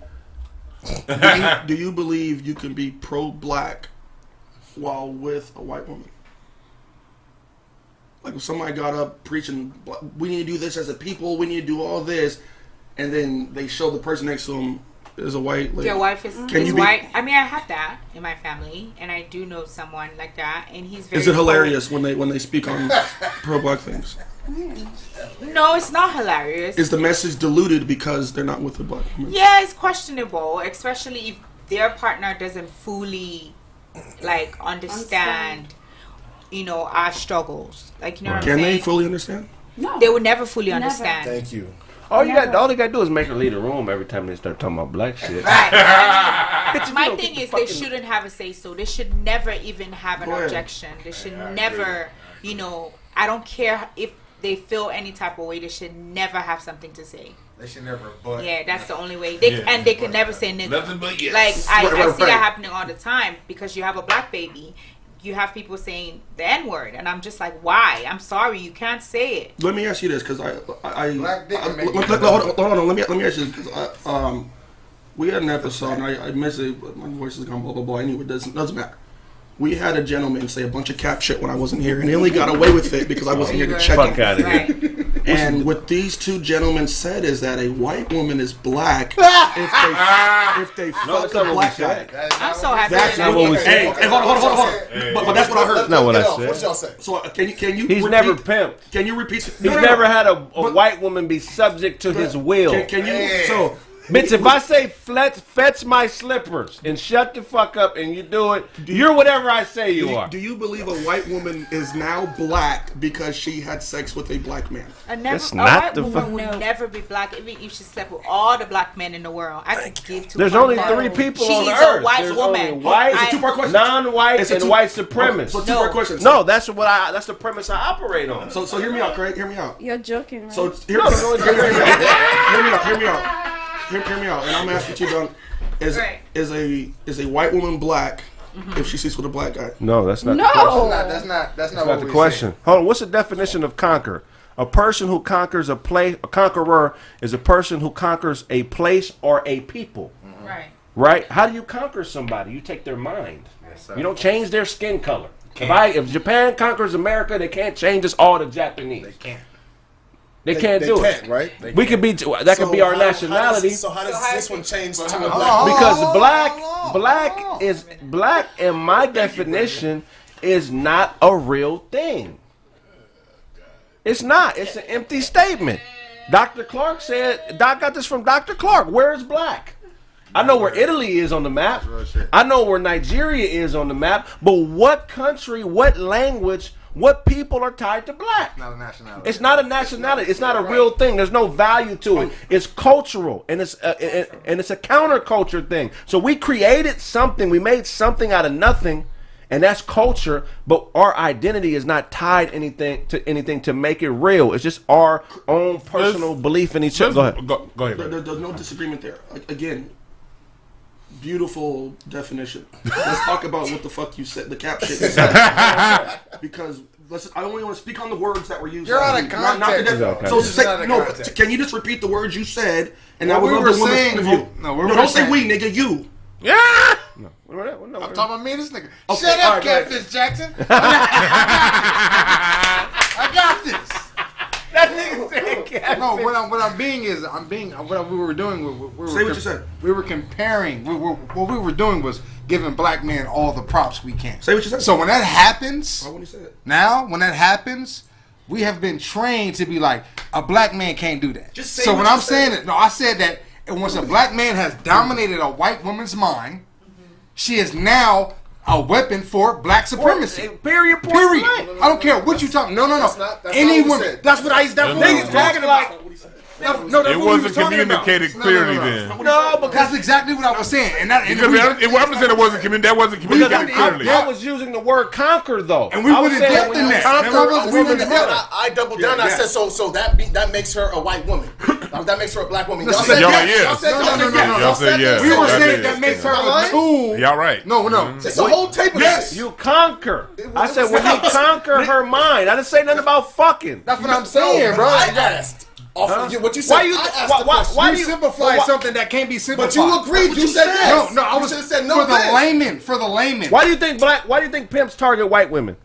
Do you believe you can be pro-black while with a white woman? Like if somebody got up preaching, we need to do this as a people, we need to do all this, and then they show the person next to them is a white lady. Your wife is white. I mean, I have that in my family, and I do know someone like that, and he's very. Is it hilarious when they speak on pro-black things? No, it's not hilarious. Is the message diluted because they're not with the black woman? Yeah, it's questionable, especially if their partner doesn't fully understand. Our struggles. Like, what I'm saying? Can they fully understand? No. They would never fully understand. Thank you. All they gotta do is make her leave the room every time they start talking about black shit. Right. My thing is they shouldn't have a say so. They should never even have an objection. They should never, I don't care if they feel any type of way, they should never have something to say. They should never but. Yeah, that's the only way. They could never say nigga. Nothing but yes. Like I see that happening all the time because you have a black baby. You have people saying the N-word, and I'm just like, why? I'm sorry, you can't say it. Let me ask you this, because hold on. Let me ask you this, because we had an episode, and I missed it. My voice is gone, blah blah blah. Anyway, it doesn't matter. We had a gentleman say a bunch of cap shit when I wasn't here, and he only got away with it because I wasn't here to check him. Fuck out of here. And what these two gentlemen said is that a white woman is black if they fuck a black guy. I'm so happy. That's not what we said. Hey, hold on. But that's what I heard. That's not what I said. What y'all say? So can you? He's never pimped. Can you repeat? He's never had a white woman be subject to his will. Can you? So. Bitch, if I say fetch my slippers and shut the fuck up and you do it, you're whatever I say you are. Do you believe a white woman is now black because she had sex with a black man? A white woman would never be black even if she slept with all the black men in the world. I could give two. There's only 3 people on Earth. She's a white There's woman. Only white, non-white, and white supremacists. So 2-part questions. No, that's the premise I operate on. So hear me out, Kraig. Hear me out. You're joking, right? So hear me out. Hear me out, and I'm asking you, Don, is a white woman black if she sleeps with a black guy? No, that's not. No, that's not the question. Hold on, what's the definition of conquer? A person who conquers a place, a conqueror is a person who conquers a place or a people. Right. Right? How do you conquer somebody? You take their mind. Yes, you don't change their skin color. If Japan conquers America, they can't change us all to Japanese. They can't. They can't do it. Right? We could be. That could be our nationality. So how does this one change to a black? Because black in my definition is not a real thing. It's not. It's an empty statement. Dr. Clark said. Doc got this from Dr. Clark. Where is black? I know where Italy is on the map. I know where Nigeria is on the map. But what country, what language, what people are tied to black? Not a nationality. It's not a nationality. It's not a real thing. There's no value to it. It's cultural, and it's a counterculture thing. So we created something. We made something out of nothing, and that's culture. But our identity is not tied to anything to make it real. It's just our own personal belief in each other. Go ahead. Go ahead. There's no disagreement there. Again. Beautiful definition. Let's talk about what the fuck you said, the cap shit. Because I only want to speak on the words that were used. You're out of context. So can you just repeat the words you said? And I would love the woman's point of view. Don't say we, nigga. You. Yeah. No. I'm talking about me and this nigga. Okay, Shut up, Catfish Jackson. I got this. That nigga said catfish. No, what we were doing. Say what you said. We were comparing. What we were doing was giving black men all the props we can. Say what you said. So when that happens, when that happens, we have been trained to be like, a black man can't do that. Just say so what when you I'm said. saying it, I said that once a black man has dominated a white woman's mind, she is now a weapon for black supremacy. Period. I don't care what you talking. No. That's Any not what woman. we That's what I used to Niggas talking like. It wasn't communicated clearly then. No, because that's exactly what I was saying. And that it wasn't communicated clearly. I was using the word conquer though. And we would have depth in that. I doubled down. I said so that makes her a white woman. That makes her a black woman. Y'all said yes. Y'all said yes. We were saying that makes her a tool. Y'all right. No. It's a whole tape of this. You conquer. I said when you conquer her mind. I didn't say nothing about fucking. That's what I'm saying, bro. I asked. What you said? Why do you simplify something that can't be simplified? But you agreed. You said yes. No. I was just said no. For the layman. Why do you think pimps target white women?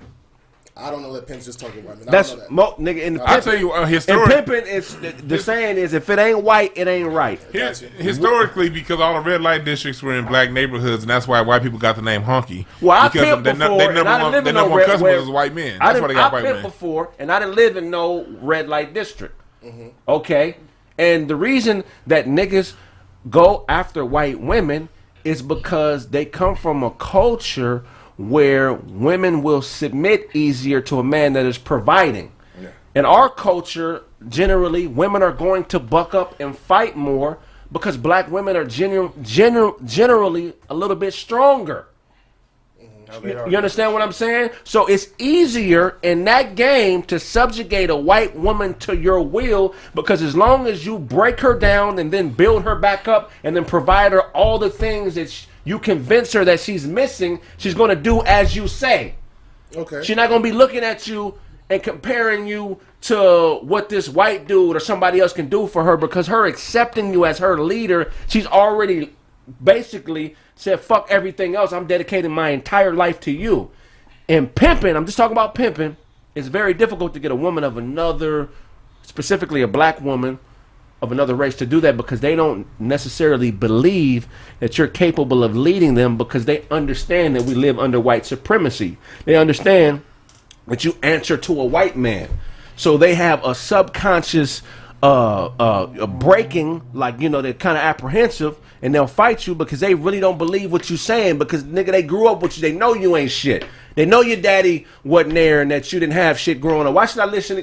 I don't know that pimps just target white women. That's nigga. In the pimping, I'll tell you, historically, in pimping, the saying is if it ain't white, it ain't right. Historically, because all the red light districts were in black neighborhoods, and that's why white people got the name honky. Well, I pimped before, and I didn't live in no red. Customers was white men. That's why they got white men. I pimped before, and I didn't live in no red light district. Mm-hmm. Okay, and the reason that niggas go after white women is because they come from a culture where women will submit easier to a man that is providing. Yeah. In our culture, generally, women are going to buck up and fight more because black women are generally a little bit stronger. You understand what I'm saying? So it's easier in that game to subjugate a white woman to your will because as long as you break her down and then build her back up and then provide her all the things that you convince her that she's missing, she's going to do as you say. Okay. She's not going to be looking at you and comparing you to what this white dude or somebody else can do for her because her accepting you as her leader, she's already basically said, fuck everything else. I'm dedicating my entire life to you. In pimping, I'm just talking about pimping, it's very difficult to get a woman of another, specifically a black woman of another race to do that because they don't necessarily believe that you're capable of leading them because they understand that we live under white supremacy. They understand that you answer to a white man. So they have a subconscious breaking, like, you know, they're kind of apprehensive and they'll fight you because they really don't believe what you're saying because, nigga, they grew up with you. They know you ain't shit. They know your daddy wasn't there and that you didn't have shit growing up. Why should I listen?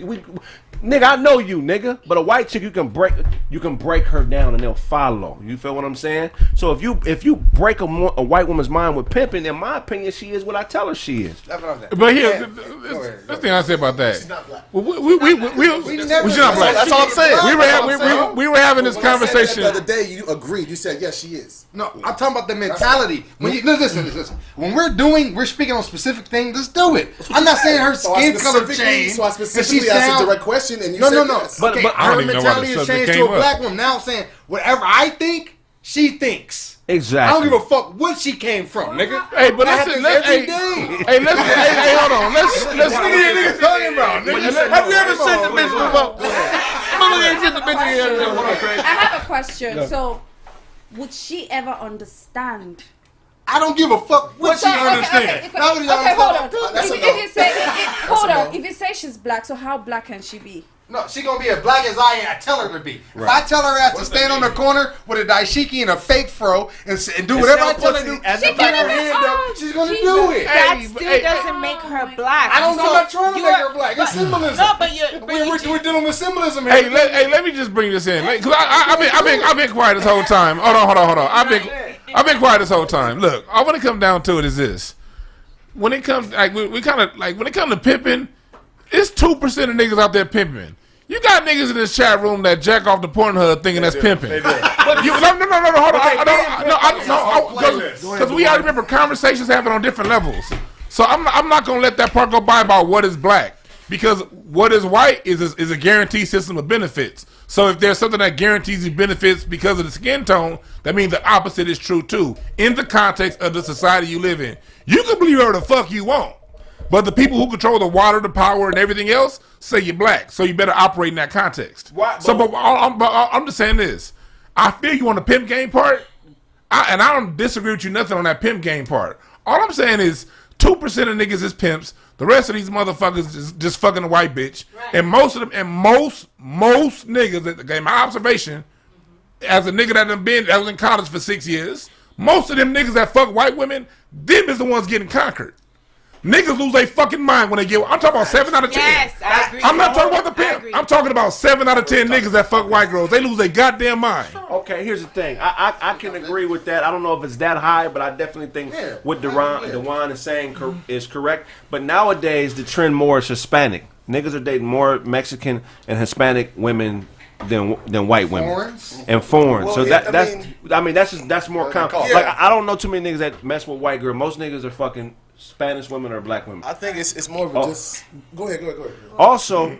Nigga, I know you, nigga. But a white chick, you can break her down and they'll follow. You feel what I'm saying? So if you break a white woman's mind with pimping, in my opinion, she is what I tell her she is. That's what I'm saying. But here, this thing I say about that. She's not black. She's not black. That's all I'm saying. We were having this conversation the other day. You agreed. You said yes, she is. No, I'm talking about the mentality. When you listen. When we're speaking on specific scientific thing, let's do it. I'm not saying her skin color changed. So I specifically asked a direct question, and you said yes. But her mentality has changed to a black woman. Now I'm saying whatever I think, she thinks. Exactly. I don't give a fuck what she came from, nigga. Hey, but listen, hey, hold on. Let's niggas talking about. Have you ever seen the bitch before? I have a question. So, would she ever understand? I don't give a fuck what she understands. Okay, hold on. If you say she's black, so how black can she be? No, she gonna be as black as I tell her to be. Right. If I tell her to stand on the corner with a dashiki and a fake fro and do whatever I tell her to do, she's gonna do it. That still doesn't make her black. I'm not trying to make her black. It's symbolism. No, but we're dealing with symbolism here. Hey, let me just bring this in, because I've been quiet this whole time. Hold on. I've been quiet this whole time. Look, all when it comes down to it is this: when it comes when it comes to pimping, it's 2% of niggas out there pimping. You got niggas in this chat room that jack off the Pornhub thinking that's pimping. No, hold on. Because we already remember conversations happen on different levels. So I'm not going to let that part go by about what is black. Because what is white is a guaranteed system of benefits. So if there's something that guarantees you benefits because of the skin tone, that means the opposite is true too. In the context of the society you live in. You can believe whatever the fuck you want. But the people who control the water, the power, and everything else say you're black, so you better operate in that context. But I'm just saying this. I feel you on the pimp game part, and I don't disagree with you nothing on that pimp game part. All I'm saying is 2% of niggas is pimps. The rest of these motherfuckers is just fucking a white bitch. Right. And most of them, and most niggas, in my observation, as a nigga that was in college for 6 years, most of them niggas that fuck white women, them is the ones getting conquered. Niggas lose their fucking mind when they get. I'm talking about 7 out of 10. Yes, I agree. I'm not talking about the pimp. I'm talking about 7 out of 10 niggas that fuck white girls. They lose their goddamn mind. Okay, here's the thing. I can agree with that. I don't know if it's that high, but I definitely think what Dewan is saying is correct. But nowadays, the trend more is Hispanic. Niggas are dating more Mexican and Hispanic women than white women. Foreigns? And foreign. Well, so that's more common. Like I don't know too many niggas that mess with white girls. Most niggas are fucking Spanish women or black women. I think it's more of just. Go ahead. Also,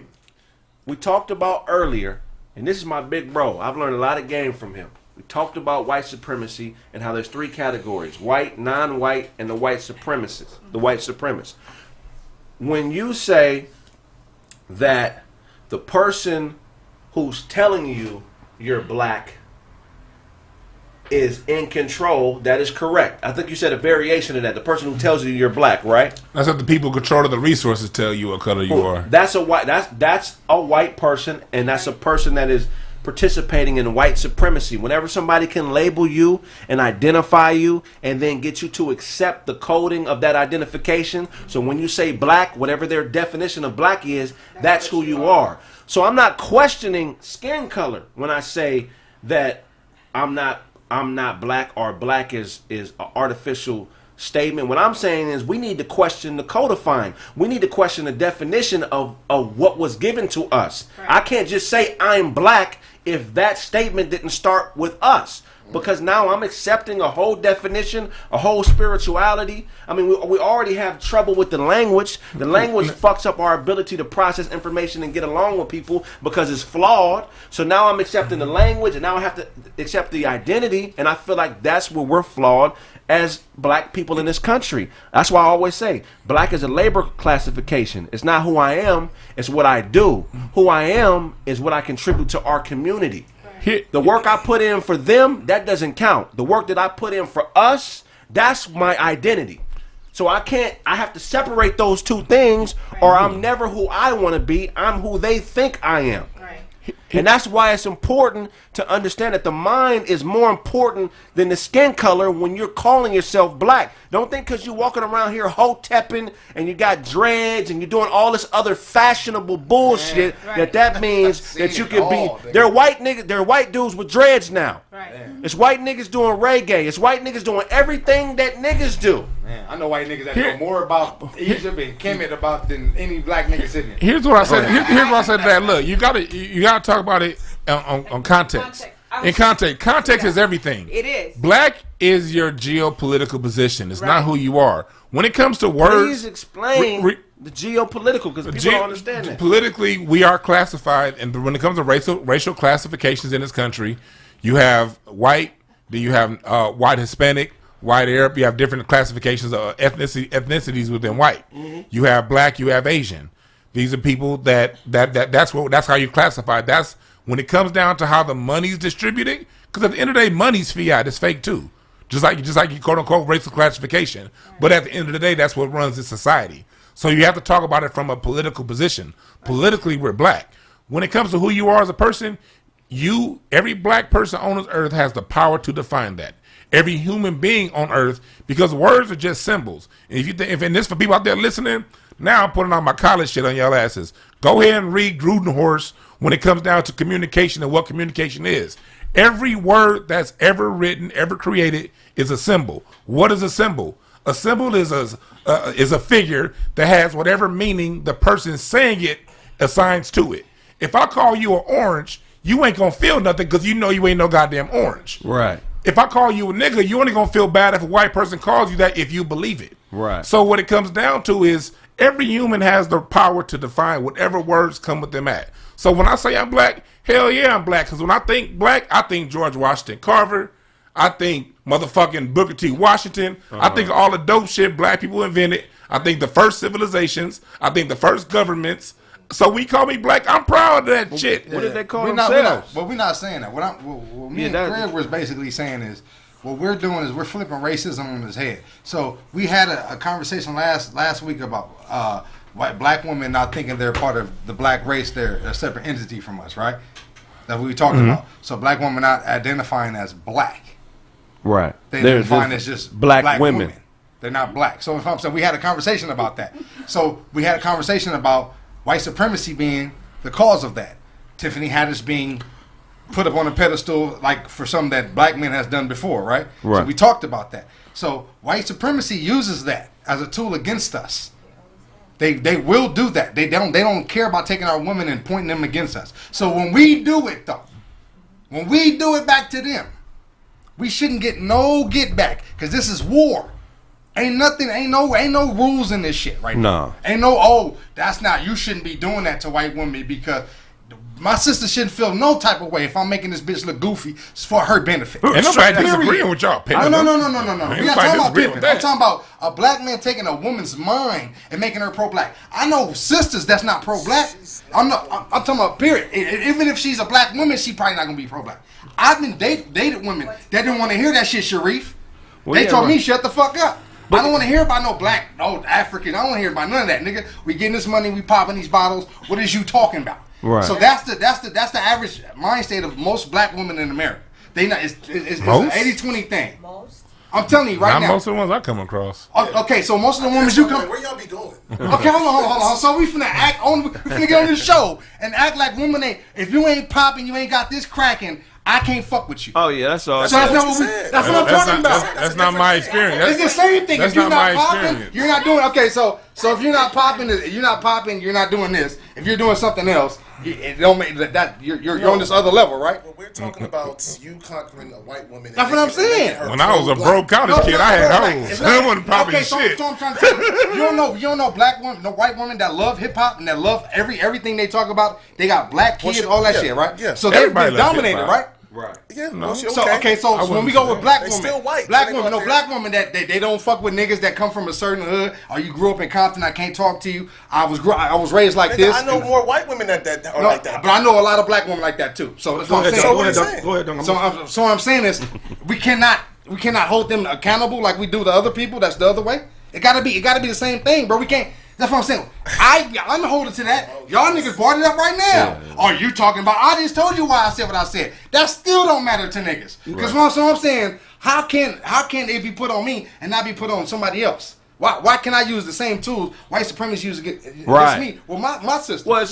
we talked about earlier, and this is my big bro. I've learned a lot of game from him. We talked about white supremacy and how there's 3 categories: white, non-white, and the white supremacists. The white supremacists. When you say that the person who's telling you you're black is in control, that is correct. I think you said a variation of that. The person who tells you you're black, right? That's what the people controlling the resources tell you what color you are. That's a white person, and that's a person that is participating in white supremacy. Whenever somebody can label you and identify you and then get you to accept the coding of that identification. So when you say black, whatever their definition of black is, that's who you are. So I'm not questioning skin color when I say that I'm not black, or black is an artificial statement. What I'm saying is we need to question the codifying. We need to question the definition of what was given to us. Right. I can't just say I'm black if that statement didn't start with us. Because now I'm accepting a whole definition, a whole spirituality. I mean, we already have trouble with the language. The language fucks up our ability to process information and get along with people because it's flawed. So now I'm accepting the language, and now I have to accept the identity. And I feel like that's where we're flawed as black people in this country. That's why I always say black is a labor classification. It's not who I am, it's what I do. Who I am is what I contribute to our community. The work I put in for them, that doesn't count. The work that I put in for us, that's my identity. So I have to separate those 2 things, or I'm never who I want to be. I'm who they think I am. And that's why it's important to understand that the mind is more important than the skin color when you're calling yourself black. Don't think because you're walking around here hotepping and you got dreads and you're doing all this other fashionable bullshit that means that you can be. They're white niggas. They're white dudes with dreads now. It's white niggas doing reggae. It's white niggas doing everything that niggas do. Man, I know white niggas that know more about Egypt and Kemet about than any black niggas sitting here. Here's what I said. Here's what I said to that. Look, you gotta talk about it on context. In context is everything. It is. Black is your geopolitical position. It's not who you are. When it comes to words, please explain the geopolitical, because people don't understand that. Politically, we are classified, and when it comes to racial classifications in this country, you have white, then you have white Hispanic, white Arab. You have different classifications of ethnicities within white. You have black, you have Asian. These are people that's how you classify. That's when it comes down to how the money's distributed. Because at the end of the day, money's fiat. It's fake too. Just like you quote unquote racial classification. But at the end of the day, that's what runs this society. So you have to talk about it from a political position. Politically, we're black. When it comes to who you are as a person, every black person on this earth has the power to define that. Every human being on earth, because words are just symbols. And and this for people out there listening, now I'm putting on my college shit on y'all asses. Go ahead and read Grudenhorst when it comes down to communication and what communication is. Every word that's ever written, ever created is a symbol. What is a symbol? A symbol is a figure that has whatever meaning the person saying it assigns to it. If I call you an orange, you ain't gonna feel nothing because you know you ain't no goddamn orange. Right. If I call you a nigga, you only gonna feel bad if a white person calls you that if you believe it. Right. So what it comes down to is every human has the power to define whatever words come with them at. So when I say I'm black, hell yeah, I'm black. Because when I think black, I think George Washington Carver. I think motherfucking Booker T. Washington. I think all the dope shit black people invented. I think the first civilizations. I think the first governments. So we call me black. I'm proud of that shit. What did they call themselves? But we're not saying that. What me and Kraig was basically saying is, what we're doing is we're flipping racism on his head. So we had a conversation last week about white black women not thinking they're part of the black race. They're a separate entity from us, right? That's what we talked about. So black women not identifying as black. Right. They define as just black women. They're not black. So if I'm saying we had a conversation about that. So we had a conversation about white supremacy being the cause of that. Tiffany Haddish being put up on a pedestal like for something that black men has done before, right? So we talked about that. So white supremacy uses that as a tool against us. They will do that. They don't care about taking our women and pointing them against us. So when we do it though, when we do it back to them, we shouldn't get no get back because this is war. Ain't no rules in this shit right now. Ain't no, that's not, you shouldn't be doing that to white women because my sister shouldn't feel no type of way if I'm making this bitch look goofy. It's for her benefit. And nobody disagreeing with y'all. No. We're not talking about pimping. I'm talking about a black man taking a woman's mind and making her pro-black. I know sisters that's not pro-black. I'm talking about period. Even if she's a black woman, she probably not gonna be pro-black. I've been dated women that didn't want to hear that shit, Sharif. They told me shut the fuck up. I don't want to hear about no black, no African. I don't want to hear about none of that, nigga. We getting this money, we popping these bottles. What is you talking about? Right. So that's the average mind state of most black women in America. They not it's an 80-20 thing. Most. I'm telling you right now. Not most of the ones I come across. Okay, so most of the women you come. Where y'all be going? Okay, hold on. So we finna get on this show and act like women ain't. If you ain't popping, you ain't got this cracking. I can't fuck with you. Oh yeah, that's all. So that's what I'm talking about. That's not my experience. It's the same thing. That's if you're not not my popping, you're not doing. Okay, so if you're not popping, you're not doing this. If you're doing something else, it don't make that you're on this other level, right? But we're talking about you conquering a white woman. That's what I'm saying. When I was a broke college kid, I had hoes. I wasn't popping shit. So I'm trying to tell you, you don't know black women, no white women that love hip hop and that love everything they talk about. They got black kids, all that shit, right? Yeah. So they've been dominated, right? Right. Yeah. No. So when we go with black women, still white. black women that they don't fuck with niggas that come from a certain hood. Or you grew up in Compton, I can't talk to you. I was raised like this. I know more white women that are like that. But I know a lot of black women like that too. So that's what I'm saying. Go ahead. So what I'm saying is we cannot hold them accountable like we do the other people. That's the other way. It gotta be the same thing, bro. We can't. That's what I'm saying. I'm holding to that. Y'all niggas brought it up right now. Are you talking about? I just told you why I said what I said. That still don't matter to niggas. Because what I'm saying, how can it be put on me and not be put on somebody else? Why can I use the same tools white supremacists use against me? Well, my sister. Well,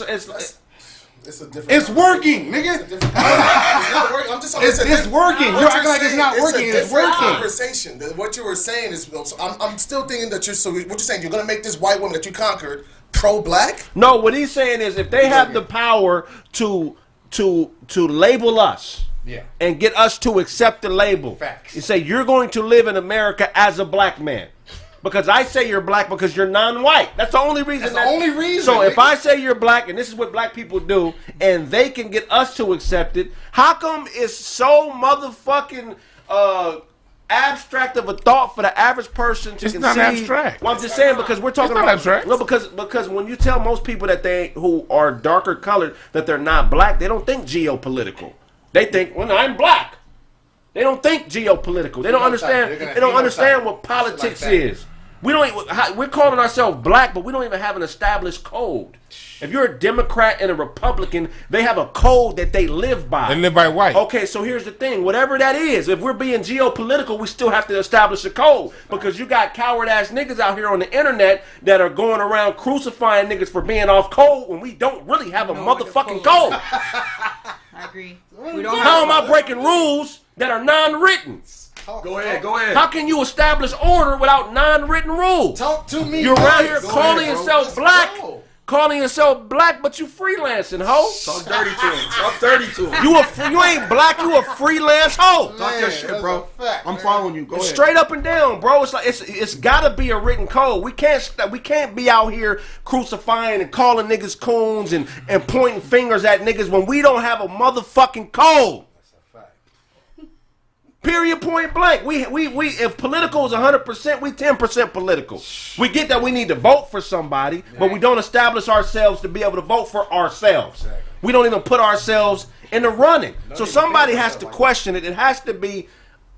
it's a different. It's working, nigga. It's working. You're acting like it's not working. It's working. Conversation. What you were saying is, I'm still thinking that what you're saying, you're gonna make this white woman that you conquered pro-black. No, what he's saying is, if they have the power to label us, and get us to accept the label. Facts. And say, you're going to live in America as a black man. Because I say you're black because you're non-white. That's the only reason. That's the only reason. So if I say you're black, and this is what black people do, and they can get us to accept it, how come it's so motherfucking abstract of a thought for the average person to conceive? It's not abstract. Well, I'm just saying because we're talking about abstract. No, because when you tell most people that who are darker colored that they're not black, they don't think geopolitical. They think, well, I'm black. They don't think geopolitical. They don't understand. They don't understand what politics is. We don't. We're calling ourselves black, but we don't even have an established code. If you're a Democrat and a Republican, they have a code that they live by. They live by white. Okay, so here's the thing. Whatever that is, if we're being geopolitical, we still have to establish a code. Because you got coward-ass niggas out here on the internet that are going around crucifying niggas for being off code when we don't really have a motherfucking code. I agree. How am I breaking rules that are non-written? Go ahead. How can you establish order without non-written rules? Talk to me. You're around here calling yourself black, but you freelancing, ho. Talk dirty to him. Talk dirty to him. You ain't black. You a freelance hoe. Talk your shit, bro. I'm following you. Go ahead. Straight up and down, bro. It's like it's gotta be a written code. We can't be out here crucifying and calling niggas coons and pointing fingers at niggas when we don't have a motherfucking code. Period, point blank. We if political is 100%, we 10% political. We get that we need to vote for somebody, but we don't establish ourselves to be able to vote for ourselves. We don't even put ourselves in the running. So somebody has to question it. It has to be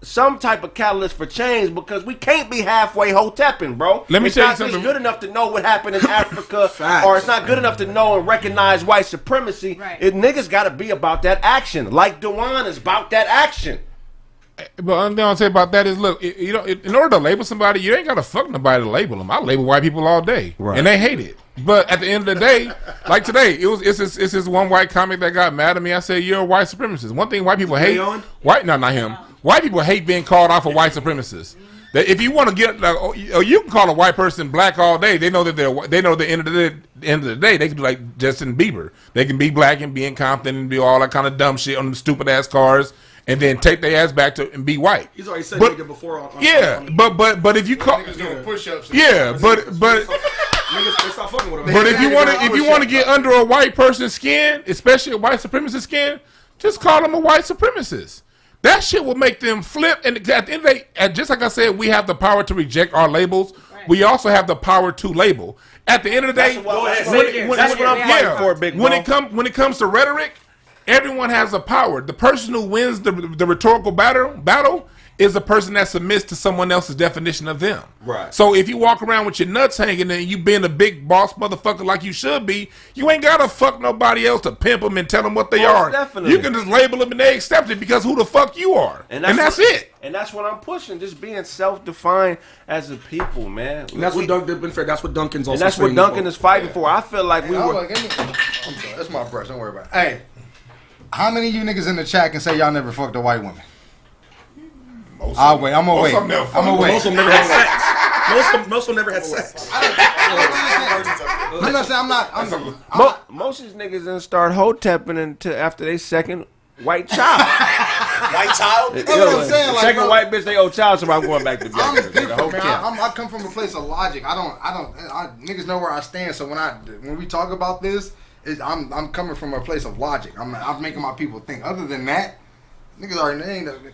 some type of catalyst for change because we can't be halfway hotepping, bro. Let me tell you something. It's good enough to know what happened in Africa, or it's not good enough to know and recognize white supremacy. Niggas got to be about that action, like Dewan is about that action. But one thing I'll say about that is, look, in order to label somebody, you ain't got to fuck nobody to label them. I label white people all day, and they hate it. But at the end of the day, like today, it's this one white comic that got mad at me. I said, "You're a white supremacist." One thing white people hate, not him. White people hate being called off a white supremacist. That if you want to get, you can call a white person black all day. They know that they know the end of the day they can do like Justin Bieber. They can be black and be incompetent and do all that kind of dumb shit on them stupid ass cars. And then take their ass back to and be white. He's already said nigga before. But if you call, niggas doing push-ups. But niggas stop fucking with him. But if you want to get under a white person's skin, especially a white supremacist skin, just call them a white supremacist. That shit will make them flip. And at the end of the day, just like I said, we have the power to reject our labels. Right. We also have the power to label. At the end of the day, that's what I'm fighting for, big bro. When it comes to rhetoric, everyone has a power. The person who wins the rhetorical battle is the person that submits to someone else's definition of them. Right. So if you walk around with your nuts hanging and you being a big boss motherfucker like you should be, you ain't gotta fuck nobody else to pimp them and tell them what they are. Definitely. You can just label them and they accept it because who the fuck you are. And that's it. And that's what I'm pushing, just being self-defined as a people, man. And that's what Duncan's also. And that's what Duncan is fighting for. I feel like I'm sorry, that's my brush. Don't worry about it. Hey. How many of you niggas in the chat can say y'all never fucked a white woman? I'll wait. I'm gonna wait. I'm gonna wait. Most of them never had sex. Most of them never had sex. I'm not saying most of these niggas didn't start hotepping until after they second white child. White child? That's what I'm saying. Second like, white bitch, they old child, so I'm going back to black. I'm different, man. I come from a place of logic. Niggas know where I stand. So when we talk about this. I'm coming from a place of logic. I'm making my people think. Other than that, niggas already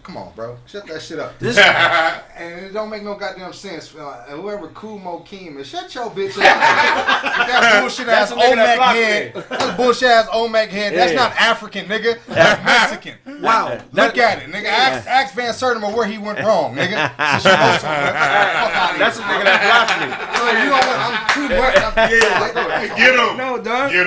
come on, bro. Shut that shit up. And it don't make no goddamn sense. Whoever Kumo Keem is, shut your bitch up. That bullshit ass Olmec head. That's bullshit ass Olmec head. That's not African, nigga. That's Mexican. Wow. Look at it, nigga. Ask Van Sertima where he went wrong, nigga. That's a nigga that blocked me. You know what? I'm too much. Get him. No, dog. Get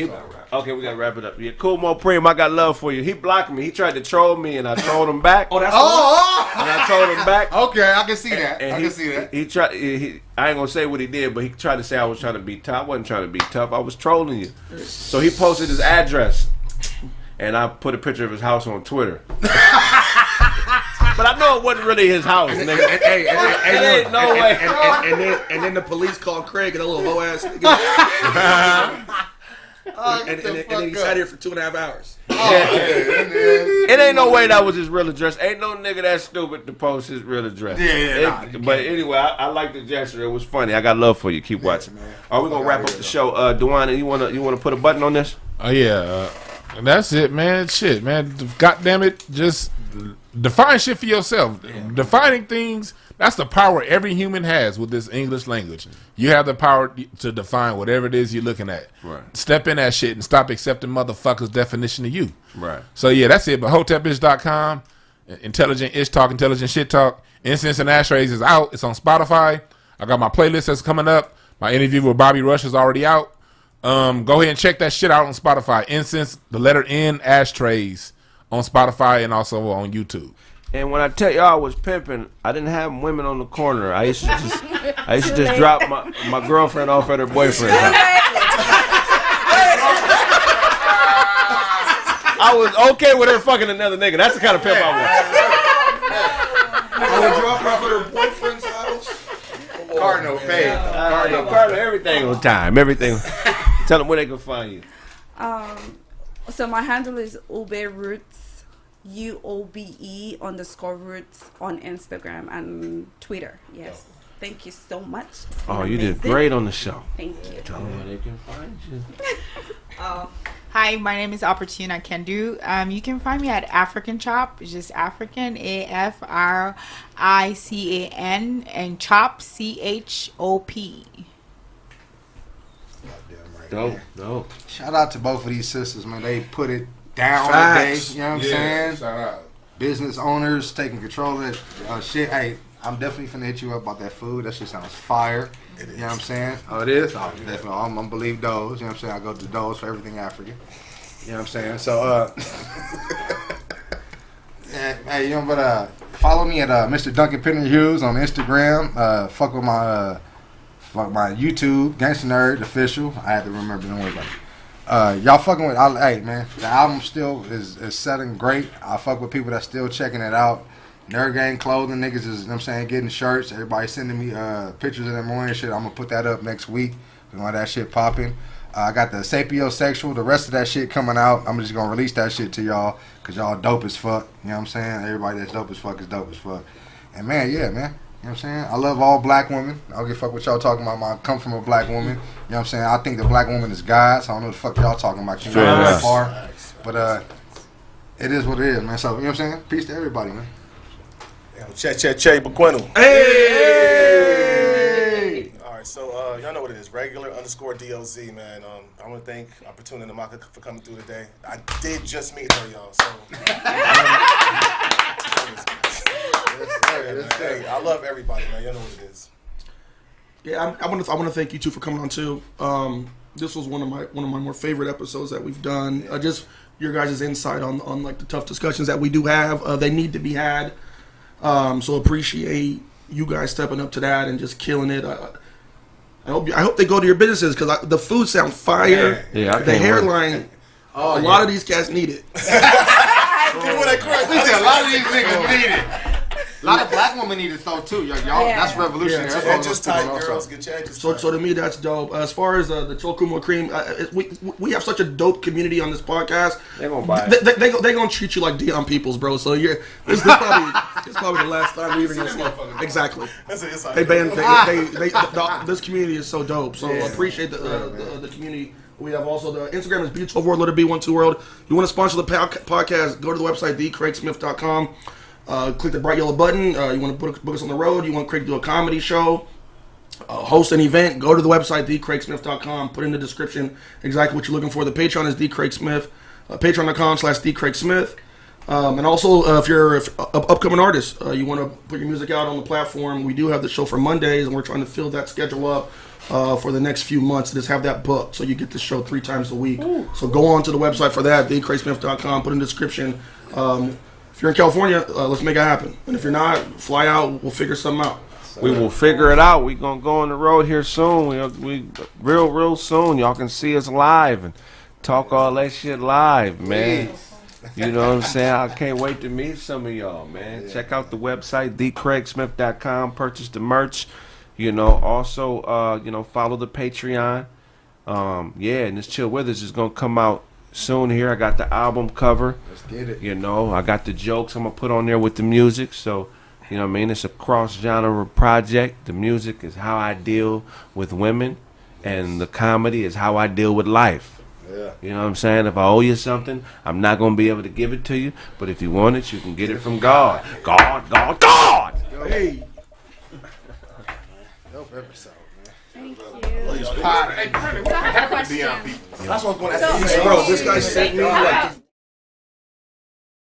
him. Okay, we gotta wrap it up. Yeah, cool, Mo Preem, I got love for you. He blocked me. He tried to troll me, and I trolled him back. And I trolled him back. Okay, I can see that. I can see that. He tried. I ain't gonna say what he did, but he tried to say I was trying to be tough. I wasn't trying to be tough. I was trolling you. So he posted his address, and I put a picture of his house on Twitter. But I know it wasn't really his house, nigga. Ain't no way. And then the police called Kraig and a little hoe ass nigga. and then he sat here for 2.5 hours. It ain't no way that was his real address. Ain't no nigga that stupid to post his real address. But anyway, I like the gesture. It was funny. I got love for you. Keep watching. All right, we're gonna wrap up the show. Duane, you wanna put a button on this? Oh yeah, that's it, man. Shit, man. God damn it, just define shit for yourself. Defining things. That's the power every human has with this English language. You have the power to define whatever it is you're looking at. Right. Step in that shit and stop accepting motherfuckers' definition of you. Right. So yeah, that's it. But hotepbitch.com, intelligent ish talk, intelligent shit talk. Incense and Ashtrays is out. It's on Spotify. I got my playlist that's coming up. My interview with Bobby Rush is already out. Go ahead and check that shit out on Spotify. Incense, the letter N, Ashtrays on Spotify and also on YouTube. And when I tell y'all I was pimping, I didn't have women on the corner. I used to just drop my girlfriend off at her boyfriend's house. I was okay with her fucking another nigga. That's the kind of pimp I was. I would drop her off at her boyfriend's house. Cardinal paid. Cardinal, everything on time. Everything. Tell them where they can find you. So my handle is Ube Roots. UOBE_roots on Instagram and Twitter. Yes. Thank you so much. Oh, you did great on the show. Thank you. Tell them where they can find you. Hi, my name is Opportune. I can do. You can find me at African Chop. It's just African, AFRICAN, and Chop, CHOP. Dope. Shout out to both of these sisters, man. They put it down today. You know what I'm saying? Shout out. Business owners taking control of that shit. Hey, I'm definitely finna hit you up about that food. That shit sounds fire. You know what I'm saying? Oh, it is? Oh, definitely. I'm gonna believe Doze. You know what I'm saying? I go to Doze for everything African. You know what I'm saying? So, hey, you know, but follow me at Mr. Duncan Penner Hughes on Instagram. Fuck with my YouTube, Gangsta Nerd Official. I had to remember, don't worry about it. Y'all fucking with, hey man, the album still is selling great. I fuck with people that's still checking it out. Nerd Gang clothing, niggas is, you know what I'm saying, getting shirts. Everybody sending me pictures of them wearing shit. I'm gonna put that up next week. You know, that shit popping. I got the sapiosexual, the rest of that shit coming out. I'm just gonna release that shit to y'all, cause y'all dope as fuck. You know what I'm saying? Everybody that's dope as fuck is dope as fuck. And man, yeah, man. You know what I'm saying? I love all black women. I don't give a fuck what y'all talking about. I come from a black woman. You know what I'm saying? I think the black woman is God, so I don't know what the fuck y'all talking about. Can't go that far. But it is what it is, man. So, you know what I'm saying? Peace to everybody, man. Che Bequeno. Hey! All right, so y'all know what it is. Regular_DOZ, man. I want to thank Opportunity Namaka for coming through today. I did just meet her, y'all, so... Hey, I love everybody, man. You know what it is. Yeah, I want to thank you two for coming on too. This was one of my more favorite episodes that we've done. Just your guys' insight on like the tough discussions that we do have. They need to be had. So appreciate you guys stepping up to that and just killing it. I hope they go to your businesses because the food sounds fire. Yeah, the hairline. A lot of these cats need it. A lot of these niggas need it. A lot of black women need it though too. Y'all, that's revolutionary. Yeah, that's just tight, girls. Get your edges tight. So to me, that's dope. As far as the Chokumo cream, we have such a dope community on this podcast. They're gonna buy it. They gonna treat you like Dion Peoples, bro. So this is probably the last time we even gonna see it. Exactly. They this community is so dope. So I appreciate the community. We have also the Instagram is B12 World, letter B12 World. You want to sponsor the podcast? Go to the website thekraigsmith.com. Click the bright yellow button. You want to book us on the road. You want Kraig to do a comedy show, host an event. Go to the website thekraigsmith.com. Put in the description exactly what you're looking for. The Patreon is thekraigsmith. Patreon.com/thekraigsmith. And also, if you're an upcoming artist, you want to put your music out on the platform. We do have the show for Mondays, and we're trying to fill that schedule up for the next few months. Just have that booked so you get the show 3 times a week. Ooh. So go on to the website for that, thekraigsmith.com. Put in the description. If you're in California, let's make it happen. And if you're not, fly out. We'll figure something out. We will figure it out. We're going to go on the road here soon. We real soon. Y'all can see us live and talk all that shit live, man. You know what I'm saying? I can't wait to meet some of y'all, man. Check out the website, thekraigsmith.com. Purchase the merch. Also, follow the Patreon. Yeah, and this Chill Withers is gonna come out soon here. I got the album cover. Let's get it. You know, I got the jokes I'm gonna put on there with the music. So, you know what I mean? It's a cross-genre project. The music is how I deal with women, and the comedy is how I deal with life. Yeah. You know what I'm saying? If I owe you something, I'm not gonna be able to give it to you. But if you want it, you can get it from God. God, God, God! Hey. Dope episode, man. Thank you. That's what I'm going to ask you. So, Bro, this guy sent me like